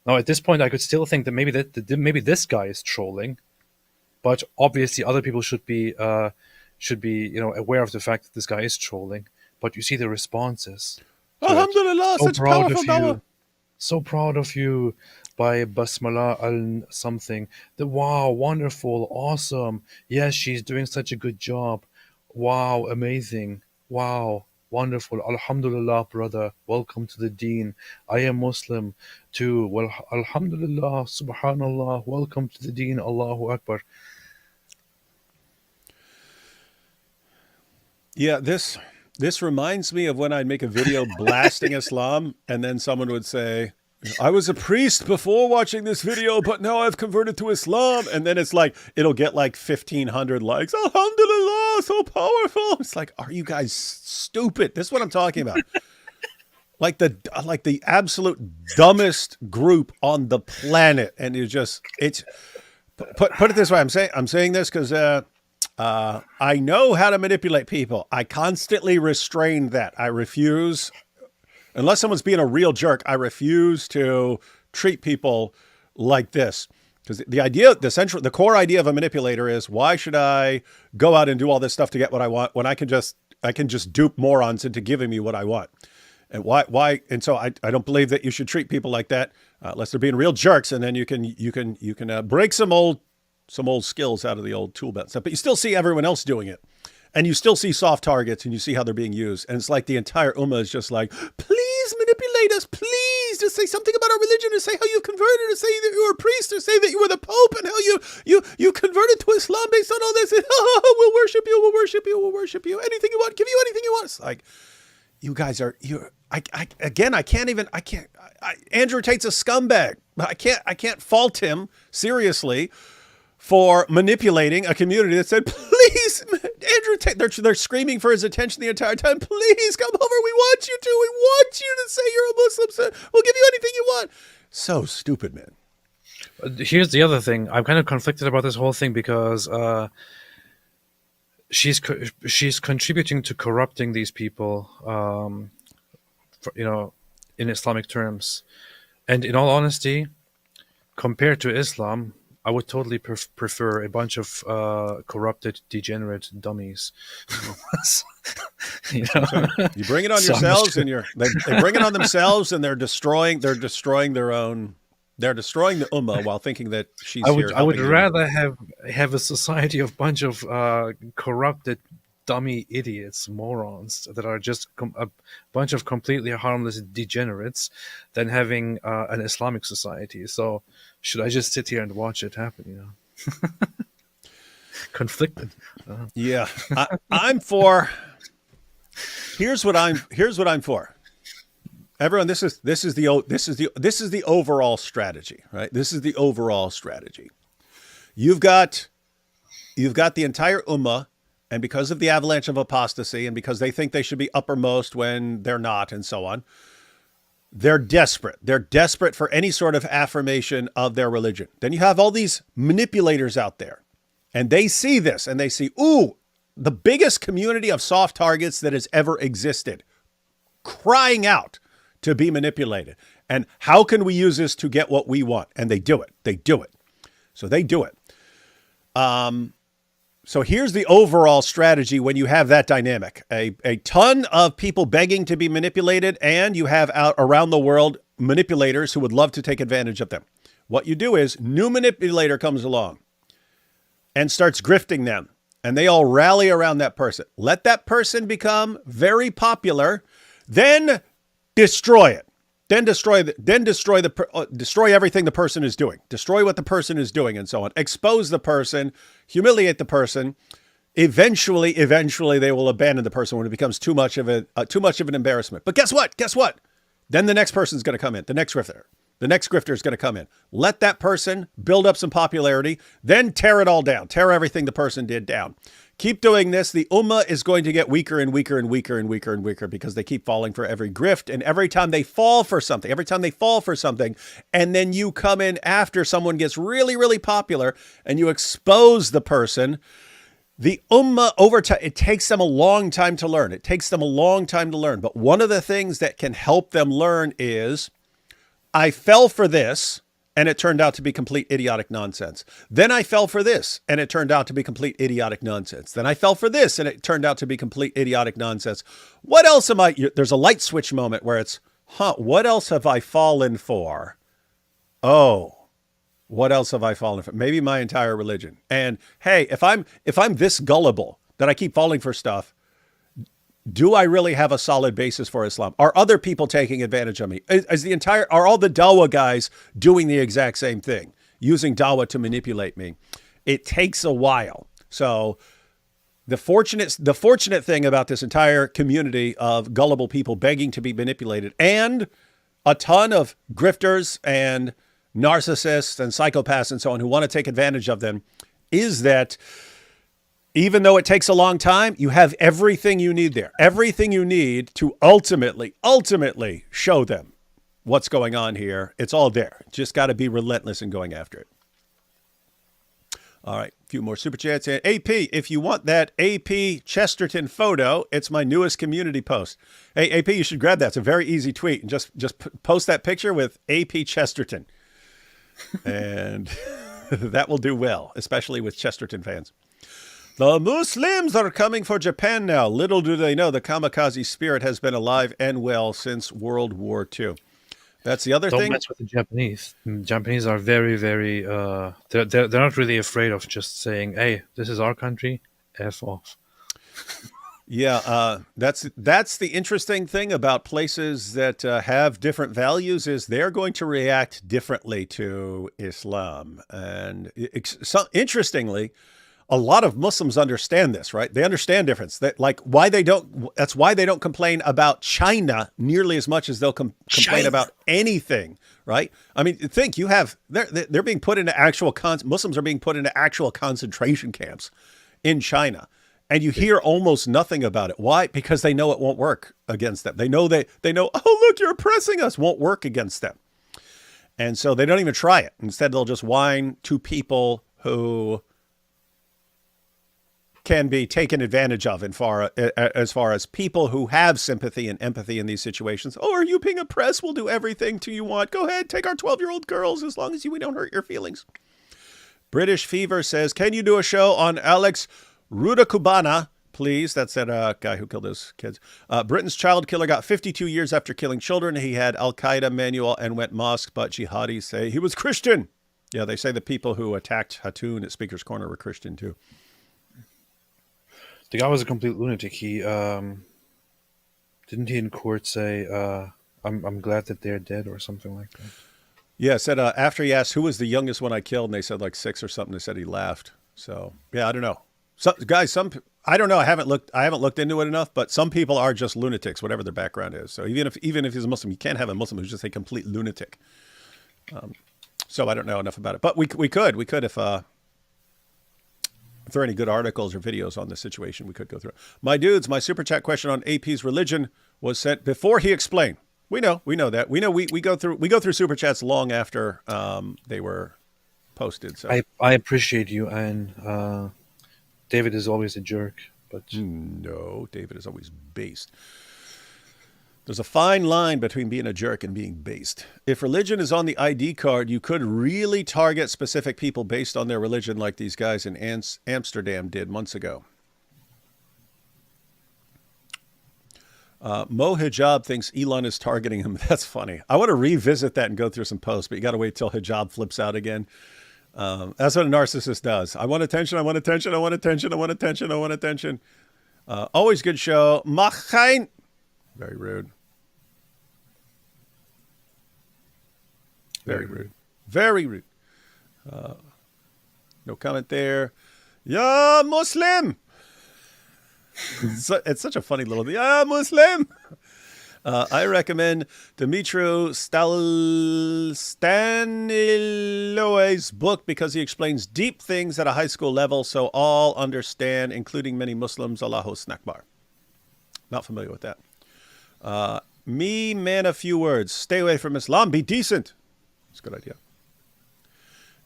Now, at this point, I could still think that maybe this guy is trolling, but obviously other people should be aware of the fact that this guy is trolling. But you see the responses. Alhamdulillah, So such proud powerful of dawah. you. So proud of you, by Basmala al something. Wow, wonderful, awesome. Yes, she's doing such a good job. Wow, amazing. Wow, wonderful. Alhamdulillah, brother. Welcome to the deen. I am Muslim too. Well, Alhamdulillah, Subhanallah. Welcome to the deen. Allahu Akbar. Yeah, this reminds me of when I'd make a video blasting Islam, and then someone would say, I was a priest before watching this video, but now I've converted to Islam. And then it's like, it'll get like 1,500 likes. Alhamdulillah, so powerful. It's like, are you guys stupid? This is what I'm talking about. Like the absolute dumbest group on the planet. And it's put it this way. I'm saying this because I know how to manipulate people. I constantly restrain that. I refuse. Unless someone's being a real jerk, I refuse to treat people like this. Because the core idea of a manipulator is, why should I go out and do all this stuff to get what I want when I can just dupe morons into giving me what I want? And why? And so I don't believe that you should treat people like that unless they're being real jerks, and then you can break some old skills out of the old tool belt stuff. But you still see everyone else doing it. And you still see soft targets, and you see how they're being used. And it's like the entire ummah is just like, please manipulate us. Please just say something about our religion, or say how you've converted, or say that you're a priest, or say that you were the Pope, and how you converted to Islam based on all this. And we'll worship you. We'll worship you. We'll worship you. Anything you want. Give you anything you want. It's like, you guys are, Andrew Tate's a scumbag. I can't fault him seriously for manipulating a community that said, please, Andrew Tate, they're screaming for his attention the entire time. Please come over. We want you to say you're a Muslim. So we'll give you anything you want. So stupid, man. Here's the other thing. I'm kind of conflicted about this whole thing because she's contributing to corrupting these people, in Islamic terms. And in all honesty, compared to Islam, I would totally prefer a bunch of corrupted, degenerate dummies. You know? You bring it on So yourselves, much- and they bring it on themselves, and they're destroying their own. They're destroying the Ummah while thinking that she's I here. would helping them. rather have a society of bunch of corrupted, dummy idiots, morons that are just a bunch of completely harmless degenerates than having an Islamic society. So should I just sit here and watch it happen? You know, conflicted. Yeah, I'm for. Here's what I'm for. Everyone, this is the overall strategy, right? This is the overall strategy. You've got the entire Ummah, and because of the avalanche of apostasy, and because they think they should be uppermost when they're not, and so on, they're desperate. They're desperate for any sort of affirmation of their religion. Then you have all these manipulators out there, and they see this, and they see, ooh, the biggest community of soft targets that has ever existed, crying out to be manipulated. And how can we use this to get what we want? And they do it. They do it. So they do it. So here's the overall strategy when you have that dynamic. A ton of people begging to be manipulated, and you have out around the world manipulators who would love to take advantage of them. What you do is, new manipulator comes along and starts grifting them, and they all rally around that person. Let that person become very popular, then destroy it. Then destroy everything the person is doing. Destroy what the person is doing, and so on. Expose the person, humiliate the person. Eventually, they will abandon the person when it becomes too much of an embarrassment. But guess what? Then the next person's going to come in. The next grifter is going to come in. Let that person build up some popularity, then tear it all down. Tear everything the person did down. Keep doing this. The Ummah is going to get weaker and weaker and weaker and weaker and weaker because they keep falling for every grift. And every time they fall for something, and then you come in after someone gets really, really popular and you expose the person, the Ummah over time, it takes them a long time to learn. But one of the things that can help them learn is, I fell for this, and it turned out to be complete idiotic nonsense. Then I fell for this, and it turned out to be complete idiotic nonsense. Then I fell for this, and it turned out to be complete idiotic nonsense. What else am I? There's a light switch moment where it's, what else have I fallen for? Oh, what else have I fallen for? Maybe my entire religion. And hey, if I'm this gullible that I keep falling for stuff, do I really have a solid basis for Islam? Are other people taking advantage of me? Are all the Dawah guys doing the exact same thing, using Dawah to manipulate me? It takes a while. So the fortunate thing about this entire community of gullible people begging to be manipulated, and a ton of grifters and narcissists and psychopaths and so on who want to take advantage of them, is that even though it takes a long time, you have everything you need there. Everything you need to ultimately show them what's going on here. It's all there. Just got to be relentless in going after it. All right, a few more super chats. And AP, if you want that AP Chesterton photo, it's my newest community post. Hey, AP, you should grab that. It's a very easy tweet. And just post that picture with AP Chesterton. And that will do well, especially with Chesterton fans. The Muslims are coming for Japan now. Little do they know the kamikaze spirit has been alive and well since World War II. That's the other Don't thing. mess with the Japanese. The Japanese are very, very. They're not really afraid of just saying, "Hey, this is our country. F off." Yeah, that's the interesting thing about places that have different values, is they're going to react differently to Islam. And interestingly, a lot of Muslims understand this, right? They understand difference. That's why they don't complain about China nearly as much as they'll complain about anything, right? I mean, think they're being put into Muslims are being put into actual concentration camps in China, and you hear almost nothing about it. Why? Because they know it won't work against them. They know, oh, look, you're oppressing us, won't work against them. And so they don't even try it. Instead, they'll just whine to people who can be taken advantage of as far as people who have sympathy and empathy in these situations. Oh, are you being oppressed? We'll do everything to you want. Go ahead, take our 12-year-old girls as long as we don't hurt your feelings. British Fever says, can you do a show on Alex Rudakubana, please? That's that guy who killed his kids. Britain's child killer got 52 years after killing children. He had Al-Qaeda manual and went mosque, but jihadis say he was Christian. Yeah, they say the people who attacked Hatun at Speaker's Corner were Christian too. The guy was a complete lunatic. He didn't he in court say, "I'm glad that they're dead" or something like that. Yeah, said after he asked who was the youngest one I killed, and they said like 6 or something. They said he laughed. So yeah, I don't know. Guys, I don't know. I haven't looked into it enough, but some people are just lunatics, whatever their background is. So even if he's a Muslim, you can't have a Muslim who's just a complete lunatic. So I don't know enough about it, but we could if there are any good articles or videos on this situation, we could go through it. My dudes, my super chat question on AP's religion was sent before he explained. We know that. We know we go through super chats long after they were posted. So I appreciate you, and David is always a jerk, but no, David is always based. There's a fine line between being a jerk and being based. If religion is on the ID card, you could really target specific people based on their religion, like these guys in Amsterdam did months ago. Mo Hijab thinks Elon is targeting him. That's funny. I want to revisit that and go through some posts, but you got to wait till Hijab flips out again. That's what a narcissist does. I want attention. I want attention. I want attention. I want attention. I want attention. Always good show. Machain. Very rude. Very rude. Very rude. No comment there. Ya Muslim. It's such a funny little Ya Muslim. I recommend Dimitro Staniloe's book because he explains deep things at a high school level so all understand, including many Muslims. Allahu Akbar. Not familiar with that. Me, man, a few words. Stay away from Islam. Be decent. It's a good idea.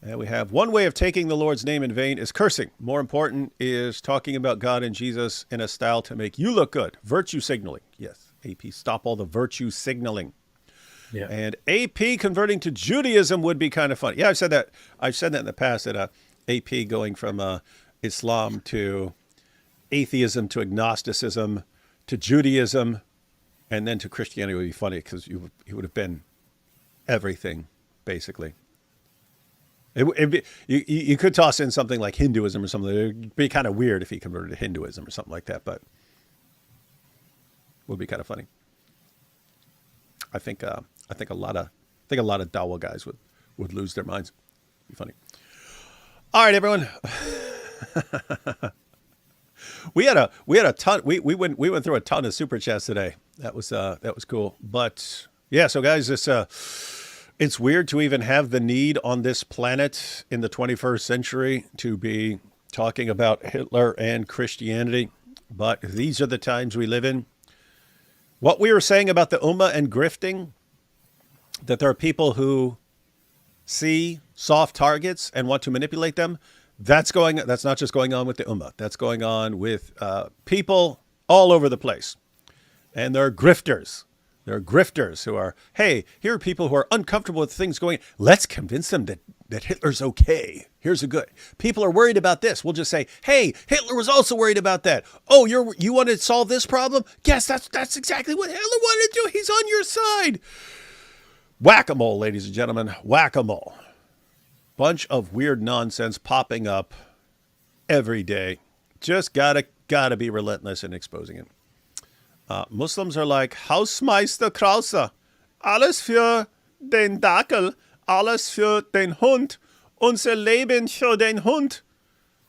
And we have one way of taking the Lord's name in vain is cursing. More important is talking about God and Jesus in a style to make you look good. Virtue signaling. Yes, AP, stop all the virtue signaling. yeah. And AP converting to Judaism would be kind of funny. Yeah, I've said that in the past, that AP going from Islam to atheism to agnosticism to Judaism and then to Christianity would be funny because he would have been everything, basically. You could toss in something like Hinduism or something. It would be kind of weird if he converted to Hinduism or something like that, but would be kind of funny. I think a lot of Dawa guys would lose their minds. Be funny. All right, everyone. we had a ton. We went through a ton of super chats today. That was cool. But yeah, so guys, it's weird to even have the need on this planet in the 21st century to be talking about Hitler and Christianity. But these are the times we live in. What we were saying about the Ummah and grifting, that there are people who see soft targets and want to manipulate them. That's not just going on with the Ummah. That's going on with people all over the place. And there are grifters. There are grifters who are, hey, here are people who are uncomfortable with things going. Let's convince them that Hitler's okay. Here's a good. People are worried about this. We'll just say, hey, Hitler was also worried about that. Oh, you want to solve this problem? Yes, that's exactly what Hitler wanted to do. He's on your side. Whack-a-mole, ladies and gentlemen. Whack-a-mole. Bunch of weird nonsense popping up every day. Just gotta be relentless in exposing it. Muslims are like, Hausmeister Krause, alles für den Dackel, alles für den Hund, unser Leben für den Hund.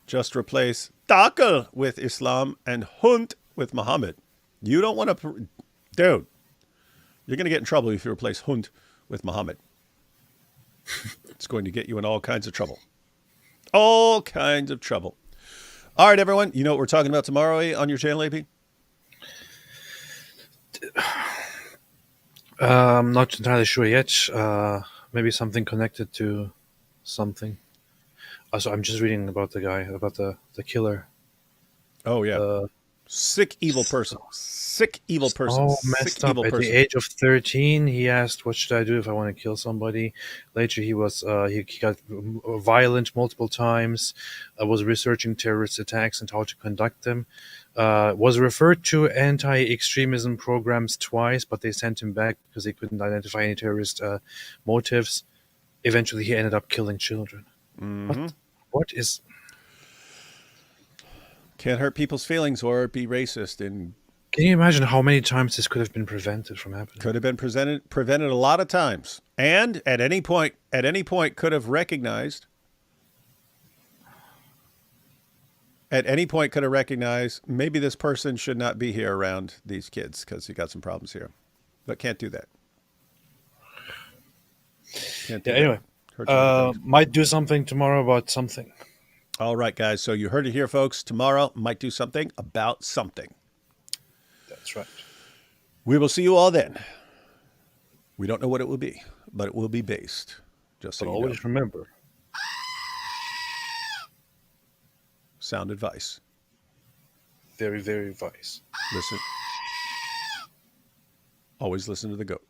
Just replace Dackel with Islam and Hund with Muhammad. You don't want to, dude, you're going to get in trouble if you replace Hund with Muhammad. It's going to get you in all kinds of trouble. All kinds of trouble. All right, everyone. You know what we're talking about tomorrow on your channel, AP? I'm not entirely sure yet. Maybe something connected to something. So I'm just reading about the guy, about the killer. Oh, yeah. Sick, evil person. Sick, evil person. Oh, Sick, messed up. evil At the person. age of 13, he asked, "What should I do if I want to kill somebody?" Later, he got violent multiple times. Was researching terrorist attacks and how to conduct them. Was referred to anti-extremism programs twice, but they sent him back because they couldn't identify any terrorist motives. Eventually, he ended up killing children. What is? Can't hurt people's feelings or be racist, and Can you imagine how many times this could have been prevented from happening? could have been prevented a lot of times, and at any point could have recognized. At any point could have recognized maybe this person should not be here around these kids because you got some problems here, but can't do that. Can't do Yeah. that. Anyway, Hurt your feelings. might do something tomorrow about something. All right, guys. So you heard it here, folks. Tomorrow might do something about something. That's right. We will see you all then. We don't know what it will be, but it will be based. Just so But you know. always remember. Sound advice. Very, very wise. Listen. Always listen to the goat.